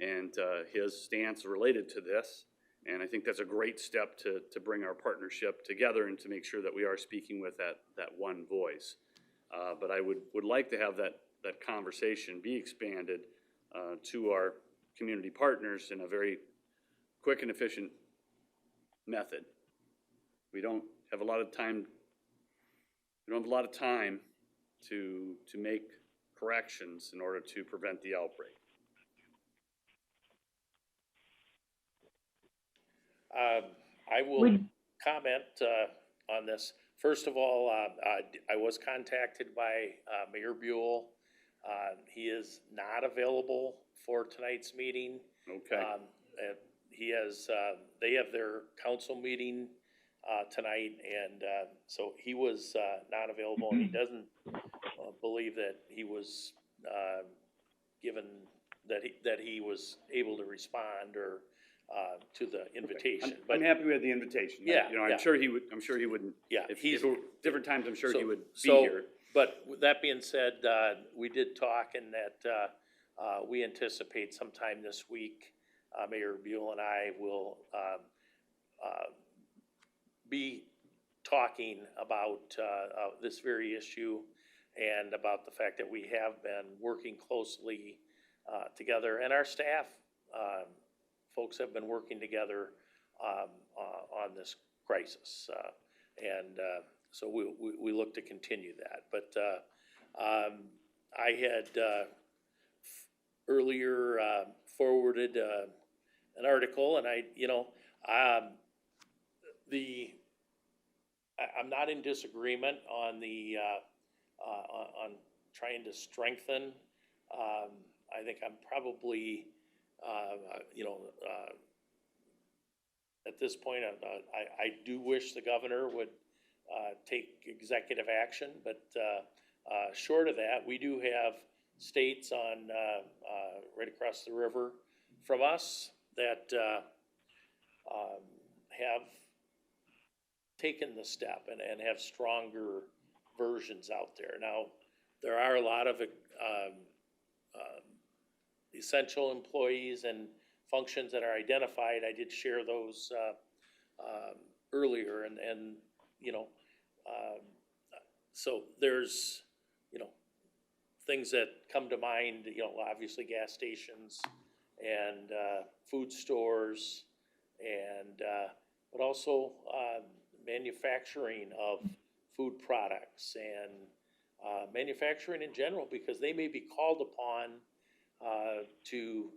[SPEAKER 5] and his stance related to this. And I think that's a great step to bring our partnership together and to make sure that we are speaking with that one voice. But I would like to have that conversation be expanded to our community partners in a very quick and efficient method. We don't have a lot of time. We don't have a lot of time to make corrections in order to prevent the outbreak.
[SPEAKER 4] I will comment on this. First of all, I was contacted by Mayor Buell. He is not available for tonight's meeting.
[SPEAKER 5] Okay.
[SPEAKER 4] They have their council meeting tonight, and so he was not available, and he doesn't believe that he was given that he was able to respond or to the invitation.
[SPEAKER 5] I'm happy with the invitation.
[SPEAKER 4] Yeah,
[SPEAKER 5] I'm sure he would. I'm sure he wouldn't.
[SPEAKER 4] Yeah,
[SPEAKER 5] if it were different times, I'm sure he would be
[SPEAKER 4] so,
[SPEAKER 5] here.
[SPEAKER 4] But with that being said, we did talk, and that we anticipate sometime this week, Mayor Buell and I will be talking about this very issue and about the fact that we have been working closely together, and our staff folks have been working together on this crisis, and so we look to continue that. But I had earlier forwarded an article, and I'm not in disagreement on the on trying to strengthen. I think I'm probably at this point, I do wish the governor would take executive action, but short of that, we do have states on right across the river from us that have taken the step and have stronger versions out there. Now, there are a lot of essential employees and functions that are identified. I did share those earlier, and you know, so there's, you know, things that come to mind, you know, obviously gas stations and food stores, and but also manufacturing of food products and manufacturing in general, because they may be called upon to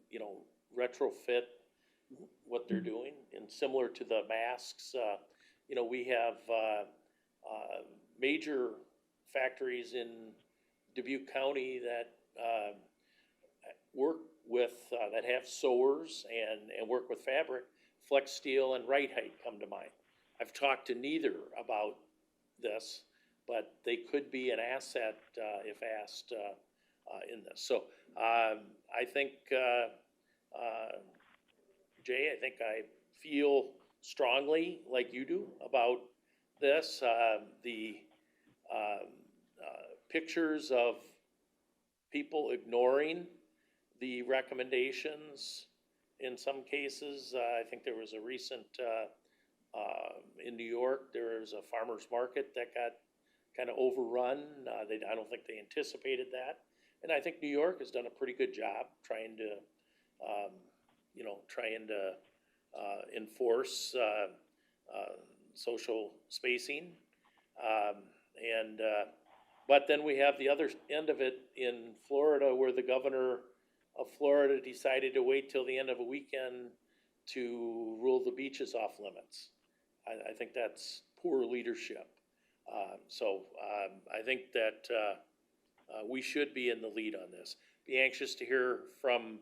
[SPEAKER 4] you know, retrofit what they're doing. And similar to the masks, you know, we have major factories in Dubuque County that work with, that have sewers and work with fabric. Flex Steel and Right Height come to mind. I've talked to neither about this, but they could be an asset if asked in this. So I think, Jay, I think I feel strongly like you do about this. The pictures of people ignoring the recommendations in some cases. I think there was a recent, in New York, there was a farmer's market that got kind of overrun. I don't think they anticipated that. And I think New York has done a pretty good job trying to, you know, enforce social spacing. But then we have the other end of it in Florida, where the governor of Florida decided to wait till the end of a weekend to rule the beaches off limits. I think that's poor leadership. So I think that we should be in the lead on this. Be anxious to hear from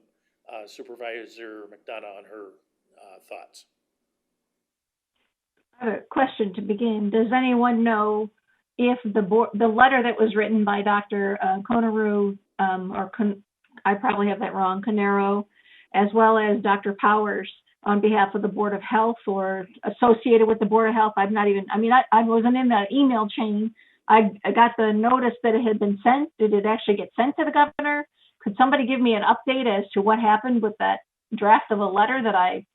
[SPEAKER 4] Supervisor McDonough on her thoughts.
[SPEAKER 2] I have a question to begin. Does anyone know if the letter that was written by Dr. Conero, I probably have that wrong, Conero, as well as Dr. Powers on behalf of the Board of Health or associated with the Board of Health? I wasn't in that email chain. I got the notice that it had been sent. Did it actually get sent to the governor? Could somebody give me an update as to what happened with that draft of a letter that I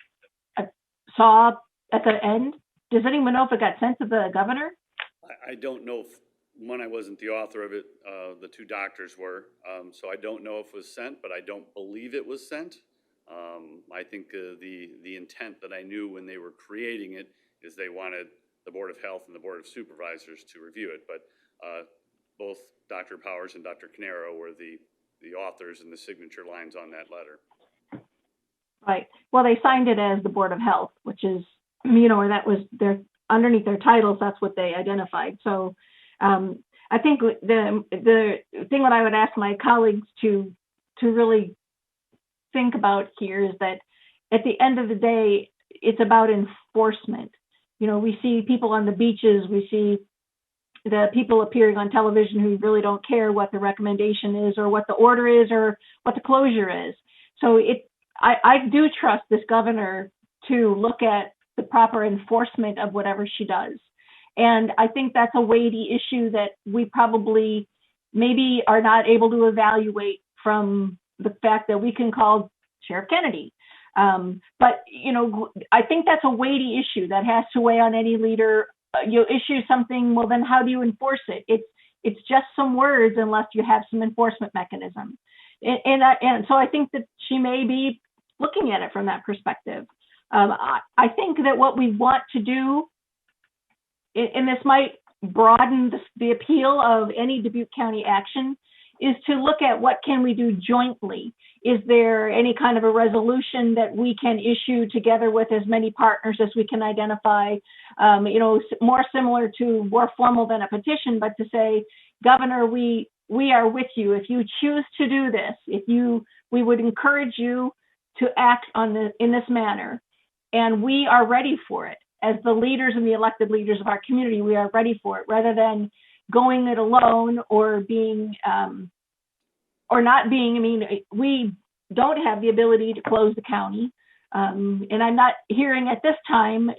[SPEAKER 2] saw at the end? Does anyone know if it got sent to the governor?
[SPEAKER 5] I don't know if, one, I wasn't the author of it, the two doctors were, so I don't know if it was sent, but I don't believe it was sent. I think the intent that I knew when they were creating it is they wanted the Board of Health and the Board of Supervisors to review it, but both Dr. Powers and Dr. Conero were the authors and the signature lines on that letter.
[SPEAKER 2] Right. Well, they signed it as the Board of Health, which is, you know, that was underneath their titles, that's what they identified. So I think the thing that I would ask my colleagues to really think about here is that at the end of the day, it's about enforcement. You know, we see people on the beaches, we see the people appearing on television who really don't care what the recommendation is or what the order is or what the closure is. So I do trust this governor to look at the proper enforcement of whatever she does. And I think that's a weighty issue that we probably maybe are not able to evaluate from the fact that we can call Sheriff Kennedy. But, you know, I think that's a weighty issue that has to weigh on any leader. You issue something, well, then how do you enforce it? It's just some words unless you have some enforcement mechanism. And so I think that she may be looking at it from that perspective. I think that what we want to do, and this might broaden the appeal of any Dubuque County action, is to look at what can we do jointly. Is there any kind of a resolution that we can issue together with as many partners as we can identify, you know, more similar to, more formal than a petition, but to say, Governor, we are with you. If you choose to do this, we would encourage you to act in this manner. And we are ready for it. As the leaders and the elected leaders of our community, we are ready for it, rather than going it alone or being, or not being. I mean, we don't have the ability to close the county. And I'm not hearing at this time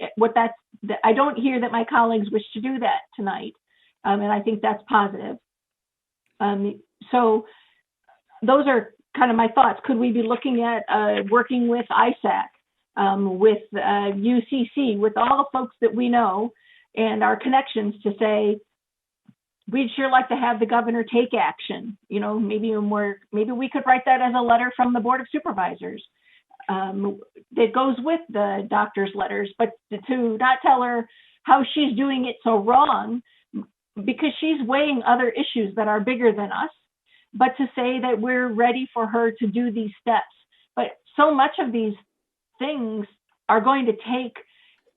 [SPEAKER 2] I don't hear that my colleagues wish to do that tonight. And I think that's positive. So those are kind of my thoughts. Could we be looking at working with ISAC, with UCC, with all the folks that we know and our connections to say, we'd sure like to have the governor take action. You know, maybe we could write that as a letter from the Board of Supervisors that goes with the doctor's letters, but to not tell her how she's doing it so wrong, because she's weighing other issues that are bigger than us, but to say that we're ready for her to do these steps. But so much of these things are going to take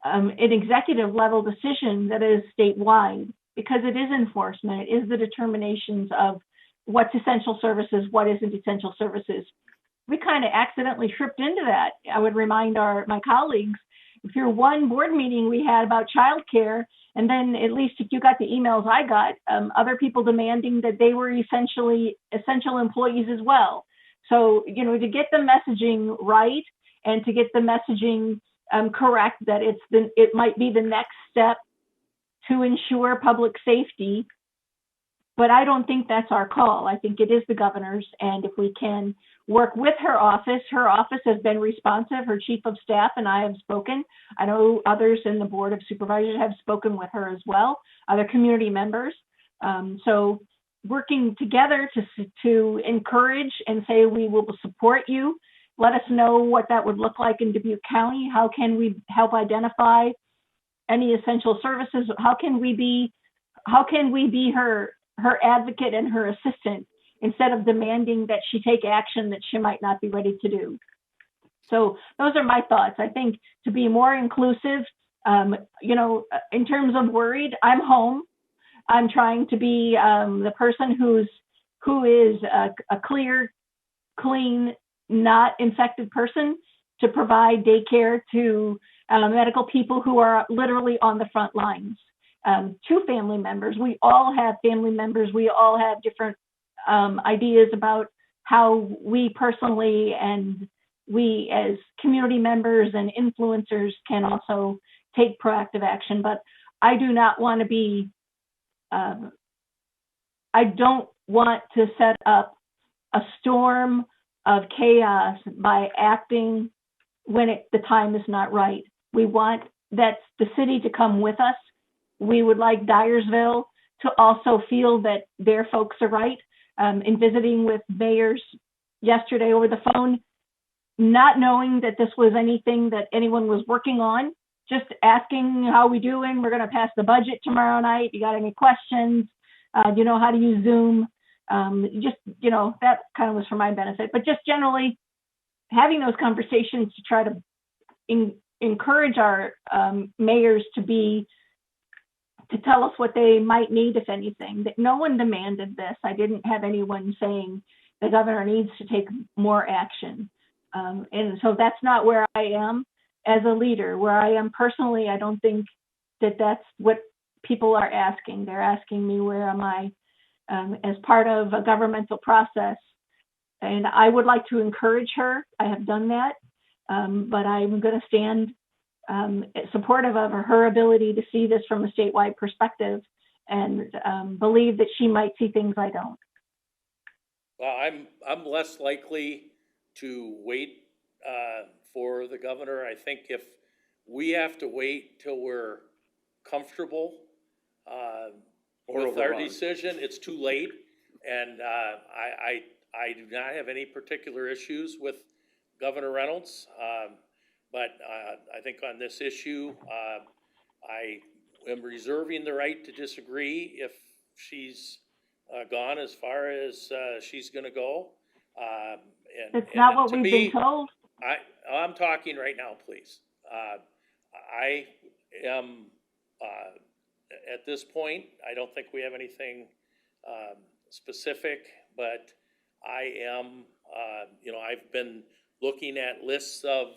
[SPEAKER 2] an executive level decision that is statewide, because it is enforcement, it is the determinations of what's essential services, what isn't essential services. We kind of accidentally tripped into that. I would remind my colleagues, if you're one board meeting we had about childcare, and then at least if you got the emails I got, other people demanding that they were essentially essential employees as well. So, you know, to get the messaging right and to get the messaging correct, that it might be the next step to ensure public safety, but I don't think that's our call. I think it is the governor's, and if we can work with her office has been responsive. Her chief of staff and I have spoken. I know others in the Board of Supervisors have spoken with her as well, other community members. So working together to encourage and say we will support you. Let us know what that would look like in Dubuque County. How can we help identify any essential services? How can we be her advocate and her assistant, instead of demanding that she take action that she might not be ready to do? So those are my thoughts. I think to be more inclusive, you know, in terms of worried, I'm home. I'm trying to be the person who is a clear, clean, not infected person to provide daycare to medical people who are literally on the front lines. To family members, we all have family members. We all have different ideas about how we personally and we as community members and influencers can also take proactive action. But I do not want to be, I don't want to set up a storm of chaos by acting when the time is not right. We want the city to come with us. We would like Dyersville to also feel that their folks are right. In visiting with mayors yesterday over the phone, not knowing that this was anything that anyone was working on, just asking how we doing. We're going to pass the budget tomorrow night. You got any questions? You know how to use Zoom? Just, you know, that kind of was for my benefit, but just generally having those conversations to try to encourage our mayors to tell us what they might need, if anything. That no one demanded this. I didn't have anyone saying the governor needs to take more action. And so that's not where I am as a leader. Where I am personally, I don't think that that's what people are asking. They're asking me, where am I as part of a governmental process? And I would like to encourage her. I have done that, but I'm going to stand supportive of her ability to see this from a statewide perspective, and believe that she might see things I don't.
[SPEAKER 4] Well, I'm less likely to wait for the governor. I think if we have to wait till we're comfortable with our decision, it's too late. And I do not have any particular issues with Governor Reynolds. But I think on this issue, I am reserving the right to disagree if she's gone as far as she's going to go.
[SPEAKER 2] That's not what we've been told.
[SPEAKER 4] I'm talking right now, please. I am, at this point, I don't think we have anything specific, but I am, you know, I've been looking at lists of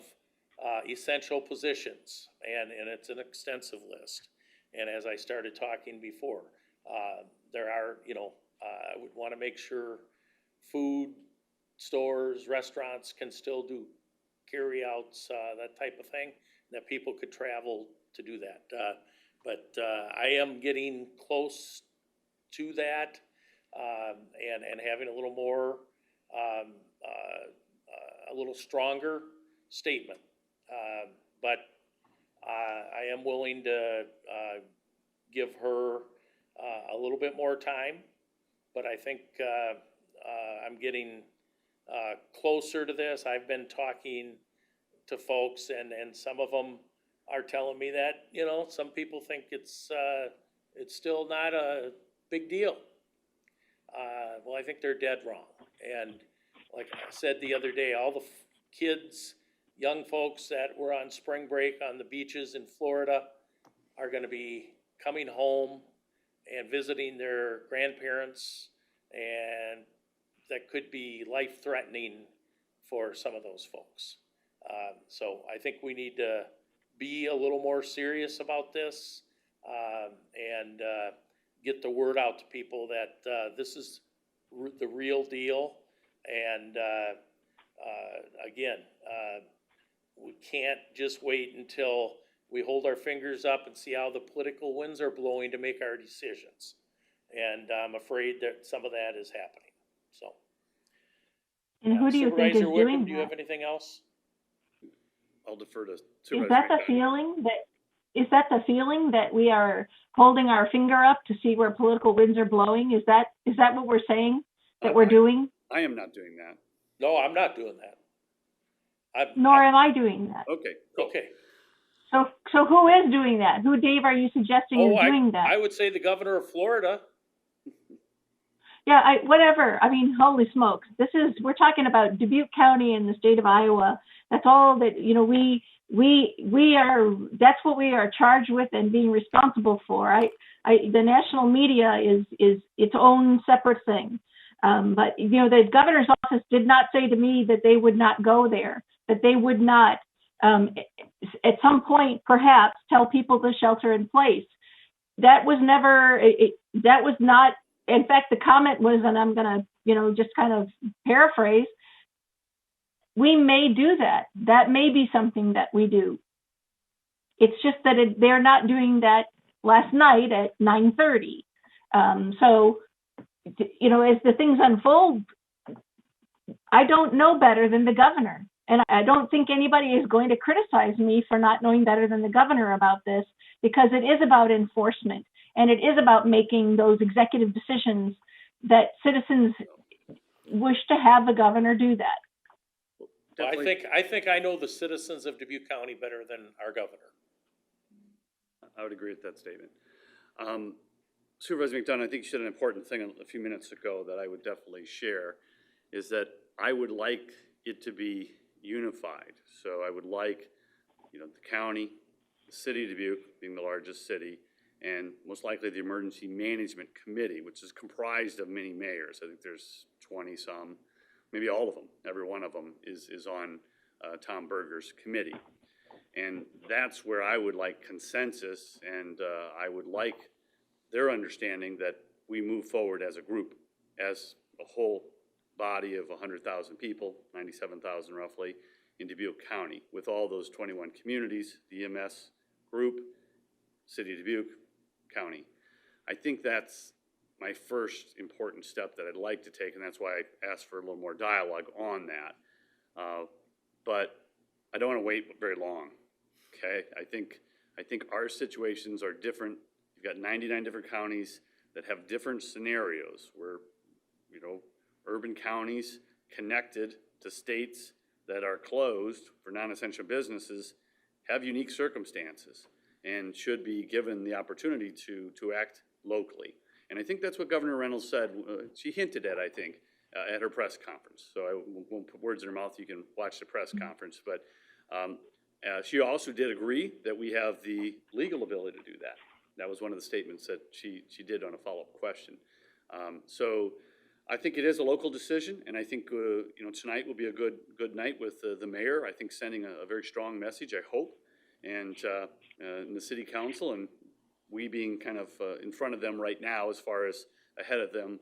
[SPEAKER 4] essential positions, and it's an extensive list. And as I started talking before, there are, you know, I would want to make sure food stores, restaurants can still do carry-outs, that type of thing, that people could travel to do that. But I am getting close to that, and having a little more a little stronger statement. But I am willing to give her a little bit more time, but I think I'm getting closer to this. I've been talking to folks, and some of them are telling me that, you know, some people think it's still not a big deal. Well, I think they're dead wrong. And like I said the other day, all the kids, young folks that were on spring break on the beaches in Florida are going to be coming home and visiting their grandparents, and that could be life-threatening for some of those folks. So I think we need to be a little more serious about this and get the word out to people that this is the real deal. And again, we can't just wait until we hold our fingers up and see how the political winds are blowing to make our decisions. And I'm afraid that some of that is happening. So,
[SPEAKER 2] And who do you think is
[SPEAKER 4] Supervisor Wickham,
[SPEAKER 2] doing
[SPEAKER 4] do you
[SPEAKER 2] that?
[SPEAKER 4] have anything else?
[SPEAKER 5] I'll defer to
[SPEAKER 2] Is
[SPEAKER 5] Supervisor
[SPEAKER 2] that the
[SPEAKER 5] McDonough.
[SPEAKER 2] feeling that we are holding our finger up to see where political winds are blowing? Is that what we're saying that we're doing?
[SPEAKER 5] I am not doing that.
[SPEAKER 4] No, I'm not doing that.
[SPEAKER 2] Nor am I doing that.
[SPEAKER 5] Okay, cool.
[SPEAKER 4] Okay.
[SPEAKER 2] So who is doing that? Who, Dave, are you suggesting is doing that?
[SPEAKER 4] I would say the governor of Florida.
[SPEAKER 2] Yeah, whatever. I mean, holy smokes. We're talking about Dubuque County and the state of Iowa. That's all that, you know, that's what we are charged with and being responsible for. The national media is its own separate thing. But, you know, the governor's office did not say to me that they would not go there, that they would not, at some point, perhaps, tell people to shelter in place. That was never, that was not, in fact, the comment was, and I'm going to, you know, just kind of paraphrase, we may do that. That may be something that we do. It's just that they're not doing that last night at 9:30. So, you know, as the things unfold, I don't know better than the governor. And I don't think anybody is going to criticize me for not knowing better than the governor about this, because it is about enforcement. And it is about making those executive decisions that citizens wish to have the governor do that.
[SPEAKER 4] Well, I think I know the citizens of Dubuque County better than our governor.
[SPEAKER 5] I would agree with that statement. Supervisor McDonough, I think you said an important thing a few minutes ago that I would definitely share, is that I would like it to be unified. So I would like, you know, the county, the city of Dubuque being the largest city, and most likely the Emergency Management Committee, which is comprised of many mayors. I think there's 20-some, maybe all of them. Every one of them is on Tom Berger's committee. And that's where I would like consensus, and I would like their understanding that we move forward as a group, as a whole body of 100,000 people, 97,000 roughly, in Dubuque County, with all those 21 communities, the EMS group, City of Dubuque, County. I think that's my first important step that I'd like to take, and that's why I asked for a little more dialogue on that. But I don't want to wait very long, okay? I think our situations are different. You've got 99 different counties that have different scenarios where, you know, urban counties connected to states that are closed for non-essential businesses have unique circumstances and should be given the opportunity to act locally. And I think that's what Governor Reynolds said. She hinted at, I think, at her press conference. So I won't put words in her mouth. You can watch the press conference. But she also did agree that we have the legal ability to do that. That was one of the statements that she did on a follow-up question. So I think it is a local decision, and I think you know, tonight will be a good night with the mayor. I think sending a very strong message, I hope, and the city council, and we being kind of in front of them right now as far as ahead of them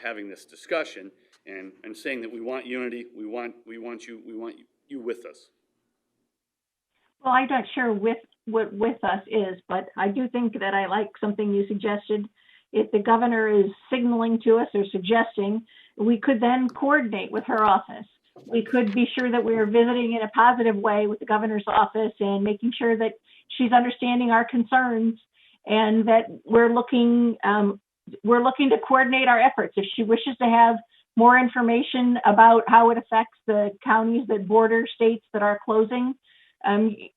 [SPEAKER 5] having this discussion and saying that we want unity, we want you with us.
[SPEAKER 2] Well, I'm not sure what with us is, but I do think that I like something you suggested, if the governor is signaling to us or suggesting, we could then coordinate with her office. We could be sure that we're visiting in a positive way with the governor's office and making sure that she's understanding our concerns, and that we're looking to coordinate our efforts. If she wishes to have more information about how it affects the counties that border states that are closing,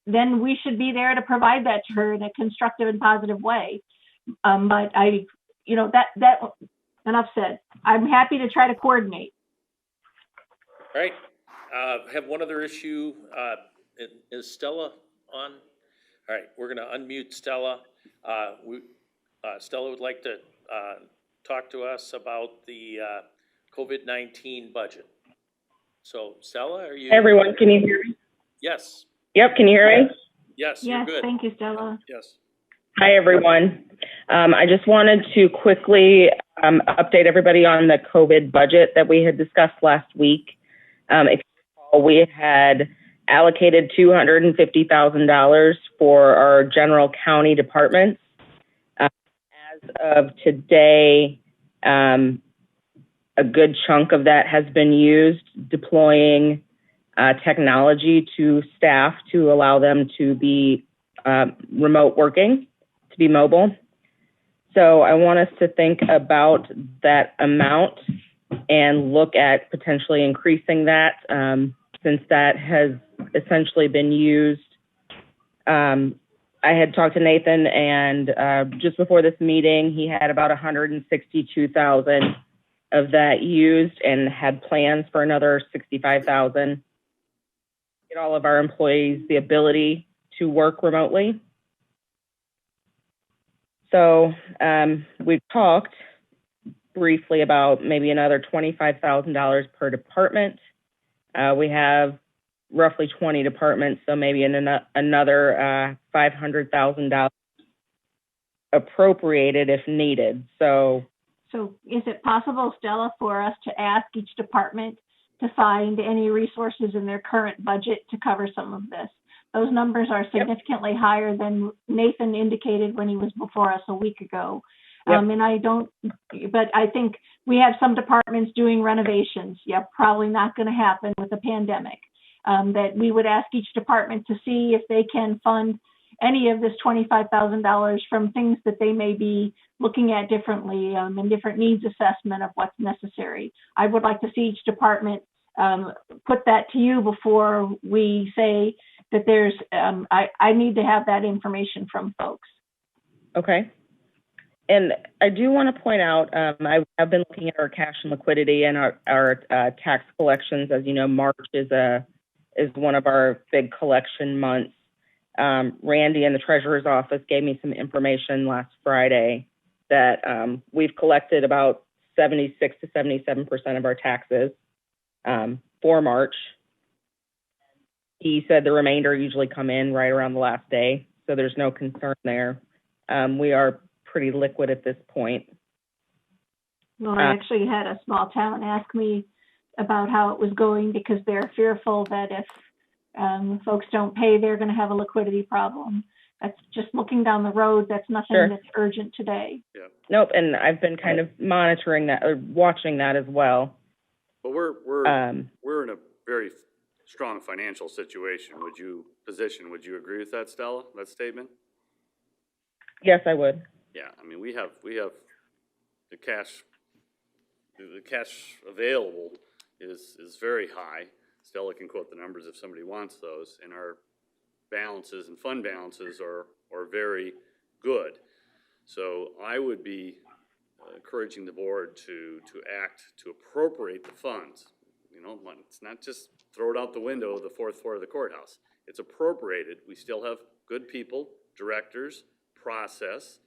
[SPEAKER 2] then we should be there to provide that to her in a constructive and positive way. But that enough said. I'm happy to try to coordinate.
[SPEAKER 4] All right, I have one other issue. Is Stella on? All right, we're gonna unmute Stella. Stella would like to talk to us about the COVID-19 budget. So Stella, are you?
[SPEAKER 12] Hey everyone, can you hear me?
[SPEAKER 4] Yes.
[SPEAKER 12] Yep, can you hear me?
[SPEAKER 4] Yes, you're good.
[SPEAKER 2] Thank you, Stella.
[SPEAKER 4] Yes.
[SPEAKER 12] Hi everyone. I just wanted to quickly update everybody on the COVID budget that we had discussed last week. If you recall, we had allocated $250,000 for our general county departments. As of today, a good chunk of that has been used deploying technology to staff to allow them to be remote working, to be mobile. So I want us to think about that amount and look at potentially increasing that since that has essentially been used. I had talked to Nathan, and just before this meeting, he had about $162,000 of that used and had plans for another $65,000. Get all of our employees the ability to work remotely. So we've talked briefly about maybe another $25,000 per department. We have roughly 20 departments, so maybe another $500,000 appropriated if needed. So
[SPEAKER 2] is it possible, Stella, for us to ask each department to find any resources in their current budget to cover some of this? Those numbers are significantly higher than Nathan indicated when he was before us a week ago. And but I think we have some departments doing renovations. Probably not going to happen with the pandemic. That we would ask each department to see if they can fund any of this $25,000 from things that they may be looking at differently and different needs assessment of what's necessary. I would like to see each department put that to you before we say that there's, I need to have that information from folks.
[SPEAKER 12] Okay. And I do want to point out, I have been looking at our cash and liquidity and our tax collections. As you know, March is one of our big collection months. Randy in the treasurer's office gave me some information last Friday that we've collected about 76 to 77% of our taxes for March. He said the remainder usually come in right around the last day, so there's no concern there. We are pretty liquid at this point.
[SPEAKER 2] Well, I actually had a small town ask me about how it was going because they're fearful that if folks don't pay, they're going to have a liquidity problem. That's just looking down the road. That's nothing that's urgent today.
[SPEAKER 5] Yeah.
[SPEAKER 12] Nope, and I've been kind of monitoring that, or watching that as well.
[SPEAKER 5] But we're in a very strong financial situation. Would you agree with that, Stella? That statement?
[SPEAKER 12] Yes, I would.
[SPEAKER 5] Yeah, I mean we have the cash available is very high. Stella can quote the numbers if somebody wants those, and our balances and fund balances are very good. So I would be encouraging the board to act to appropriate the funds. You know, it's not just throw it out the window of the fourth floor of the courthouse. It's appropriated. We still have good people, directors, process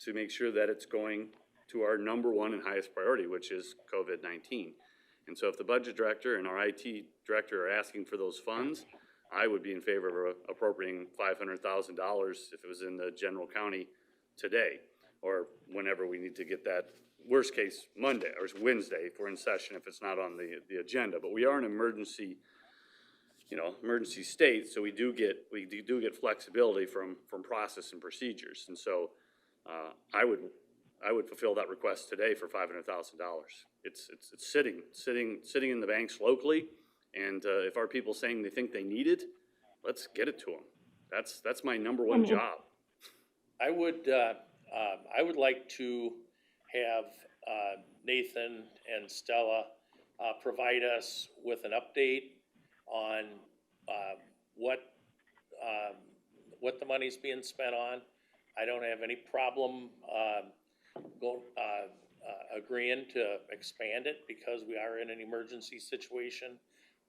[SPEAKER 5] to make sure that it's going to our number one and highest priority, which is COVID-19. And so if the budget director and our IT director are asking for those funds, I would be in favor of appropriating $500,000 if it was in the general county today, or whenever we need to get that, worst case Monday or Wednesday if we're in session, if it's not on the agenda. But we are an emergency state, so we do get flexibility from process and procedures. And so I I would fulfill that request today for $500,000. It's sitting in the banks locally, and if our people saying they think they need it, let's get it to them. That's my number one job.
[SPEAKER 4] I would like to have Nathan and Stella provide us with an update on what the money's being spent on. I don't have any problem agreeing to expand it because we are in an emergency situation.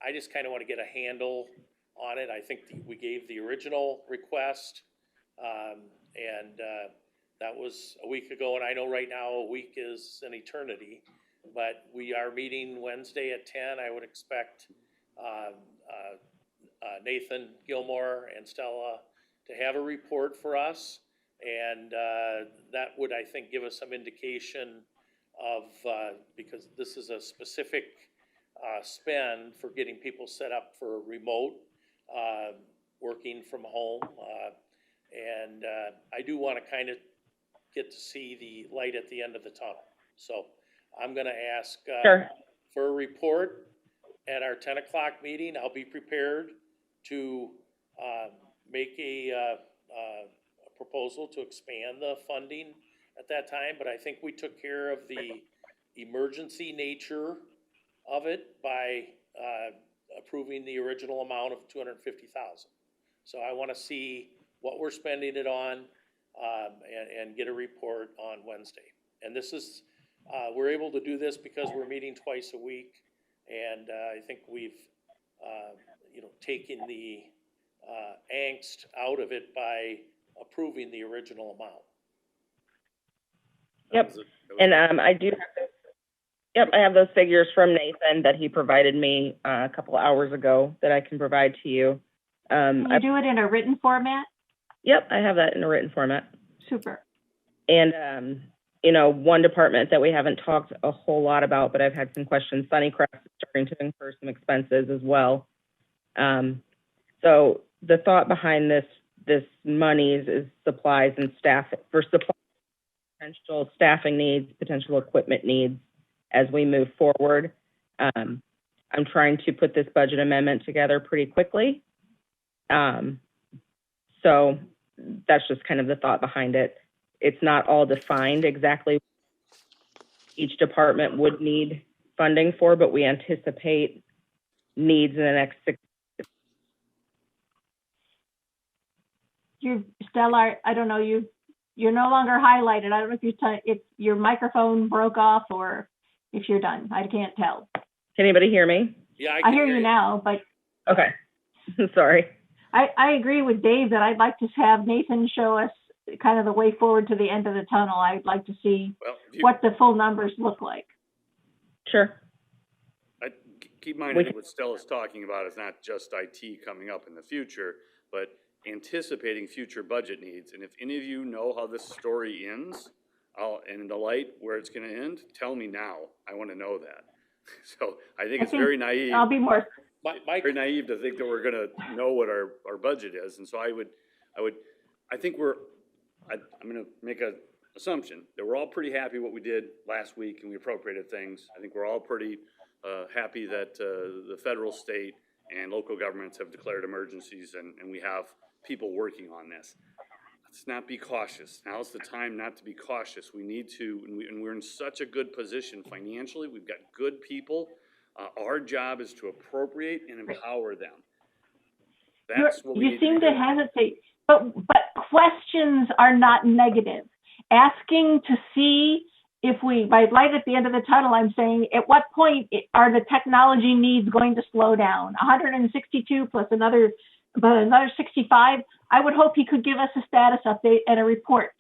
[SPEAKER 4] I just kind of want to get a handle on it. I think we gave the original request, and that was a week ago, and I know right now a week is an eternity, but we are meeting Wednesday at 10. I would expect Nathan Gilmore and Stella to have a report for us, and that would, I think, give us some indication of, because this is a specific spend for getting people set up for remote working from home, and I do want to kind of get to see the light at the end of the tunnel. So I'm going to ask for a report at our 10 o'clock meeting. I'll be prepared to make a proposal to expand the funding at that time, but I think we took care of the emergency nature of it by approving the original amount of $250,000. So I want to see what we're spending it on and get a report on Wednesday. And this is, we're able to do this because we're meeting twice a week, and I think we've, taken the angst out of it by approving the original amount.
[SPEAKER 12] Yep, and I do have those, I have those figures from Nathan that he provided me a couple hours ago that I can provide to you.
[SPEAKER 2] Can you do it in a written format?
[SPEAKER 12] Yep, I have that in a written format.
[SPEAKER 2] Super.
[SPEAKER 12] And, one department that we haven't talked a whole lot about, but I've had some questions, Sunnycrest is starting to incur some expenses as well. So the thought behind this monies is supplies and staff, for supply, potential staffing needs, potential equipment needs as we move forward. I'm trying to put this budget amendment together pretty quickly. So that's just kind of the thought behind it. It's not all defined exactly each department would need funding for, but we anticipate needs in the next 6.
[SPEAKER 2] Stella, I don't know, you're no longer highlighted. I don't know if your microphone broke off or if you're done. I can't tell.
[SPEAKER 12] Can anybody hear me?
[SPEAKER 4] Yeah,
[SPEAKER 2] I hear you now, but.
[SPEAKER 12] Okay, sorry.
[SPEAKER 2] I agree with Dave that I'd like to have Nathan show us kind of the way forward to the end of the tunnel. I'd like to see what the full numbers look like.
[SPEAKER 12] Sure.
[SPEAKER 5] Keep in mind what Stella's talking about is not just IT coming up in the future, but anticipating future budget needs. And if any of you know how this story ends, and in the light where it's going to end, tell me now. I want to know that. So I think it's very naive.
[SPEAKER 2] I'll be more.
[SPEAKER 5] Very naive to think that we're going to know what our budget is. And so I'm going to make an assumption that we're all pretty happy what we did last week and we appropriated things. I think we're all pretty happy that the federal, state, and local governments have declared emergencies and we have people working on this. Let's not be cautious. Now's the time not to be cautious. We need to, and we're in such a good position financially. We've got good people. Our job is to appropriate and empower them. That's what we need to do.
[SPEAKER 2] You seem to hesitate, but questions are not negative. Asking to see if by light at the end of the tunnel, I'm saying, at what point are the technology needs going to slow down? 162 plus another 65. I would hope he could give us a status update and a report.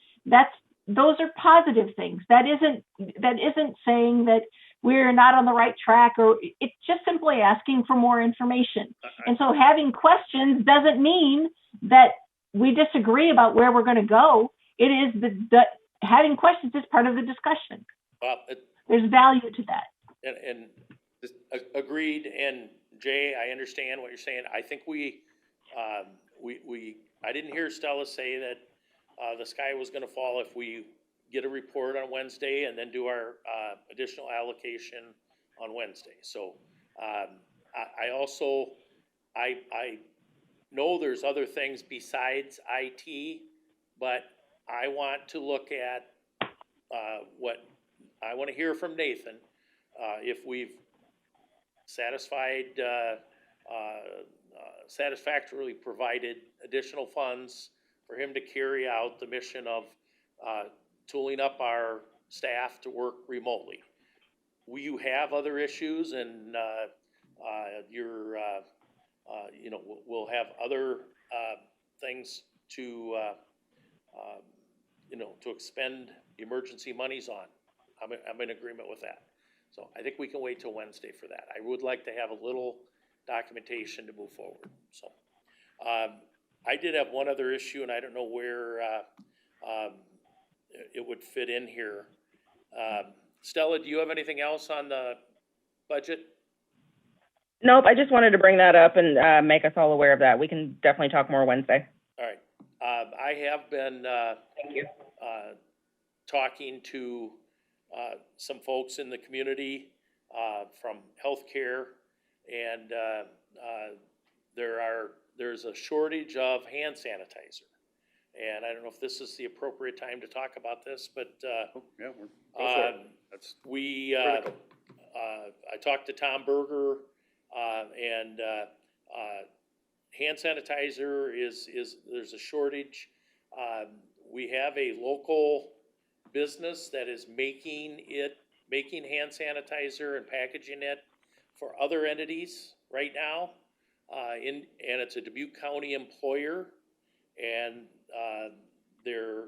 [SPEAKER 2] Those are positive things. That isn't saying that we're not on the right track, or it's just simply asking for more information. And so having questions doesn't mean that we disagree about where we're going to go. It is that having questions is part of the discussion. There's value to that.
[SPEAKER 4] And agreed. And Jay, I understand what you're saying. I think I didn't hear Stella say that the sky was going to fall if we get a report on Wednesday and then do our additional allocation on Wednesday. So I also, I know there's other things besides IT, but I want to look at what, I want to hear from Nathan, if we've satisfactorily provided additional funds for him to carry out the mission of tooling up our staff to work remotely. You have other issues, and we'll have other things to to expend emergency monies on. I'm in agreement with that. So I think we can wait till Wednesday for that. I would like to have a little documentation to move forward. So I did have one other issue, and I don't know where it would fit in here. Stella, do you have anything else on the budget?
[SPEAKER 12] Nope, I just wanted to bring that up and make us all aware of that. We can definitely talk more Wednesday.
[SPEAKER 4] All right. I have been
[SPEAKER 12] Thank you.
[SPEAKER 4] Talking to some folks in the community from healthcare, and there's a shortage of hand sanitizer. And I don't know if this is the appropriate time to talk about this, but
[SPEAKER 5] Yeah, go for it. That's
[SPEAKER 4] I talked to Tom Berger, and hand sanitizer there's a shortage. We have a local business that is making hand sanitizer and packaging it for other entities right now, and it's a Dubuque County employer, and they're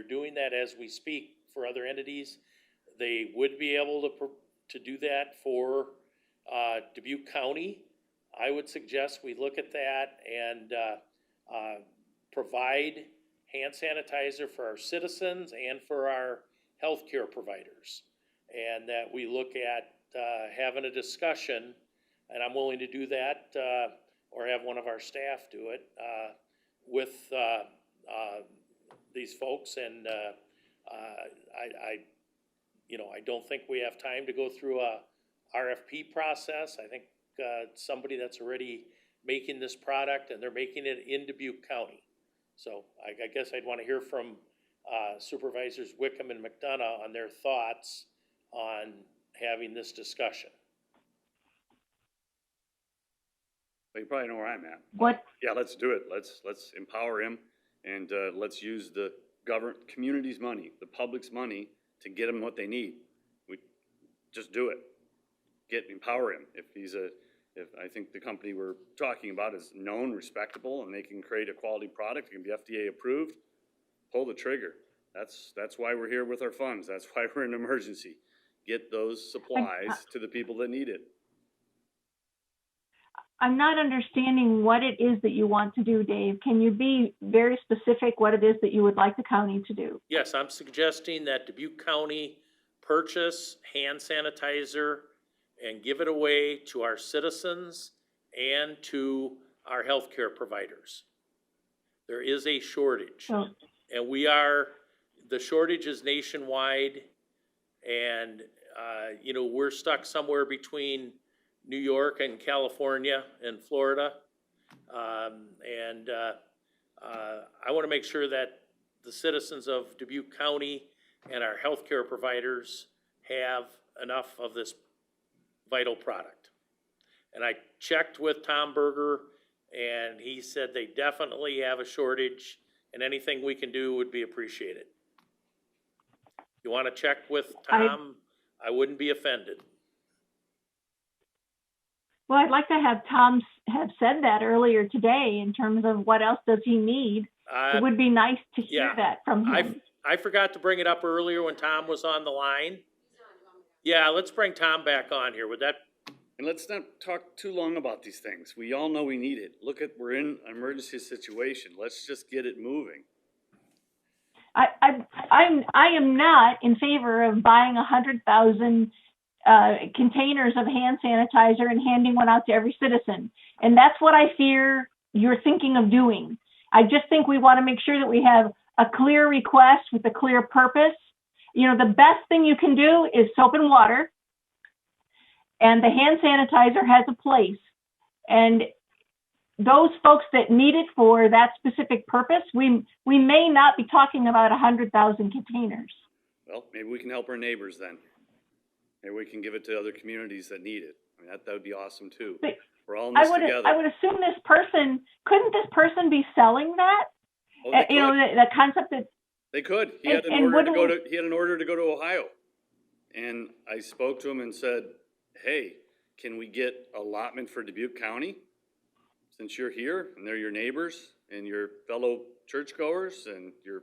[SPEAKER 4] doing that as we speak for other entities. They would be able to do that for Dubuque County. I would suggest we look at that and provide hand sanitizer for our citizens and for our healthcare providers, and that we look at having a discussion, and I'm willing to do that, or have one of our staff do it with these folks. And I don't think we have time to go through a RFP process. I think somebody that's already making this product, and they're making it in Dubuque County. So I guess I'd want to hear from Supervisors Wickham and McDonough on their thoughts on having this discussion.
[SPEAKER 5] Well, you probably know where I'm at.
[SPEAKER 2] What?
[SPEAKER 5] Yeah, let's do it. Let's empower him, and let's use the community's money, the public's money, to get them what they need. We just do it. Empower him. If I think the company we're talking about is known, respectable, and they can create a quality product, it can be FDA approved, pull the trigger. That's why we're here with our funds. That's why we're in an emergency. Get those supplies to the people that need it.
[SPEAKER 2] I'm not understanding what it is that you want to do, Dave. Can you be very specific what it is that you would like the county to do?
[SPEAKER 4] Yes, I'm suggesting that Dubuque County purchase hand sanitizer and give it away to our citizens and to our healthcare providers. There is a shortage, and the shortage is nationwide, and we're stuck somewhere between New York and California and Florida, and I want to make sure that the citizens of Dubuque County and our healthcare providers have enough of this vital product. And I checked with Tom Berger, and he said they definitely have a shortage, and anything we can do would be appreciated. You want to check with Tom? I wouldn't be offended.
[SPEAKER 2] Well, I'd like to have Tom have said that earlier today in terms of what else does he need. It would be nice to hear that from him.
[SPEAKER 4] I forgot to bring it up earlier when Tom was on the line. Yeah, let's bring Tom back on here. Would that?
[SPEAKER 5] And let's not talk too long about these things. We all know we need it. We're in an emergency situation. Let's just get it moving.
[SPEAKER 2] I am not in favor of buying 100,000 containers of hand sanitizer and handing one out to every citizen. And that's what I fear you're thinking of doing. I just think we want to make sure that we have a clear request with a clear purpose the best thing you can do is soap and water. And the hand sanitizer has a place. And those folks that need it for that specific purpose, we may not be talking about 100,000 containers.
[SPEAKER 5] Well, maybe we can help our neighbors then. Maybe we can give it to other communities that need it. I mean, that would be awesome too.
[SPEAKER 2] But
[SPEAKER 5] we're all in this together.
[SPEAKER 2] I would assume couldn't this person be selling that?
[SPEAKER 5] Oh, they could.
[SPEAKER 2] The concept that
[SPEAKER 5] they could. He had an order to go to Ohio. And I spoke to him and said, hey, can we get allotment for Dubuque County? Since you're here and they're your neighbors and your fellow churchgoers and your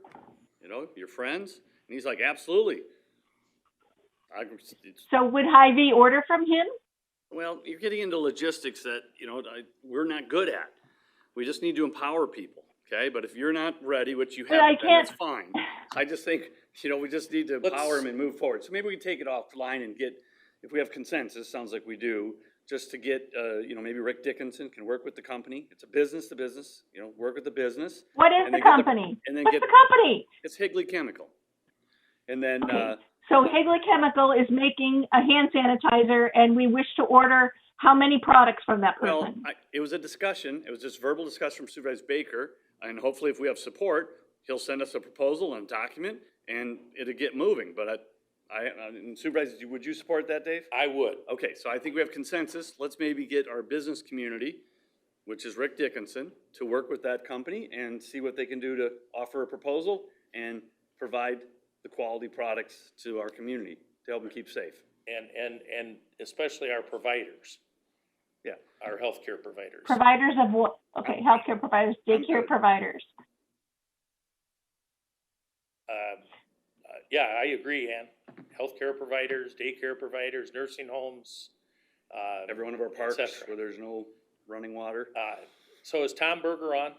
[SPEAKER 5] friends. And he's like, absolutely.
[SPEAKER 2] So would Hy-Vee order from him?
[SPEAKER 5] Well, you're getting into logistics that, we're not good at. We just need to empower people, okay? But if you're not ready, which you haven't, then that's fine. I just think, we just need to empower them and move forward. So maybe we can take it offline and get, if we have consensus, sounds like we do, just to get, maybe Rick Dickinson can work with the company. It's a business to business, work with the business.
[SPEAKER 2] What is the company? What's the company?
[SPEAKER 5] It's Higley Chemical. And then,
[SPEAKER 2] okay. So Higley Chemical is making a hand sanitizer, and we wish to order how many products from that person?
[SPEAKER 5] Well, it was a discussion. It was just verbal discussion from Supervisor Baker, and hopefully if we have support, he'll send us a proposal and a document, and it'll get moving. But and Supervisor, would you support that, Dave?
[SPEAKER 4] I would.
[SPEAKER 5] Okay, so I think we have consensus. Let's maybe get our business community, which is Rick Dickinson, to work with that company and see what they can do to offer a proposal and provide the quality products to our community to help them keep safe.
[SPEAKER 4] And especially our providers.
[SPEAKER 5] Yeah.
[SPEAKER 4] Our healthcare providers.
[SPEAKER 2] Providers of what? Okay, healthcare providers, daycare providers.
[SPEAKER 4] Yeah, I agree, Ann. Healthcare providers, daycare providers, nursing homes.
[SPEAKER 5] Every one of our parks where there's no running water.
[SPEAKER 4] So is Tom Berger on?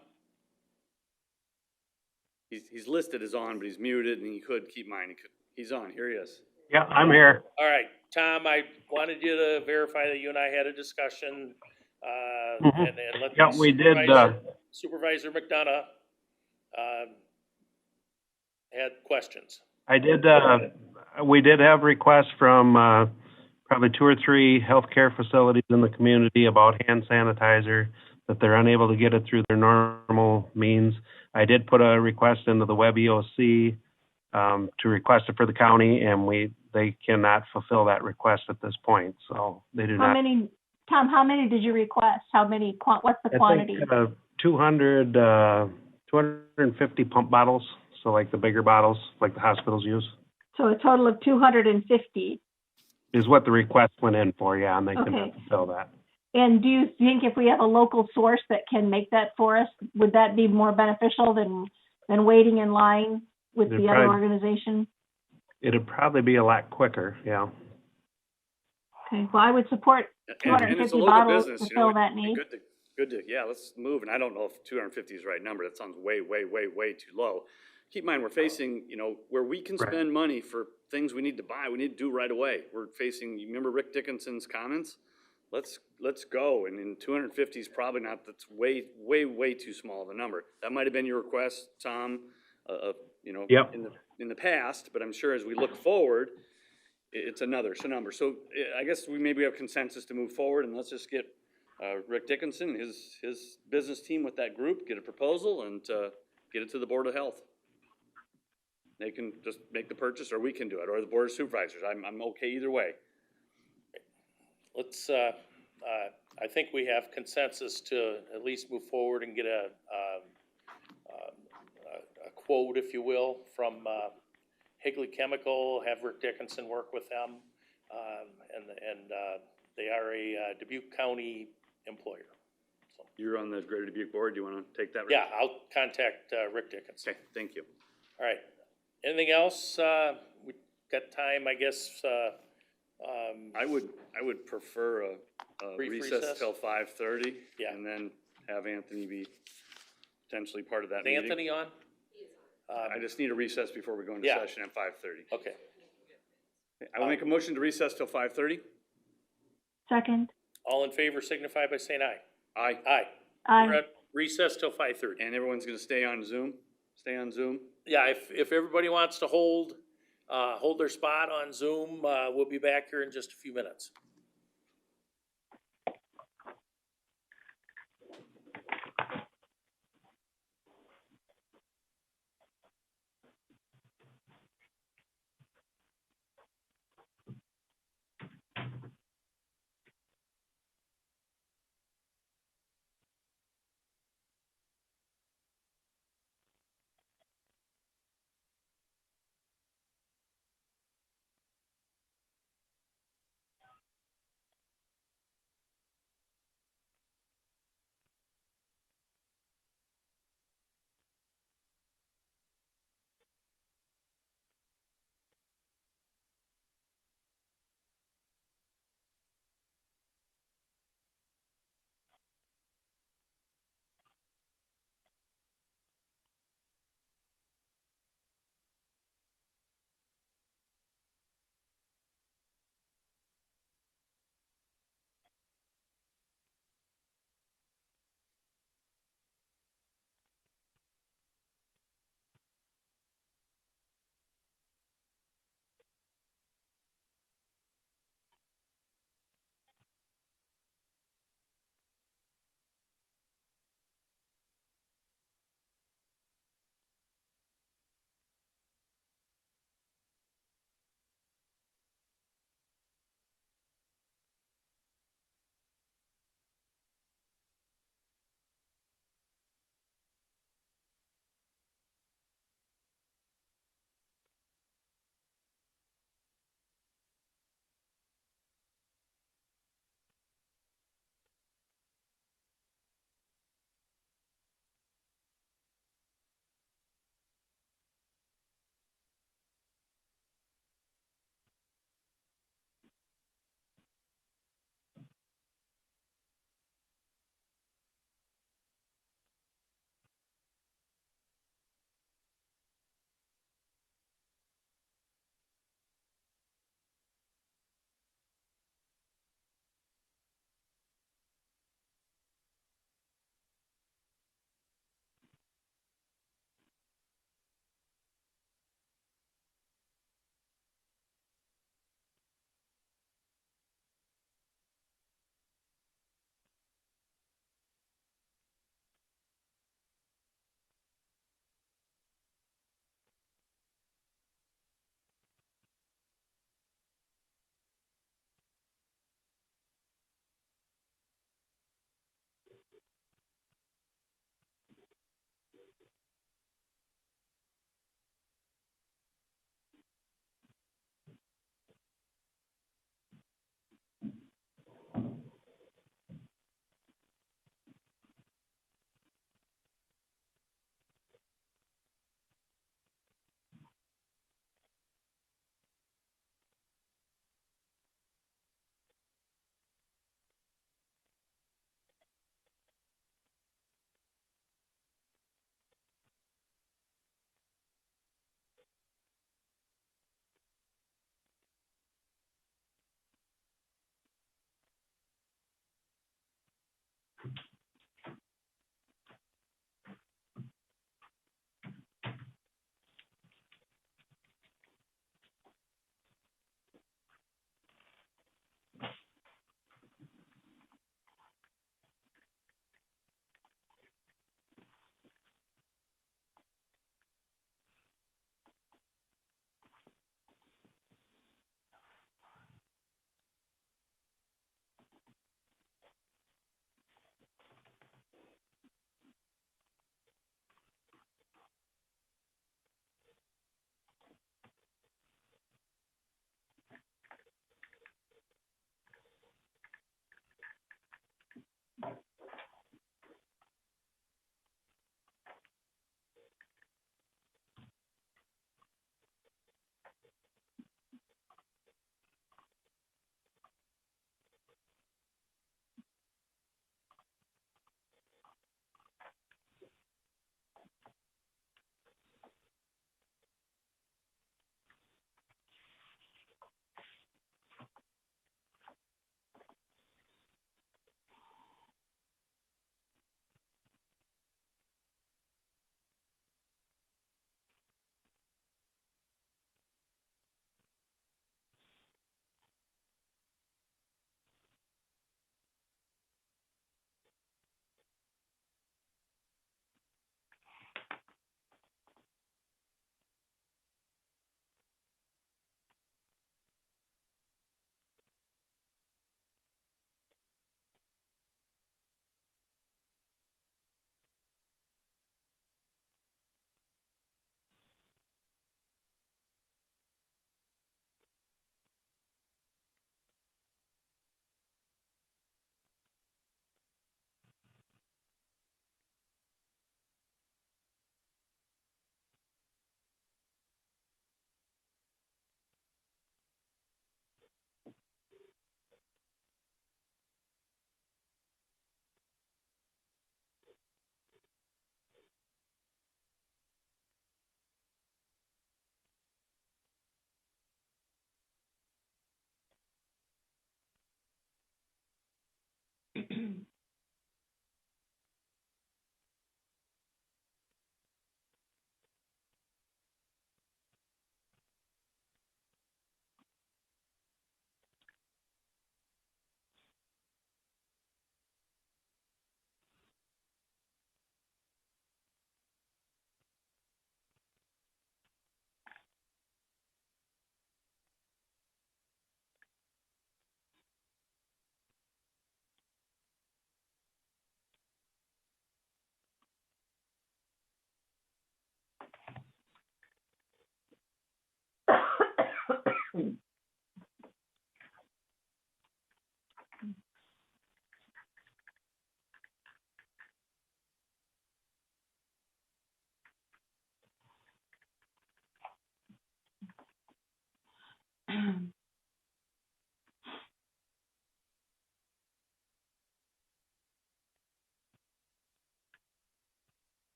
[SPEAKER 5] He's listed as on, but he's muted, and he could keep mine. He's on. Here he is.
[SPEAKER 7] Yeah, I'm here.
[SPEAKER 4] All right, Tom, I wanted you to verify that you and I had a discussion, and let
[SPEAKER 7] we did.
[SPEAKER 4] Supervisor McDonough had questions.
[SPEAKER 7] I did. We did have requests from probably 2 or 3 healthcare facilities in the community about hand sanitizer, that they're unable to get it through their normal means. I did put a request into the Web EOC to request it for the county, and they cannot fulfill that request at this point. So they do not.
[SPEAKER 2] Tom, how many did you request? How many? What's the quantity?
[SPEAKER 7] I think, 250 pump bottles. So like the bigger bottles, like the hospitals use.
[SPEAKER 2] So a total of 250
[SPEAKER 7] is what the request went in for. Yeah, and they can fulfill that.
[SPEAKER 2] And do you think if we have a local source that can make that for us, would that be more beneficial than waiting in line with the other organization?
[SPEAKER 7] It'd probably be a lot quicker, yeah.
[SPEAKER 2] Okay, well, I would support 250 bottles to fill that need.
[SPEAKER 5] Good to, let's move. And I don't know if 250 is the right number. That sounds way, way, way, way too low. Keep in mind, we're facing, where we can spend money for things we need to buy, we need to do right away. We're facing, you remember Rick Dickinson's comments? Let's go. And 250 is probably not, that's way, way, way too small of a number. That might have been your request, Tom, in the past, but I'm sure as we look forward, it's a number. So I guess we maybe have consensus to move forward, and let's just get Rick Dickinson, his business team with that group, get a proposal and get it to the Board of Health. They can just make the purchase, or we can do it, or the Board of Supervisors. I'm okay either way.
[SPEAKER 4] Let's, I think we have consensus to at least move forward and get a quote, if you will, from Higley Chemical, have Rick Dickinson work with them, and they are a Dubuque County employer. So.
[SPEAKER 5] You're on the Greater Dubuque Board. Do you want to take that?
[SPEAKER 4] Yeah, I'll contact Rick Dickinson.
[SPEAKER 5] Okay, thank you.
[SPEAKER 4] All right. Anything else? We got time, I guess.
[SPEAKER 5] I would prefer a recess till 5:30.
[SPEAKER 4] Yeah.
[SPEAKER 5] And then have Anthony be potentially part of that
[SPEAKER 4] Is
[SPEAKER 5] meeting.
[SPEAKER 4] Anthony on?
[SPEAKER 5] I just need a recess before we go into session at 5:30.
[SPEAKER 4] Okay.
[SPEAKER 5] I will make a motion to recess till 5:30.
[SPEAKER 2] Second.
[SPEAKER 4] All in favor signify by saying aye.
[SPEAKER 5] Aye.
[SPEAKER 4] Aye.
[SPEAKER 2] Aye.
[SPEAKER 4] We're at recess till 5:30.
[SPEAKER 5] And everyone's going to stay on Zoom? Stay on Zoom?
[SPEAKER 4] Yeah, if everybody wants to hold, hold their spot on Zoom. We'll be back here in just a few minutes.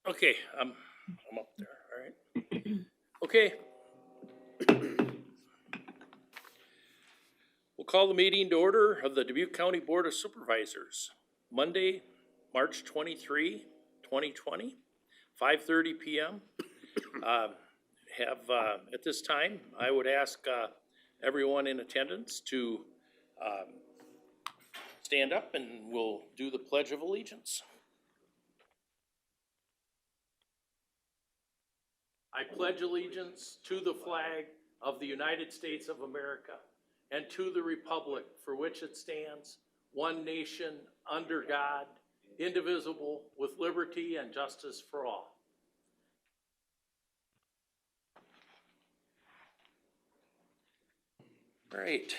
[SPEAKER 4] Okay, I'm up there, all right. Okay. We'll call the meeting to order of the Dubuque County Board of Supervisors, Monday, March 23, 2020, 5:30 PM. At this time, I would ask everyone in attendance to stand up and we'll do the Pledge of Allegiance. I pledge allegiance to the flag of the United States of America and to the republic for which it stands, one nation, under God, indivisible, with liberty and justice for all. All right.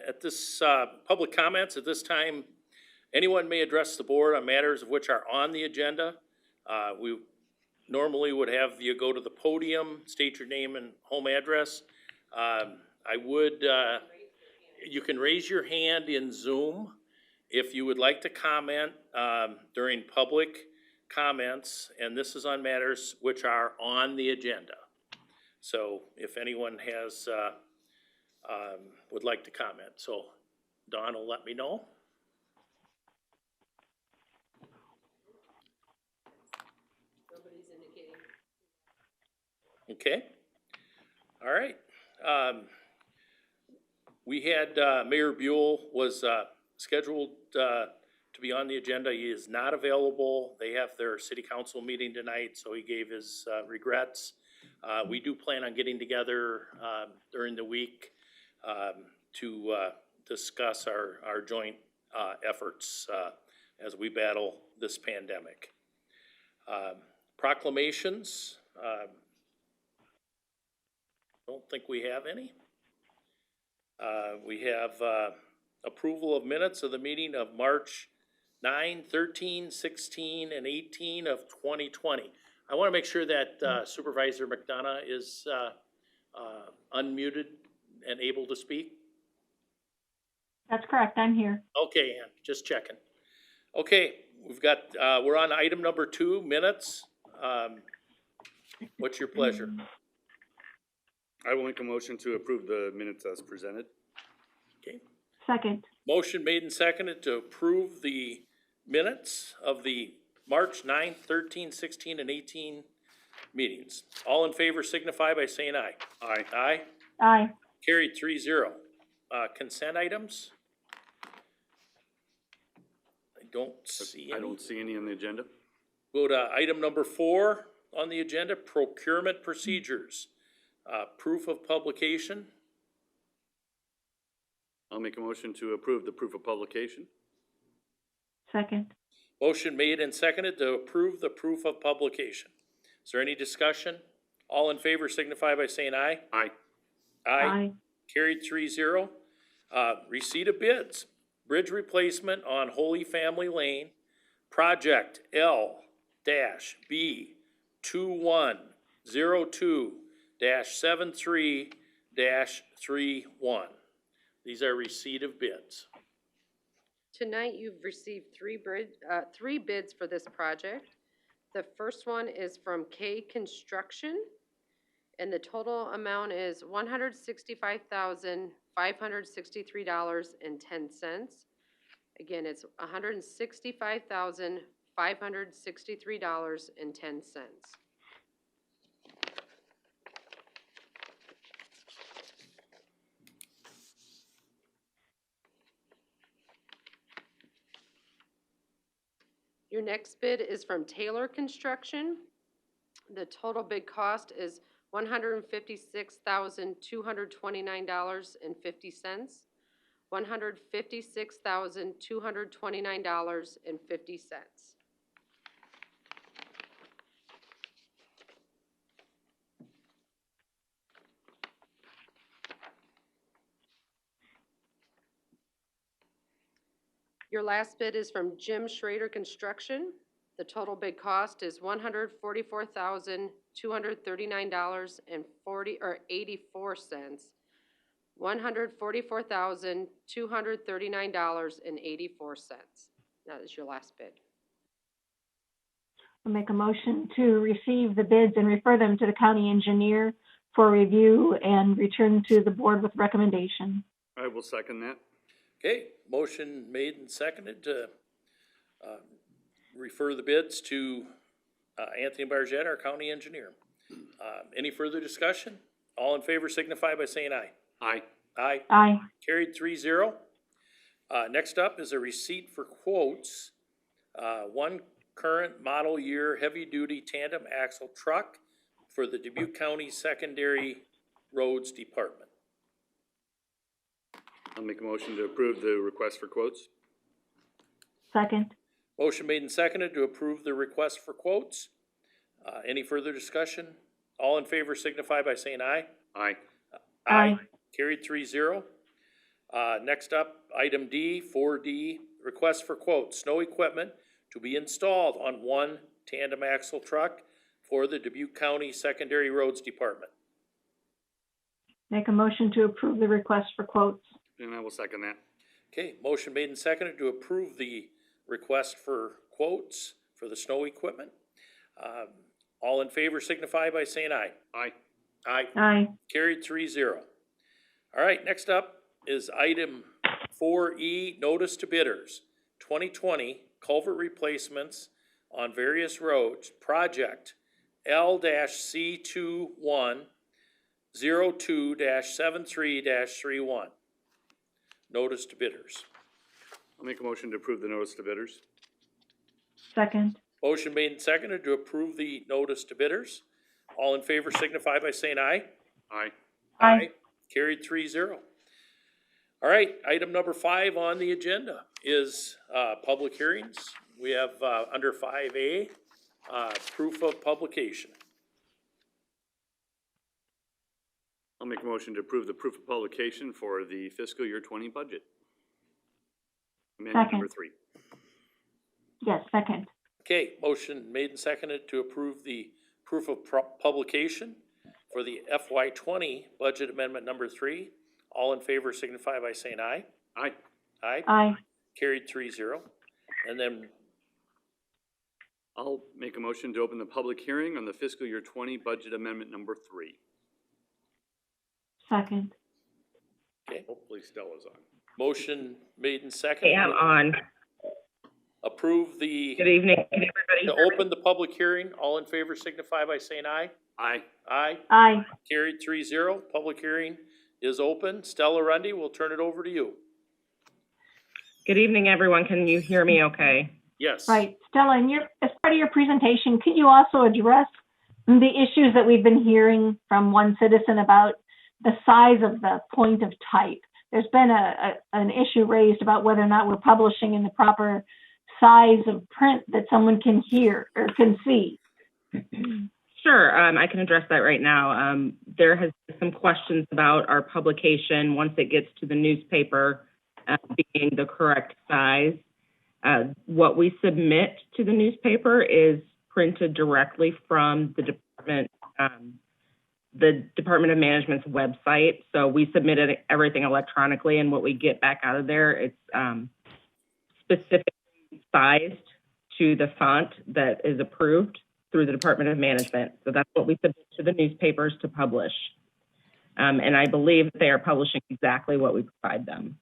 [SPEAKER 4] At this public comments, at this time, anyone may address the board on matters of which are on the agenda. We normally would have you go to the podium, state your name and home address. You can raise your hand in Zoom if you would like to comment during public comments, and this is on matters which are on the agenda. So if anyone has would like to comment, so Dawn will let me know. Okay. All right. We had, Mayor Buell was, scheduled, to be on the agenda. He is not available. They have their city council meeting tonight, so he gave his, regrets. We do plan on getting together, during the week, to, discuss our joint, efforts, as we battle this pandemic. Proclamations, don't think we have any. We have, approval of minutes of the meeting of March 9, 13, 16, and 18 of 2020. I want to make sure that Supervisor McDonough is unmuted and able to speak.
[SPEAKER 2] That's correct. I'm here.
[SPEAKER 4] Okay, Ann, just checking. Okay, we've got, we're on item number 2, minutes. What's your pleasure?
[SPEAKER 5] I will make a motion to approve the minutes as presented.
[SPEAKER 4] Okay.
[SPEAKER 2] Second.
[SPEAKER 4] Motion made and seconded to approve the minutes of the March 9th, 13, 16, and 18 meetings. All in favor signify by saying aye.
[SPEAKER 5] Aye.
[SPEAKER 4] Aye.
[SPEAKER 2] Aye.
[SPEAKER 4] Carried 3-0. Consent items? I don't see any.
[SPEAKER 5] I don't see any on the agenda.
[SPEAKER 4] Go to item number 4 on the agenda, procurement procedures. Proof of publication.
[SPEAKER 5] I'll make a motion to approve the proof of publication.
[SPEAKER 2] Second.
[SPEAKER 4] Motion made and seconded to approve the proof of publication. Is there any discussion? All in favor signify by saying aye.
[SPEAKER 5] Aye.
[SPEAKER 2] Aye.
[SPEAKER 4] Carried 3-0. Receipt of bids. Bridge replacement on Holy Family Lane, project L-B2102-73-31. These are receipt of bids.
[SPEAKER 3] Tonight, you've received three bids for this project. The first one is from K Construction, and the total amount is $165,563.10. Again, it's $165,563.10. Your next bid is from Taylor Construction. The total bid cost is $156,229.50. $156,229.50. Your last bid is from Jim Schrader Construction. The total bid cost is $144,239.84. $144,239.84. That is your last bid.
[SPEAKER 2] I'll make a motion to receive the bids and refer them to the county engineer for review and return to the board with recommendation.
[SPEAKER 5] I will second that.
[SPEAKER 4] Okay, motion made and seconded to refer the bids to Anthony Bargett, our county engineer. Any further discussion? All in favor signify by saying aye.
[SPEAKER 5] Aye.
[SPEAKER 4] Aye.
[SPEAKER 2] Aye.
[SPEAKER 4] Carried 3-0. Next up is a receipt for quotes. One current model year heavy-duty tandem axle truck for the Dubuque County Secondary Roads Department.
[SPEAKER 5] I'll make a motion to approve the request for quotes.
[SPEAKER 2] Second.
[SPEAKER 4] Motion made and seconded to approve the request for quotes. Any further discussion? All in favor signify by saying aye.
[SPEAKER 5] Aye.
[SPEAKER 2] Aye.
[SPEAKER 4] Carried 3-0. Next up, item D, 4D, request for quotes. Snow equipment to be installed on one tandem axle truck for the Dubuque County Secondary Roads Department.
[SPEAKER 2] Make a motion to approve the request for quotes.
[SPEAKER 5] And I will second that.
[SPEAKER 4] Okay, motion made and seconded to approve the request for quotes for the snow equipment. All in favor signify by saying aye.
[SPEAKER 5] Aye.
[SPEAKER 4] Aye.
[SPEAKER 2] Aye.
[SPEAKER 4] Carried 3-0. All right, next up is item 4E, notice to bidders. 2020 culvert replacements on various roads, project L-C2102-73-31. Notice to bidders.
[SPEAKER 5] I'll make a motion to approve the notice to bidders.
[SPEAKER 2] Second.
[SPEAKER 4] Motion made and seconded to approve the notice to bidders. All in favor signify by saying aye.
[SPEAKER 5] Aye.
[SPEAKER 2] Aye.
[SPEAKER 4] Carried 3-0. All right, item number 5 on the agenda is public hearings. We have under 5A, proof of publication.
[SPEAKER 5] I'll make a motion to approve the proof of publication for the fiscal year 20 budget. Amendment number 3.
[SPEAKER 2] Yes, second.
[SPEAKER 4] Okay, motion made and seconded to approve the proof of publication for the FY20 budget amendment number 3. All in favor signify by saying aye.
[SPEAKER 5] Aye.
[SPEAKER 4] Aye.
[SPEAKER 2] Aye.
[SPEAKER 4] Carried 3-0. And then,
[SPEAKER 5] I'll make a motion to open the public hearing on the fiscal year 20 budget amendment number 3.
[SPEAKER 2] Second.
[SPEAKER 4] okay,
[SPEAKER 5] Hopefully Stella's on.
[SPEAKER 4] motion made and
[SPEAKER 12] Hey,
[SPEAKER 4] seconded.
[SPEAKER 12] I'm on.
[SPEAKER 4] Approve the,
[SPEAKER 12] Good evening. Can everybody
[SPEAKER 4] to
[SPEAKER 12] hear me?
[SPEAKER 4] open the public hearing. All in favor signify by saying aye.
[SPEAKER 5] Aye.
[SPEAKER 4] Aye.
[SPEAKER 2] Aye.
[SPEAKER 4] Carried 3-0. Public hearing is open. Stella Rundy, we'll turn it over to you.
[SPEAKER 12] Good evening, everyone. Can you hear me okay?
[SPEAKER 4] Yes.
[SPEAKER 2] Right. Stella, as part of your presentation, could you also address the issues that we've been hearing from one citizen about the size of the point of type? There's been an issue raised about whether or not we're publishing in the proper size of print that someone can hear or can see.
[SPEAKER 12] Sure, I can address that right now. There has been some questions about our publication once it gets to the newspaper being the correct size. What we submit to the newspaper is printed directly from the Department of Management's website. So we submitted everything electronically, and what we get back out of there, it's specifically sized to the font that is approved through the Department of Management. So that's what we submit to the newspapers to publish. And I believe they are publishing exactly what we provide them.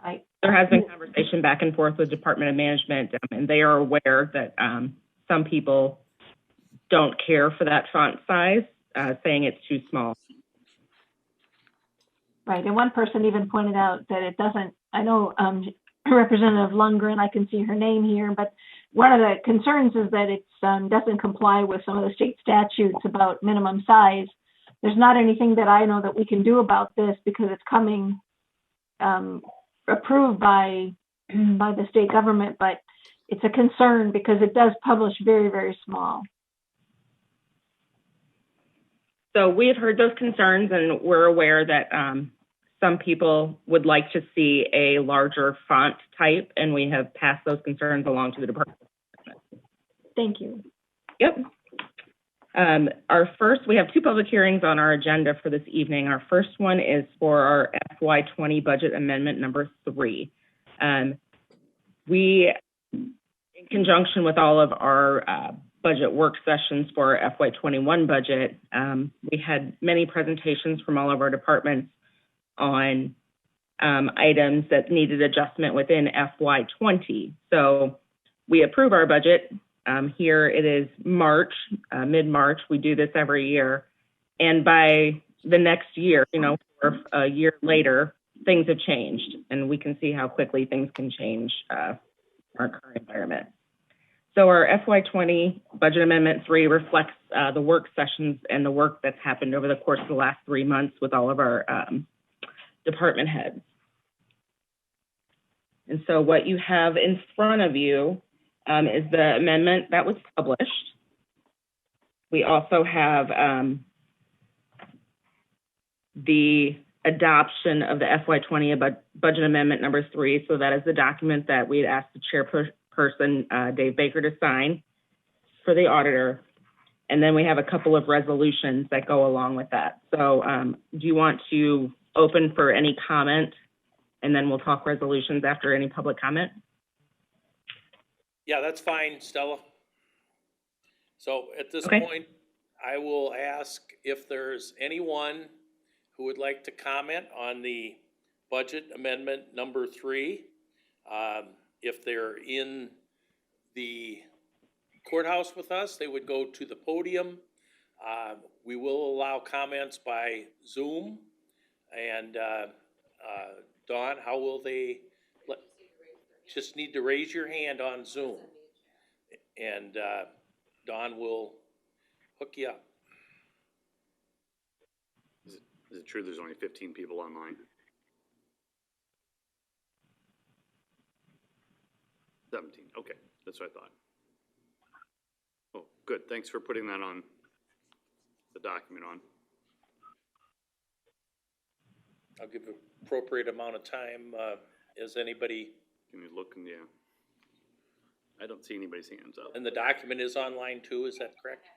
[SPEAKER 2] Right.
[SPEAKER 12] There has been conversation back and forth with Department of Management, and they are aware that some people don't care for that font size, saying it's too small.
[SPEAKER 2] Right. And one person even pointed out that it doesn't, I know Representative Lundgren, I can see her name here, but one of the concerns is that it doesn't comply with some of the state statutes about minimum size. There's not anything that I know that we can do about this because it's coming approved by the state government, but it's a concern because it does publish very, very small.
[SPEAKER 12] So we have heard those concerns, and we're aware that some people would like to see a larger font type, and we have passed those concerns along to the department.
[SPEAKER 2] Thank you.
[SPEAKER 12] Yep. We have 2 public hearings on our agenda for this evening. Our first one is for our FY20 budget amendment number 3. We, in conjunction with all of our budget work sessions for our FY21 budget, we had many presentations from all of our departments on items that needed adjustment within FY20. So we approve our budget. Here it is March, mid-March. We do this every year. And by the next year, or a year later, things have changed. And we can see how quickly things can change in our current environment. So our FY20 budget amendment 3 reflects the work sessions and the work that's happened over the course of the last 3 months with all of our department heads. And so what you have in front of you is the amendment that was published. We also have the adoption of the FY20 budget amendment number 3. So that is the document that we had asked the chairperson, Dave Baker, to sign for the auditor. And then we have a couple of resolutions that go along with that. So do you want to open for any comment, and then we'll talk resolutions after any public comment?
[SPEAKER 4] Yeah, that's fine, Stella. So at this
[SPEAKER 12] Okay.
[SPEAKER 4] point, I will ask if there's anyone who would like to comment on the budget amendment number 3. If they're in the courthouse with us, they would go to the podium. We will allow comments by Zoom. And, Dawn, how will they, just need to raise your hand on Zoom. And, Dawn will hook you up.
[SPEAKER 5] Is it true there's only 15 people online? 17, okay, that's what I thought. Oh, good, thanks for putting that on the document on.
[SPEAKER 4] I'll give appropriate amount of time, is anybody,
[SPEAKER 5] Can you look in, yeah. I don't see anybody's hands up.
[SPEAKER 4] and the document is online too, is that correct?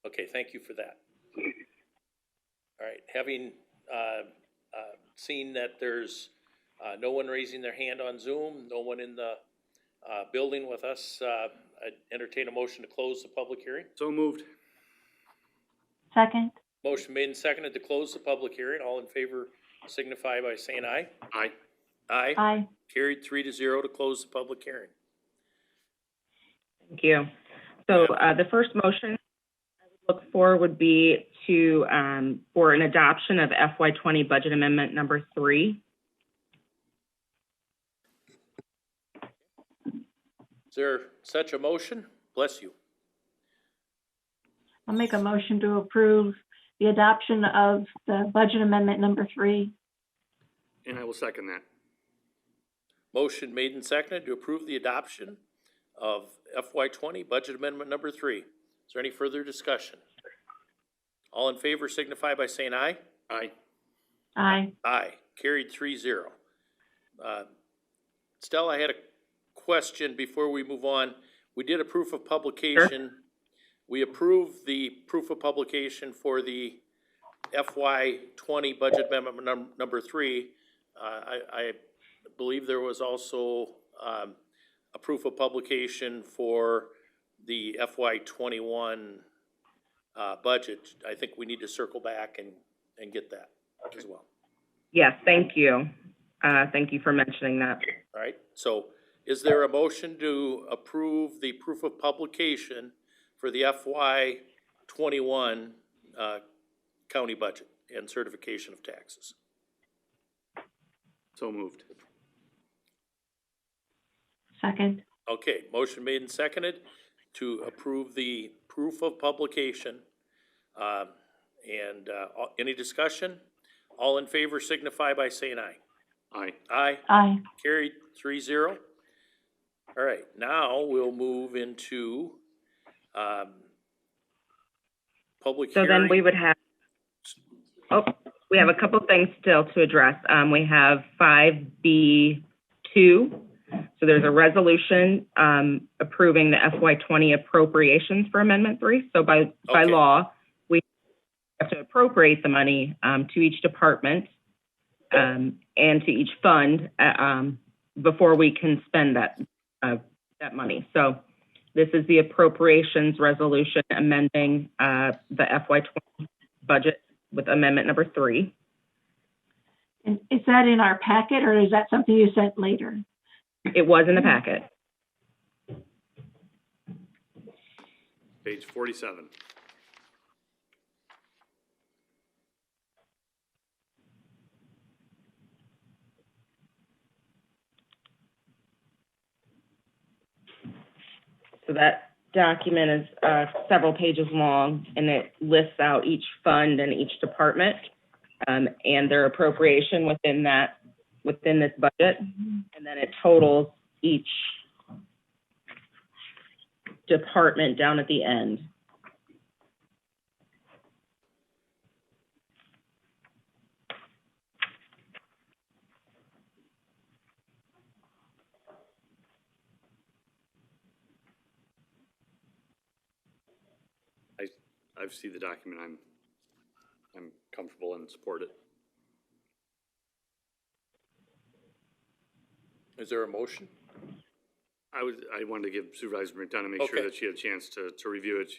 [SPEAKER 4] Okay, thank you for that. All right, having, seen that there's, no one raising their hand on Zoom, no one in the, building with us, I'd entertain a motion to close the public hearing.
[SPEAKER 5] So moved.
[SPEAKER 2] Second.
[SPEAKER 4] Motion made and seconded to close the public hearing. All in favor signify by saying aye.
[SPEAKER 5] Aye.
[SPEAKER 4] Aye.
[SPEAKER 2] Aye.
[SPEAKER 4] Carried 3-0 to close the public hearing.
[SPEAKER 12] Thank you. So the first motion I would look for would be to, for an adoption of FY20 Budget Amendment number 3.
[SPEAKER 4] Is there such a motion? Bless you.
[SPEAKER 2] I'll make a motion to approve the adoption of the budget amendment number 3.
[SPEAKER 5] And I will second that.
[SPEAKER 4] Motion made and seconded to approve the adoption of FY20 Budget Amendment number 3. Is there any further discussion? All in favor signify by saying aye.
[SPEAKER 5] Aye.
[SPEAKER 2] Aye.
[SPEAKER 4] Aye. Carried 3-0. Stella, I had a question before we move on. We did a proof of publication. Sure. We approved the proof of publication for the FY20 Budget Amendment number 3. I believe there was also a proof of publication for the FY21 budget. I think we need to circle back and get that as well.
[SPEAKER 12] Yes, thank you. Thank you for mentioning that.
[SPEAKER 4] All right, so is there a motion to approve the proof of publication for the FY21 county budget and certification of taxes?
[SPEAKER 5] So moved.
[SPEAKER 2] Second.
[SPEAKER 4] Okay, motion made and seconded to approve the proof of publication. Any discussion? All in favor signify by saying aye.
[SPEAKER 5] Aye.
[SPEAKER 4] Aye.
[SPEAKER 2] Aye.
[SPEAKER 4] Carried 3-0. All right, now we'll move into public hearing.
[SPEAKER 12] So then we would have, we have a couple things still to address. We have 5B2. So there's a resolution approving the FY20 appropriations for Amendment 3. So by law, we have to appropriate the money to each department and to each fund before we can spend that money. So this is the appropriations resolution amending the FY20 budget with Amendment number 3.
[SPEAKER 2] And is that in our packet, or is that something you sent later?
[SPEAKER 12] It was in the packet.
[SPEAKER 5] Page 47.
[SPEAKER 12] So that document is several pages long, and it lists out each fund and each department and their appropriation within this budget, and then it totals each department down at the end.
[SPEAKER 5] I've seen the document. I'm comfortable and support it.
[SPEAKER 4] Is there a motion?
[SPEAKER 5] I wanted to give Supervisor McDonough, make sure that she had a chance to review it.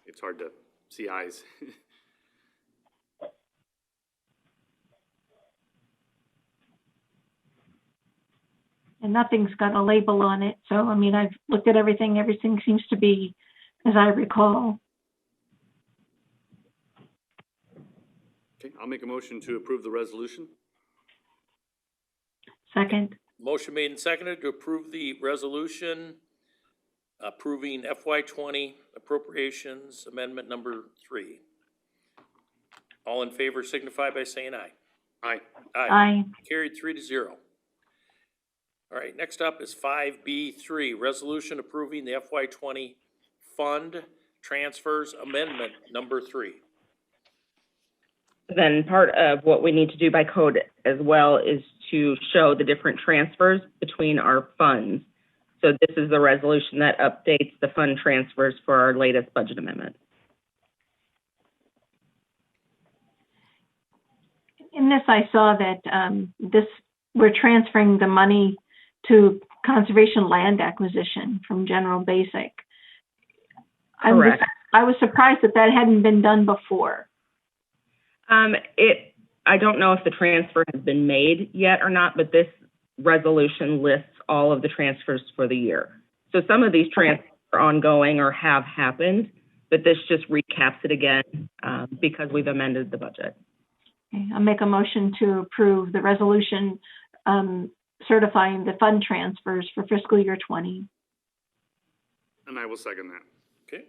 [SPEAKER 5] It's hard to see eyes.
[SPEAKER 2] and nothing's got a label on it. So, I mean, I've looked at everything. Everything seems to be as I recall.
[SPEAKER 5] Okay, I'll make a motion to approve the resolution.
[SPEAKER 2] Second.
[SPEAKER 4] Motion made and seconded to approve the resolution approving FY20 appropriations amendment number 3. All in favor signify by saying aye.
[SPEAKER 5] Aye.
[SPEAKER 2] Aye.
[SPEAKER 4] Carried 3-0. All right, next up is 5B3, resolution approving the FY20 fund transfers amendment number 3.
[SPEAKER 12] Then part of what we need to do by code as well is to show the different transfers between our funds. So this is the resolution that updates the fund transfers for our latest budget amendment.
[SPEAKER 2] In this, I saw that we're transferring the money to conservation land acquisition from general basic.
[SPEAKER 12] Correct.
[SPEAKER 2] I was surprised that hadn't been done before.
[SPEAKER 12] I don't know if the transfer has been made yet or not, but this resolution lists all of the transfers for the year. So some of these transfers are ongoing or have happened, but this just recaps it again because we've amended the budget.
[SPEAKER 2] Okay, I'll make a motion to approve the resolution certifying the fund transfers for fiscal year 20.
[SPEAKER 5] And I will second that.
[SPEAKER 4] Okay.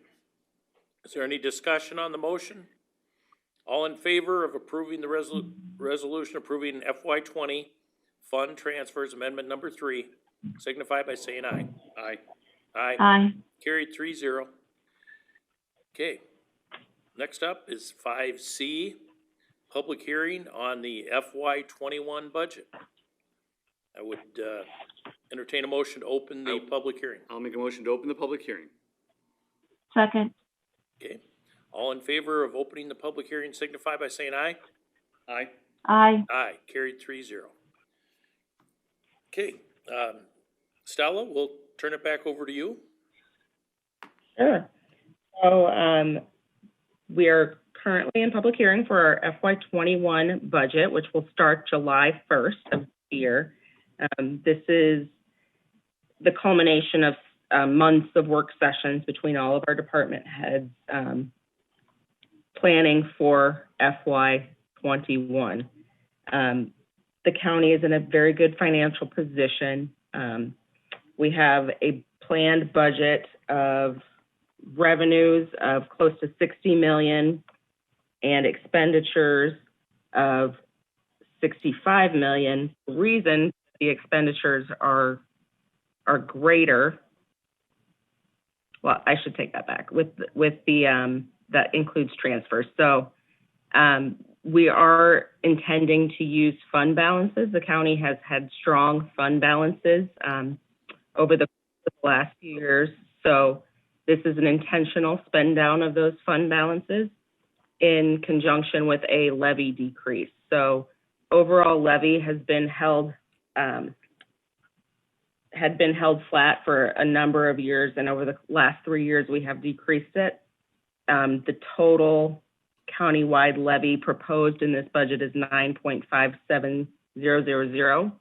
[SPEAKER 4] Is there any discussion on the motion? All in favor of approving the resolution approving FY20 fund transfers amendment number 3, signify by saying aye.
[SPEAKER 5] Aye.
[SPEAKER 4] Aye.
[SPEAKER 2] Aye.
[SPEAKER 4] Carried 3-0. Okay. Next up is 5C, public hearing on the FY21 budget. I would entertain a motion to open the public hearing.
[SPEAKER 5] I'll make a motion to open the public hearing.
[SPEAKER 2] Second.
[SPEAKER 4] Okay. All in favor of opening the public hearing signify by saying aye.
[SPEAKER 5] Aye.
[SPEAKER 2] Aye.
[SPEAKER 4] Aye. Carried 3-0. Okay. Stella, we'll turn it back over to you.
[SPEAKER 12] Sure. So we are currently in public hearing for our FY21 budget, which will start July 1st of the year. This is the culmination of months of work sessions between all of our department heads planning for FY21. The county is in a very good financial position. We have a planned budget of revenues of close to $60 million and expenditures of $65 million. The reason the expenditures are greater, well, I should take that back, with the that includes transfers. So we are intending to use fund balances. The county has had strong fund balances over the last few years. So this is an intentional spend down of those fund balances in conjunction with a levy decrease. So overall levy has been held had been held flat for a number of years, and over the last 3 years we have decreased it. The total countywide levy proposed in this budget is 9.57000,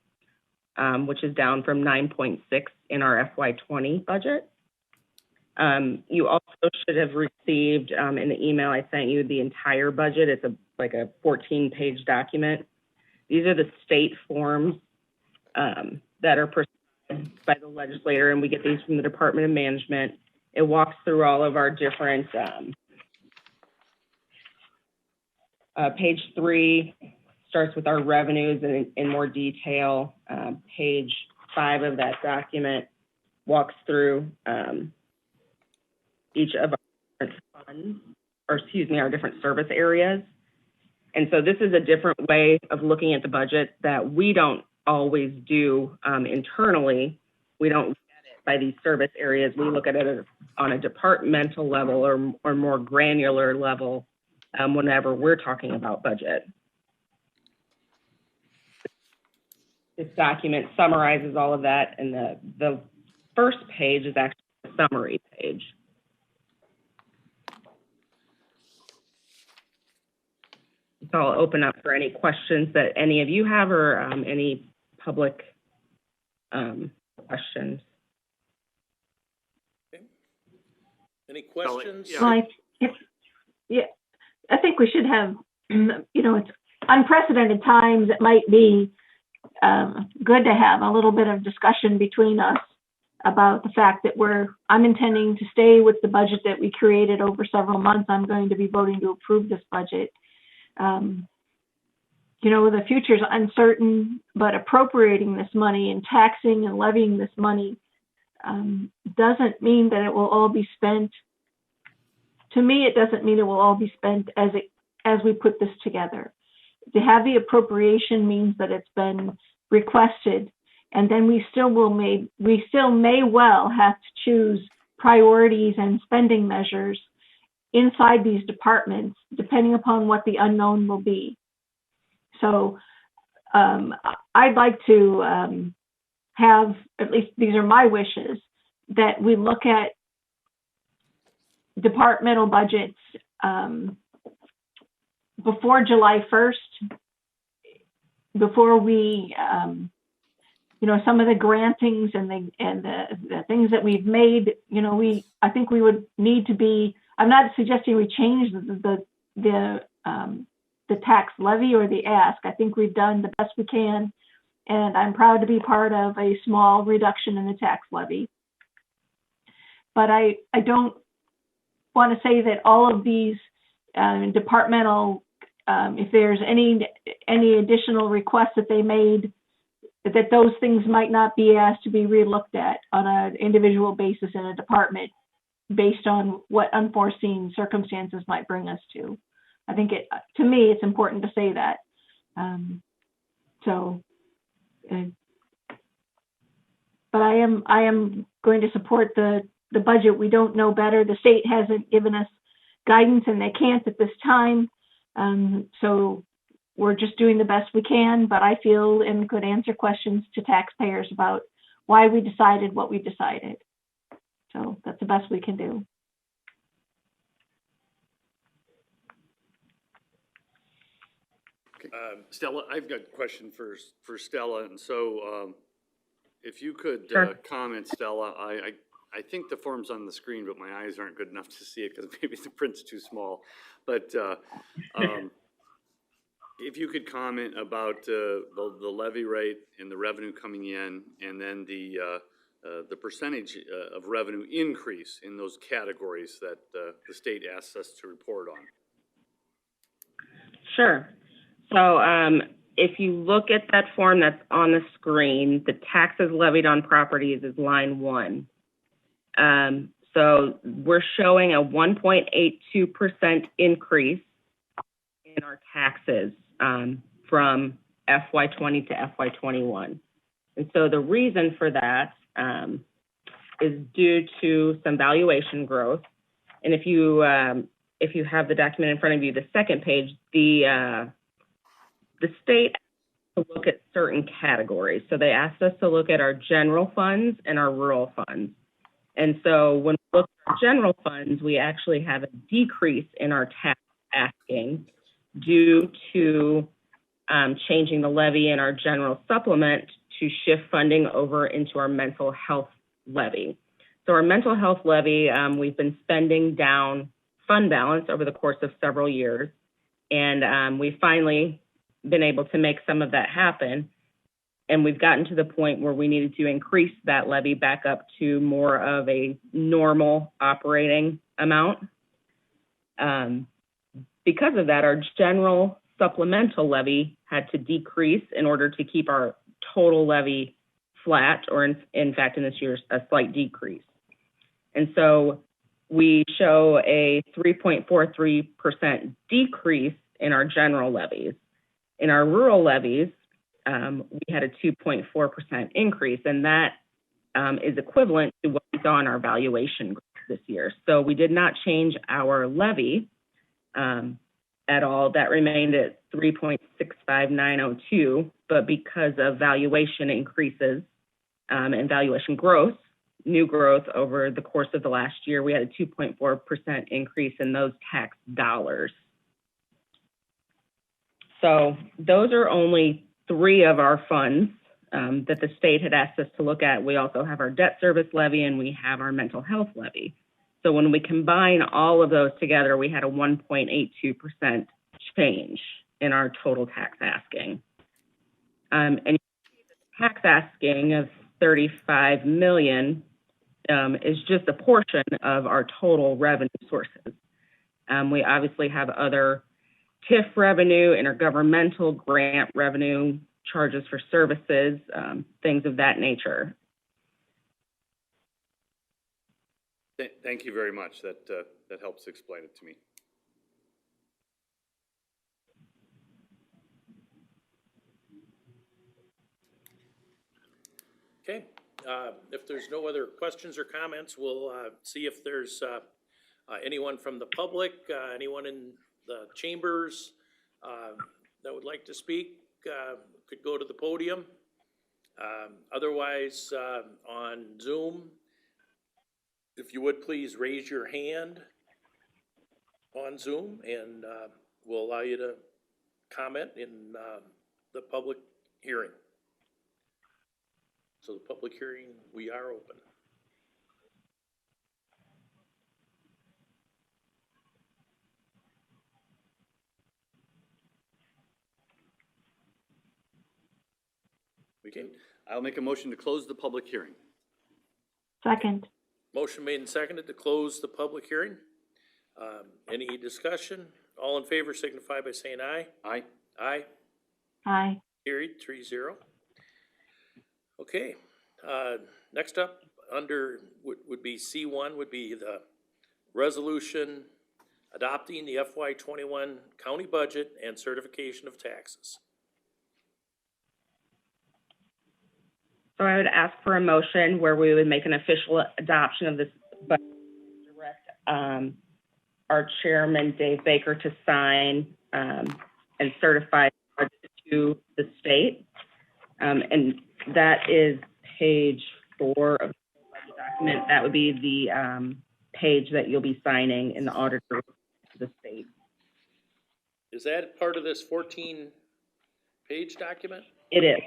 [SPEAKER 12] which is down from 9.6 in our FY20 budget. You also should have received in the email I sent you the entire budget. It's like a 14-page document. These are the state forms that are presented by the legislator, and we get these from the Department of Management. It walks through all of our different, page 3 starts with our revenues in more detail. Page 5 of that document walks through each of our different funds, or our different service areas. And so this is a different way of looking at the budget that we don't always do internally. We don't look at it by these service areas. We look at it on a departmental level or more granular level whenever we're talking about budget. This document summarizes all of that, and the first page is actually a summary page. So I'll open up for any questions that any of you have or any public questions.
[SPEAKER 4] Any questions?
[SPEAKER 2] Well, I think we should have, it's unprecedented times. It might be good to have a little bit of discussion between us about the fact that I'm intending to stay with the budget that we created over several months. I'm going to be voting to approve this budget. The future's uncertain, but appropriating this money and taxing and levying this money doesn't mean that it will all be spent. To me, it doesn't mean it will all be spent as we put this together. To have the appropriation means that it's been requested, and then we still may well have to choose priorities and spending measures inside these departments, depending upon what the unknown will be. So I'd like to have, at least these are my wishes, that we look at departmental budgets before July 1st, before we, some of the grantings and the things that we've made, I think we would need to be, I'm not suggesting we change the tax levy or the ask. I think we've done the best we can, and I'm proud to be part of a small reduction in the tax levy. But I don't want to say that all of these departmental, if there's any additional requests that they made, that those things might not be asked to be relooked at on an individual basis in a department based on what unforeseen circumstances might bring us to. I think to me, it's important to say that. But I am going to support the budget. We don't know better. The state hasn't given us guidance, and they can't at this time. So we're just doing the best we can, but I feel and could answer questions to taxpayers about why we decided what we decided. So that's the best we can do.
[SPEAKER 5] Stella, I've got a question for Stella, and so if you could
[SPEAKER 12] Sure.
[SPEAKER 5] comment, Stella. I think the form's on the screen, but my eyes aren't good enough to see it because maybe the print's too small. But if you could comment about the levy rate and the revenue coming in, and then the percentage of revenue increase in those categories that the state asks us to report on.
[SPEAKER 12] Sure. So if you look at that form that's on the screen, the taxes levied on properties is line 1. So we're showing a 1.82% increase in our taxes from FY20 to FY21. And so the reason for that is due to some valuation growth. And if you have the document in front of you, the second page, the state to look at certain categories. So they asked us to look at our general funds and our rural funds. And so when we look at our general funds, we actually have a decrease in our tax asking due to changing the levy in our general supplement to shift funding over into our mental health levy. So our mental health levy, we've been spending down fund balance over the course of several years. And we've finally been able to make some of that happen. And we've gotten to the point where we needed to increase that levy back up to more of a normal operating amount. Because of that, our general supplemental levy had to decrease in order to keep our total levy flat, or in fact, in this year, a slight decrease. And so we show a 3.43% decrease in our general levies. In our rural levies, we had a 2.4% increase, and that is equivalent to what we saw in our valuation growth this year. So we did not change our levy at all. That remained at 3.65902, but because of valuation increases and valuation growth, new growth over the course of the last year, we had a 2.4% increase in those tax dollars. So those are only 3 of our funds that the state had asked us to look at. We also have our debt service levy and we have our mental health levy. So when we combine all of those together, we had a 1.82% change in our total tax asking. And you see the tax asking of 35 million is just a portion of our total revenue sources. We obviously have other TIF revenue, intergovernmental grant revenue, charges for services, things of that nature.
[SPEAKER 5] Thank you very much. That helps explain it to me.
[SPEAKER 4] Okay, if there's no other questions or comments, we'll see if there's anyone from the public, anyone in the chambers that would like to speak, could go to the podium. Otherwise, on Zoom, if you would please raise your hand on Zoom and we'll allow you to comment in the public hearing. So the public hearing, we are open. Okay.
[SPEAKER 5] I'll make a motion to close the public hearing.
[SPEAKER 2] Second.
[SPEAKER 4] Motion made and seconded to close the public hearing. Any discussion? All in favor signify by saying aye.
[SPEAKER 5] Aye.
[SPEAKER 4] Aye.
[SPEAKER 2] Aye.
[SPEAKER 4] Carried 3-0. Okay, next up under would be C1, would be the resolution adopting the FY21 county budget and certification of taxes.
[SPEAKER 12] So I would ask for a motion where we would make an official adoption of this budget, direct our chairman, Dave Baker, to sign and certify the budget to the state. And that is page 4 of the budget document. That would be the page that you'll be signing in the auditor to the state.
[SPEAKER 4] Is that part of this 14-page document?
[SPEAKER 12] It is.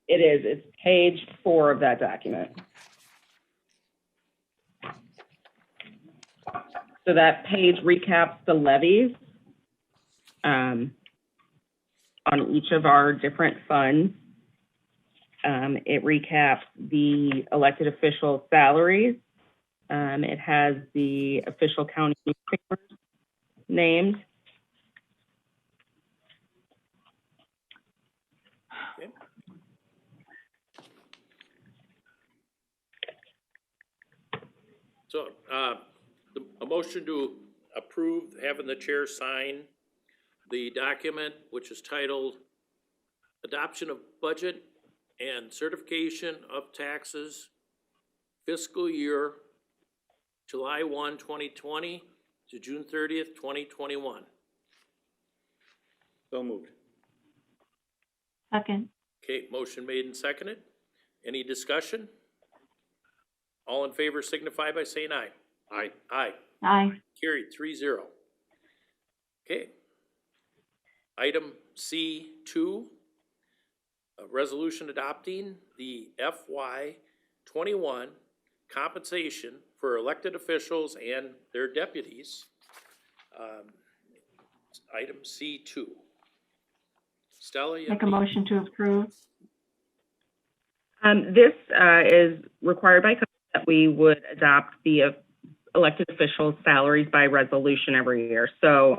[SPEAKER 12] It is. It's page 4 of that document. So that page recaps the levies on each of our different funds. It recaps the elected official salaries. It has the official county newspapers named.
[SPEAKER 4] Okay. So, a motion to approve having the chair sign the document, which is titled Adoption of Budget and Certification of Taxes Fiscal Year July 1, 2020 to June 30th, 2021.
[SPEAKER 5] So moved.
[SPEAKER 2] Second.
[SPEAKER 4] Okay, motion made and seconded. Any discussion? All in favor signify by saying aye.
[SPEAKER 5] Aye.
[SPEAKER 4] Aye.
[SPEAKER 2] Aye.
[SPEAKER 4] Carried 3-0. Okay. Item C2, a resolution adopting the FY21 compensation for elected officials and their deputies. Item C2. Stella, you
[SPEAKER 2] Make a motion to approve.
[SPEAKER 12] This is required by code that we would adopt the elected officials' salaries by resolution every year. So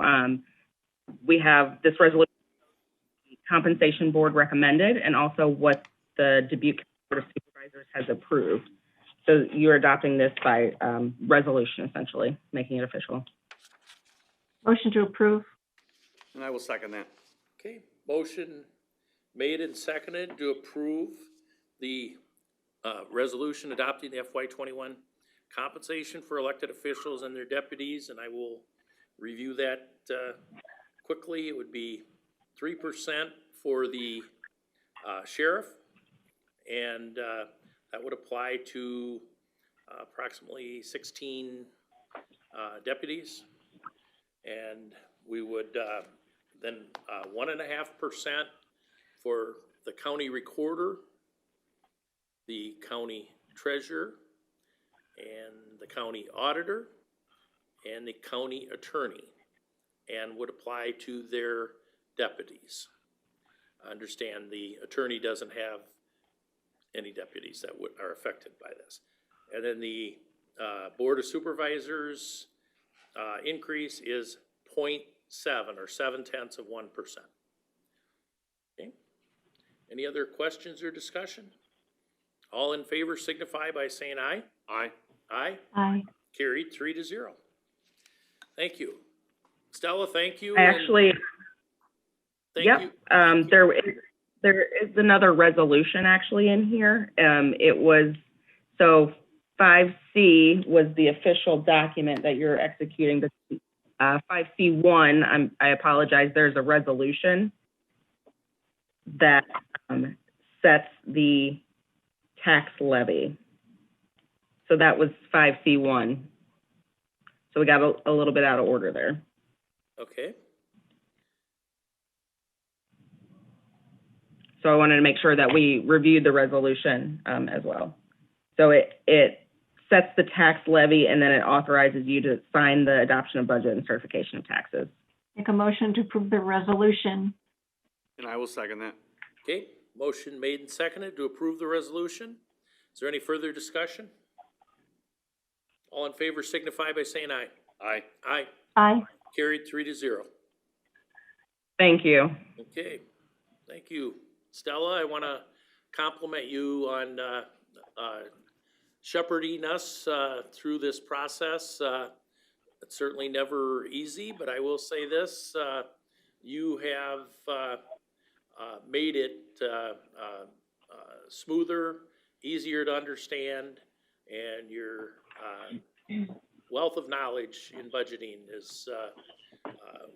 [SPEAKER 12] we have this resolution, the compensation board recommended, and also what the Dubuque Board of Supervisors has approved. So you're adopting this by resolution, essentially, making it official.
[SPEAKER 2] Motion to approve.
[SPEAKER 5] And I will second that.
[SPEAKER 4] Okay, motion made and seconded to approve the resolution adopting the FY21 compensation for elected officials and their deputies, and I will review that quickly. It would be 3% for the sheriff, and that would apply to approximately 16 deputies, and we would then 1.5% for the county recorder the county treasurer and the county auditor and the county attorney, and would apply to their deputies. I understand the attorney doesn't have any deputies that are affected by this. And then the Board of Supervisors increase is 0.7 or 0.7%. Okay. Any other questions or discussion? All in favor signify by saying aye.
[SPEAKER 5] Aye.
[SPEAKER 4] Aye.
[SPEAKER 2] Aye.
[SPEAKER 4] Carried 3-0. Thank you. Stella, thank you.
[SPEAKER 12] Actually,
[SPEAKER 4] Thank
[SPEAKER 12] yep,
[SPEAKER 4] you.
[SPEAKER 12] there is another resolution actually in here. It was, so 5C was the official document that you're executing. The 5C1, I apologize, there's a resolution that sets the tax levy. So that was 5C1. So we got a little bit out of order there.
[SPEAKER 4] Okay.
[SPEAKER 12] So I wanted to make sure that we reviewed the resolution as well. So it sets the tax levy, and then it authorizes you to sign the adoption of budget and certification of taxes.
[SPEAKER 2] Make a motion to approve the resolution.
[SPEAKER 5] And I will second that.
[SPEAKER 4] Okay, motion made and seconded to approve the resolution. Is there any further discussion? All in favor signify by saying aye.
[SPEAKER 5] Aye.
[SPEAKER 4] Aye.
[SPEAKER 2] Aye.
[SPEAKER 4] Carried 3-0.
[SPEAKER 12] Thank you.
[SPEAKER 4] Okay, thank you. Stella, I want to compliment you on shepherding us through this process. It's certainly never easy, but I will say this, you have made it smoother, easier to understand, and your wealth of knowledge in budgeting is,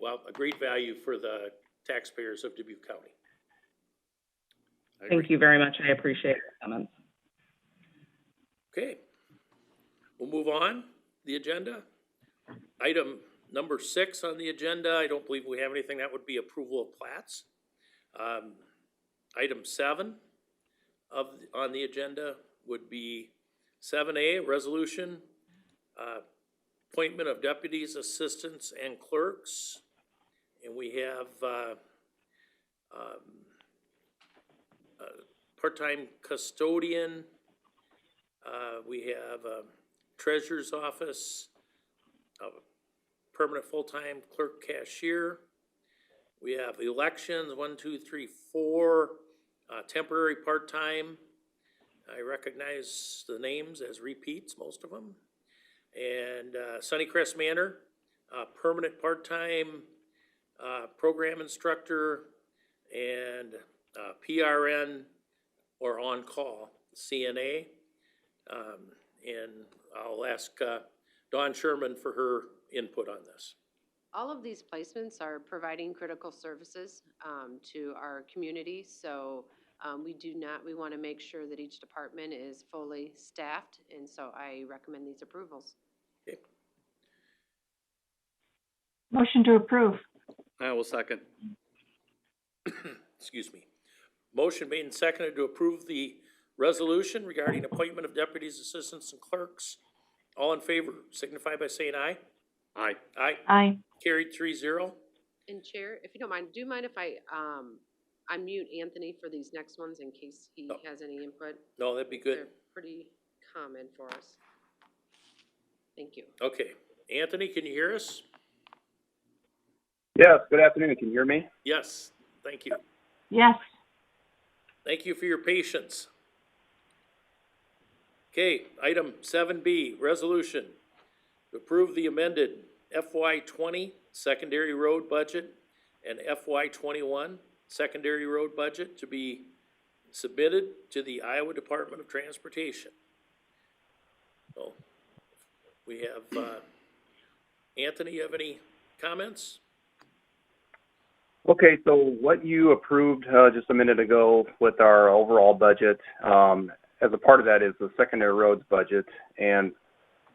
[SPEAKER 4] well, a great value for the taxpayers of Dubuque County.
[SPEAKER 12] Thank you very much. I appreciate your comments.
[SPEAKER 4] Okay, we'll move on the agenda. Item number 6 on the agenda, I don't believe we have anything. That would be approval of plats. Item 7 on the agenda would be 7A, resolution, appointment of deputies, assistants, and clerks. And we have part-time custodian. We have a treasurer's office, a permanent full-time clerk cashier. We have elections, 1, 2, 3, 4, temporary part-time. I recognize the names as repeats, most of them. And Sunnycrest Manor, permanent part-time program instructor, and PRN or on-call CNA. And I'll ask Dawn Sherman for her input on this.
[SPEAKER 3] All of these placements are providing critical services to our community, so we want to make sure that each department is fully staffed, and so I recommend these approvals.
[SPEAKER 4] Okay.
[SPEAKER 2] Motion to approve.
[SPEAKER 5] I will second.
[SPEAKER 4] Excuse me. Motion made and seconded to approve the resolution regarding appointment of deputies, assistants, and clerks. All in favor signify by saying aye.
[SPEAKER 5] Aye.
[SPEAKER 4] Aye.
[SPEAKER 2] Aye.
[SPEAKER 4] Carried 3-0.
[SPEAKER 3] And Chair, if you don't mind, do you mind if I unmute Anthony for these next ones in case he has any input?
[SPEAKER 4] No, that'd be good.
[SPEAKER 3] They're pretty common for us. Thank you.
[SPEAKER 4] Okay. Anthony, can you hear us?
[SPEAKER 13] Yes, good afternoon. Can you hear me?
[SPEAKER 4] Yes. Thank you.
[SPEAKER 2] Yes.
[SPEAKER 4] Thank you for your patience. Okay, item 7B, resolution to approve the amended FY20 secondary road budget and FY21 secondary road budget to be submitted to the Iowa Department of Transportation. So we have, Anthony, you have any comments?
[SPEAKER 13] Okay, so what you approved just a minute ago with our overall budget, as a part of that is the secondary roads budget. And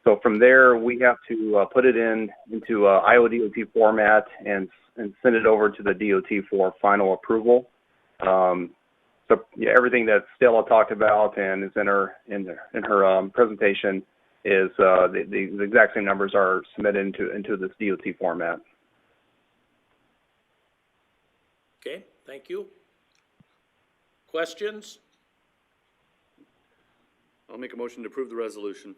[SPEAKER 13] so from there, we have to put it into Iowa DOT format and send it over to the DOT for final approval. So yeah, everything that Stella talked about and is in her presentation is the exact same numbers are submitted into this DOT format.
[SPEAKER 4] Okay, thank you. Questions?
[SPEAKER 5] I'll make a motion to approve the resolution.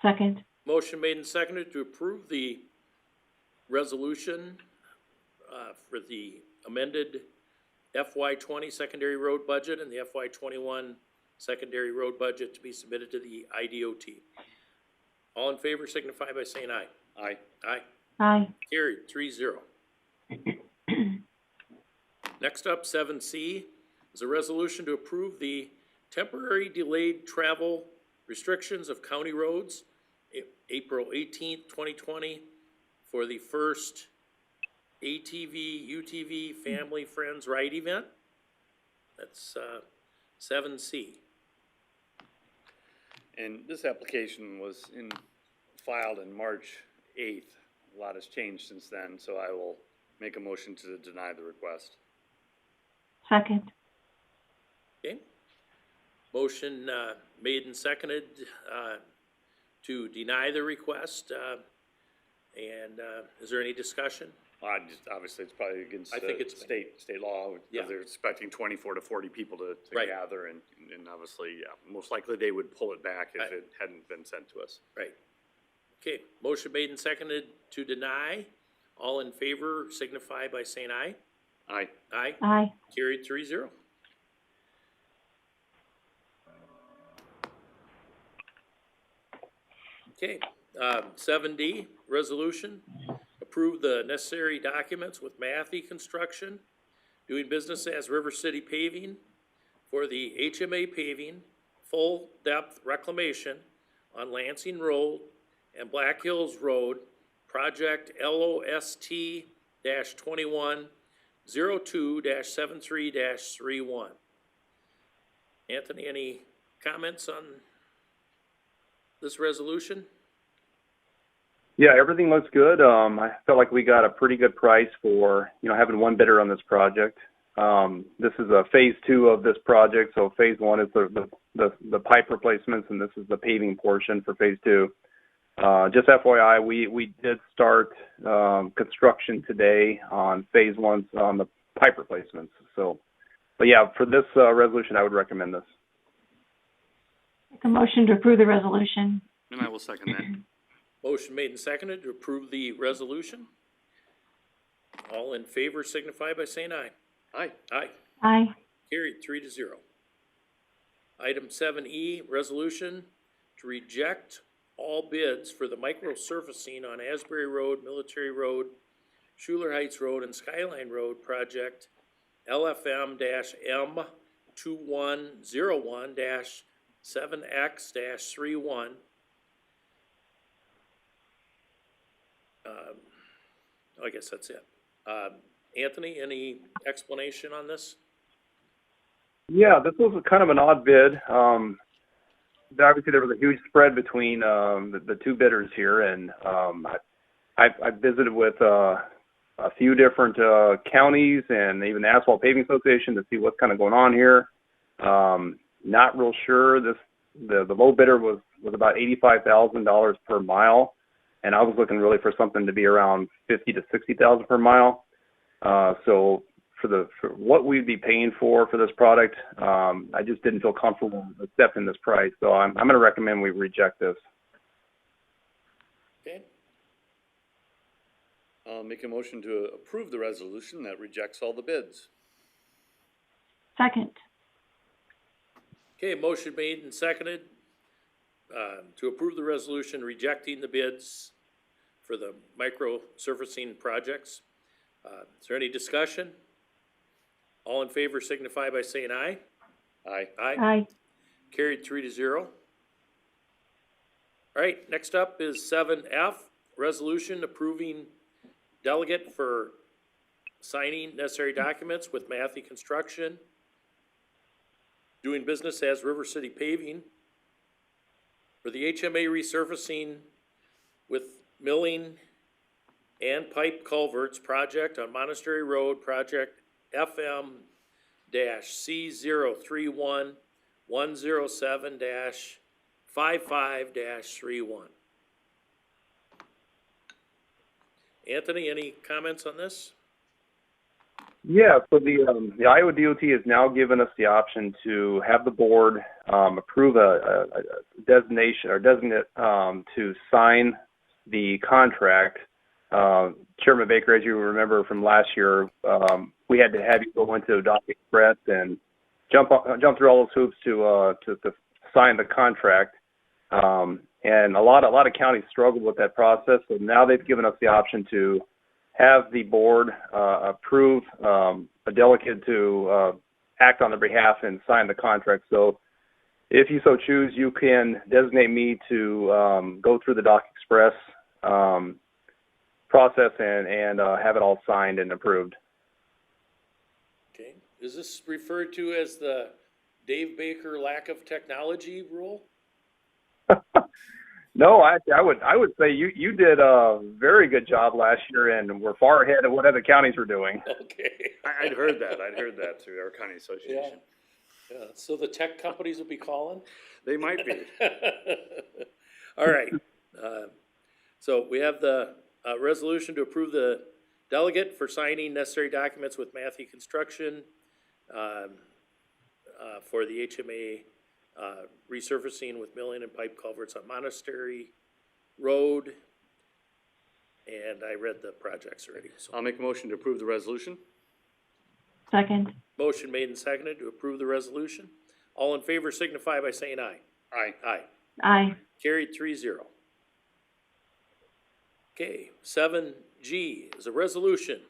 [SPEAKER 2] Second.
[SPEAKER 4] Motion made and seconded to approve the resolution for the amended FY20 secondary road budget and the FY21 secondary road budget to be submitted to the IDOT. All in favor signify by saying aye.
[SPEAKER 5] Aye.
[SPEAKER 4] Aye.
[SPEAKER 2] Aye.
[SPEAKER 4] Carried, 3-0. Next up, 7C, is a resolution to approve the temporary delayed travel restrictions of county roads, April 18th, 2020, for the first ATV, UTV, Family Friends Ride event. That's 7C.
[SPEAKER 5] And this application was filed in March 8th. A lot has changed since then, so I will make a motion to deny the request.
[SPEAKER 2] Second.
[SPEAKER 4] Okay. Motion made and seconded to deny the request. And is there any discussion?
[SPEAKER 5] Obviously, it's probably against
[SPEAKER 4] I think it's
[SPEAKER 5] state law, because
[SPEAKER 4] yeah.
[SPEAKER 5] they're expecting 24 to 40 people to
[SPEAKER 4] right.
[SPEAKER 5] gather, and obviously, yeah, most likely they would pull it back if
[SPEAKER 4] right.
[SPEAKER 5] it hadn't been sent to us.
[SPEAKER 4] Right. Okay, motion made and seconded to deny. All in favor signify by saying aye.
[SPEAKER 5] Aye.
[SPEAKER 4] Aye.
[SPEAKER 2] Aye.
[SPEAKER 4] Carried 3-0. Okay, 7D, resolution, approve the necessary documents with Matthew Construction, doing business as River City Paving for the HMA paving, full depth reclamation on Lansing Road and Black Hills Road, project LOST-2102-73-31. Anthony, any comments on this resolution?
[SPEAKER 13] Yeah, everything looks good. I felt like we got a pretty good price for, having one bidder on this project. This is a phase 2 of this project. So phase 1 is the pipe replacements, and this is the paving portion for phase 2. Just FYI, we did start construction today on phase 1 on the pipe replacements. So, but yeah, for this resolution, I would recommend this.
[SPEAKER 2] Make a motion to approve the resolution.
[SPEAKER 5] And I will second that.
[SPEAKER 4] Motion made and seconded to approve the resolution. All in favor signify by saying aye.
[SPEAKER 5] Aye.
[SPEAKER 4] Aye.
[SPEAKER 2] Aye.
[SPEAKER 4] Carried 3-0. Item 7E, resolution to reject all bids for the micro surfacing on Asbury Road, Military Road, Schuler Heights Road, and Skyline Road project LFM-2101-7X-31. I guess that's it. Anthony, any explanation on this?
[SPEAKER 13] Yeah, this was kind of an odd bid. Obviously, there was a huge spread between the two bidders here, and I visited with a few different counties and even the Asphalt Paving Association to see what's kind of going on here. Not real sure. The low bidder was about $85,000 per mile, and I was looking really for something to be around $50,000 to $60,000 per mile. So for what we'd be paying for this product, I just didn't feel comfortable accepting this price. So I'm going to recommend we reject this.
[SPEAKER 4] Okay.
[SPEAKER 5] I'll make a motion to approve the resolution that rejects all the bids.
[SPEAKER 2] Second.
[SPEAKER 4] Okay, motion made and seconded to approve the resolution rejecting the bids for the micro surfacing projects. Is there any discussion? All in favor signify by saying aye.
[SPEAKER 5] Aye.
[SPEAKER 4] Aye.
[SPEAKER 2] Aye.
[SPEAKER 4] Carried 3-0. All right, next up is 7F, resolution approving delegate for signing necessary documents with Matthew Construction, doing business as River City Paving for the HMA resurfacing with milling and pipe culverts project on Monastery Road, project C-031-107-55-31. Anthony, any comments on this?
[SPEAKER 13] Yeah, so the Iowa DOT has now given us the option to have the board approve a designation or designate to sign the contract. Chairman Baker, as you remember from last year, we had to have you go into Doc Express and jump through all those hoops to sign the contract. And a lot of counties struggled with that process, so now they've given us the option to have the board approve a delegate to act on their behalf and sign the contract. So if you so choose, you can designate me to go through the Doc Express process and have it all signed and approved.
[SPEAKER 4] Okay. Is this referred to as the Dave Baker lack of technology rule?
[SPEAKER 13] No, I would say you did a very good job last year, and we're far ahead of what other counties are doing.
[SPEAKER 4] Okay.
[SPEAKER 5] I'd heard that through our county association.
[SPEAKER 4] Yeah. So the tech companies will be calling?
[SPEAKER 5] They might be.
[SPEAKER 4] All right. So we have the resolution to approve the delegate for signing necessary documents with Matthew Construction for the HMA resurfacing with milling and pipe culverts on Monastery Road. And I read the projects already. So.
[SPEAKER 5] I'll make a motion to approve the resolution.
[SPEAKER 2] Second.
[SPEAKER 4] Motion made and seconded to approve the resolution. All in favor signify by saying aye.
[SPEAKER 5] Aye.
[SPEAKER 4] Aye.
[SPEAKER 2] Aye.
[SPEAKER 4] Carried 3-0. Okay, 7G is a resolution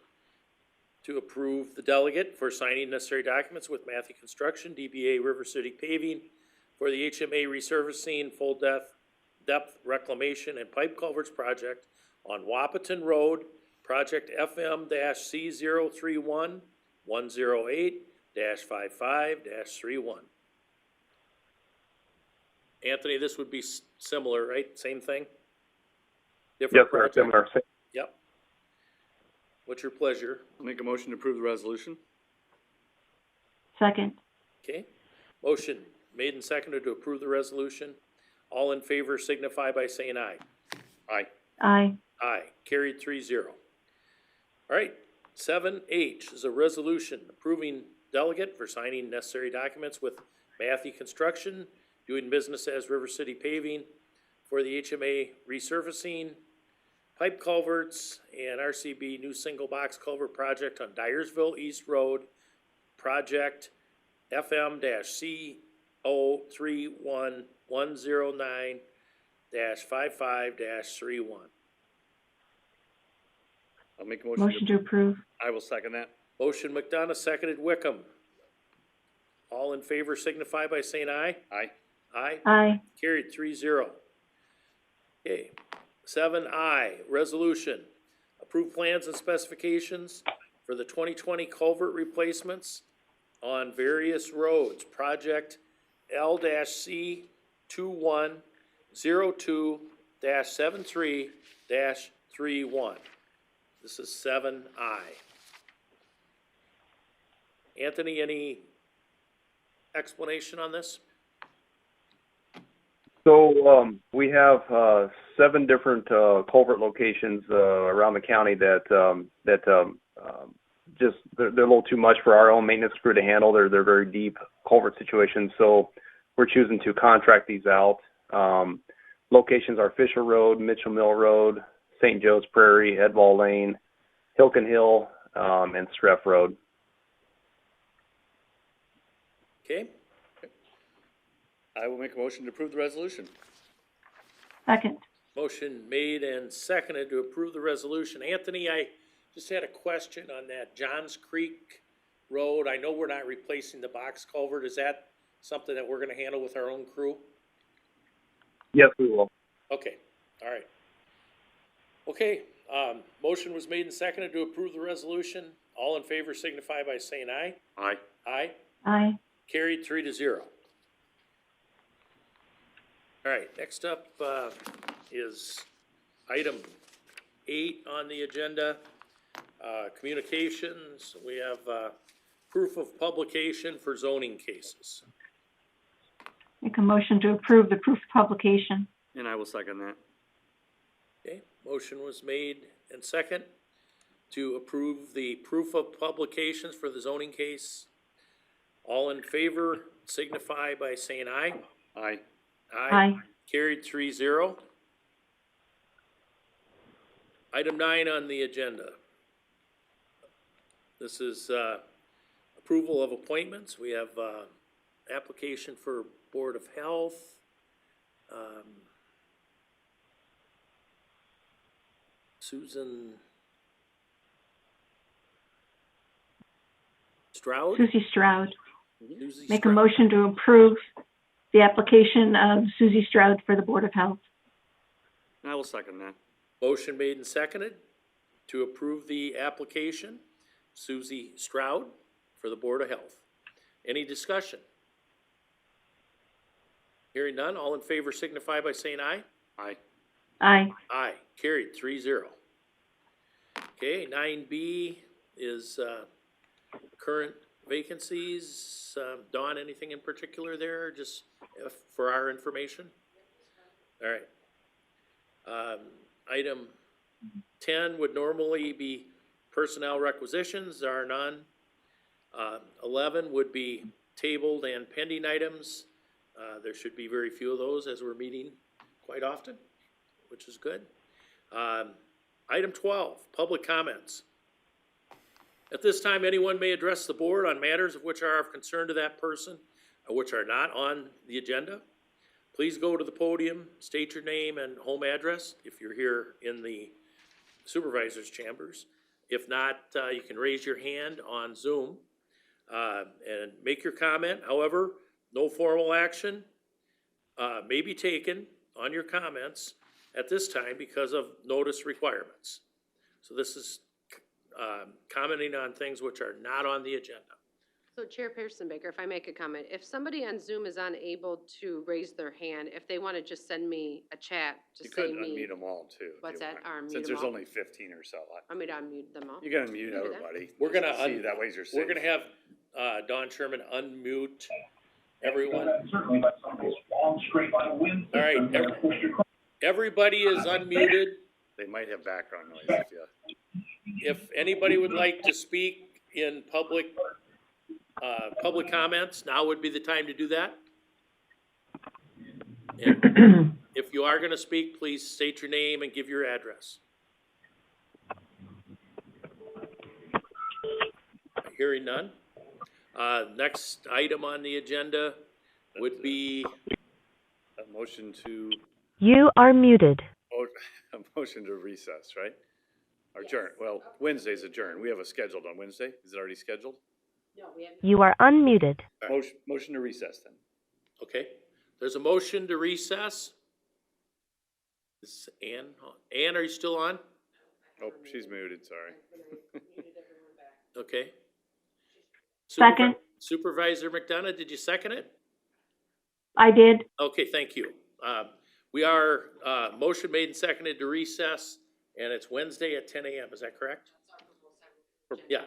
[SPEAKER 4] to approve the delegate for signing necessary documents with Matthew Construction, DBA River City Paving for the HMA resurfacing, full depth reclamation and pipe culverts project on Wapaton Road, project FM-C031-108-55-31. Anthony, this would be similar, right? Same thing?
[SPEAKER 13] Yes, sir, similar.
[SPEAKER 4] Yep. What's your pleasure?
[SPEAKER 5] I'll make a motion to approve the resolution.
[SPEAKER 2] Second.
[SPEAKER 4] Okay. Motion made and seconded to approve the resolution. All in favor signify by saying aye.
[SPEAKER 5] Aye.
[SPEAKER 2] Aye.
[SPEAKER 4] Aye. Carried 3-0. All right. 7H is a resolution approving delegate for signing necessary documents with Matthew Construction, doing business as River City Paving for the HMA resurfacing, pipe culverts, and RCB new single box culvert project on Dyersville East Road, project FM-C031-109-55-31.
[SPEAKER 5] I'll make a motion.
[SPEAKER 2] Motion to approve.
[SPEAKER 5] I will second that.
[SPEAKER 4] Motion McDonough, seconded Wickham. All in favor signify by saying aye.
[SPEAKER 5] Aye.
[SPEAKER 4] Aye.
[SPEAKER 2] Aye.
[SPEAKER 4] Carried 3-0. Okay, 7I, resolution. Approve plans and specifications for the 2020 culvert replacements on various roads. Project L-C-2102-73-31. This is 7I. Anthony, any explanation on this?
[SPEAKER 13] So we have 7 different culvert locations around the county that just they're a little too much for our own maintenance crew to handle. They're very deep culvert situations, so we're choosing to contract these out. Locations are Fisher Road, Mitchell Mill Road, St. Joe's Prairie, Edval Lane, Hilton Hill, and Streff Road.
[SPEAKER 4] Okay.
[SPEAKER 5] I will make a motion to approve the resolution.
[SPEAKER 2] Second.
[SPEAKER 4] Motion made and seconded to approve the resolution. Anthony, I just had a question on that Johns Creek Road. I know we're not replacing the box culvert. Is that something that we're gonna handle with our own crew?
[SPEAKER 13] Yes, we will.
[SPEAKER 4] Okay, all right. Okay, motion was made and seconded to approve the resolution. All in favor signify by saying aye.
[SPEAKER 5] Aye.
[SPEAKER 4] Aye.
[SPEAKER 2] Aye.
[SPEAKER 4] Carried 3-0. All right, next up is item 8 on the agenda, communications. We have proof of publication for zoning cases.
[SPEAKER 2] Make a motion to approve the proof of publication.
[SPEAKER 5] And I will second that.
[SPEAKER 4] Okay, motion was made and second to approve the proof of publications for the zoning case. All in favor signify by saying aye.
[SPEAKER 5] Aye.
[SPEAKER 2] Aye.
[SPEAKER 4] Carried 3-0. Item 9 on the agenda. This is approval of appointments. We have application for Board of Health. Susan Stroud?
[SPEAKER 2] Susie Stroud.
[SPEAKER 4] Susie
[SPEAKER 2] Make a
[SPEAKER 4] Stroud.
[SPEAKER 2] motion to approve the application of Susie Stroud for the Board of Health.
[SPEAKER 5] And I will second that.
[SPEAKER 4] Motion made and seconded to approve the application, Susie Stroud, for the Board of Health. Any discussion? Hearing none, all in favor signify by saying aye.
[SPEAKER 5] Aye.
[SPEAKER 2] Aye.
[SPEAKER 4] Aye, carried 3-0. Okay, 9B is current vacancies. Dawn, anything in particular there, just for our information? All right. Item 10 would normally be personnel requisitions, there are none. 11 would be tabled and pending items. There should be very few of those as we're meeting quite often, which is good. Item 12, public comments. At this time, anyone may address the board on matters of which are of concern to that person or which are not on the agenda. Please go to the podium, state your name and home address if you're here in the supervisor's chambers. If not, you can raise your hand on Zoom and make your comment. However, no formal action may be taken on your comments at this time because of notice requirements. So this is commenting on things which are not on the agenda.
[SPEAKER 3] So Chair Pearson Baker, if I make a comment, if somebody on Zoom is unable to raise their hand, if they want to just send me a chat to
[SPEAKER 5] You
[SPEAKER 3] say
[SPEAKER 5] could
[SPEAKER 3] me.
[SPEAKER 5] unmute them all too. if
[SPEAKER 3] What's
[SPEAKER 5] you
[SPEAKER 3] that?
[SPEAKER 5] want.
[SPEAKER 3] Or unmute
[SPEAKER 5] Since
[SPEAKER 3] them
[SPEAKER 5] there's
[SPEAKER 3] all?
[SPEAKER 5] only 15 or so.
[SPEAKER 3] I mean, unmute them all.
[SPEAKER 5] You gotta mute
[SPEAKER 3] do that.
[SPEAKER 5] everybody.
[SPEAKER 4] We're gonna
[SPEAKER 5] See, that way you're safe.
[SPEAKER 4] We're gonna have Don Sherman unmute everyone. All right, everybody is unmuted.
[SPEAKER 5] They might have background noise if you.
[SPEAKER 4] If anybody would like to speak in public comments, now would be the time to do that. And if you are gonna speak, please state your name and give your address. Hearing none. Next item on the agenda would be,
[SPEAKER 5] A motion to,
[SPEAKER 6] You are muted.
[SPEAKER 5] a motion to recess, right? Or adjourn, well, Wednesday's adjourn. We have a scheduled on Wednesday. Is it already scheduled?
[SPEAKER 3] No, we haven't.
[SPEAKER 6] You are unmuted.
[SPEAKER 5] Motion to recess then.
[SPEAKER 4] okay, there's a motion to recess. Is Ann, Ann, are you still on?
[SPEAKER 5] Oh, she's muted, sorry.
[SPEAKER 4] Okay.
[SPEAKER 2] Second.
[SPEAKER 4] Supervisor McDonough, did you second it?
[SPEAKER 2] I did.
[SPEAKER 4] Okay, thank you. We are, motion made and seconded to recess, and it's Wednesday at 10 a.m., is that correct? Yeah,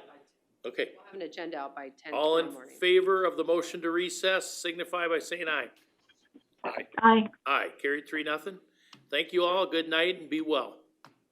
[SPEAKER 4] okay.
[SPEAKER 3] We'll have an agenda out by 10
[SPEAKER 4] All
[SPEAKER 3] tomorrow
[SPEAKER 4] in
[SPEAKER 3] morning.
[SPEAKER 4] favor of the motion to recess, signify by saying aye.
[SPEAKER 5] Aye.
[SPEAKER 2] Aye.
[SPEAKER 4] Aye, carried 3-0. Thank you all, good night, and be well.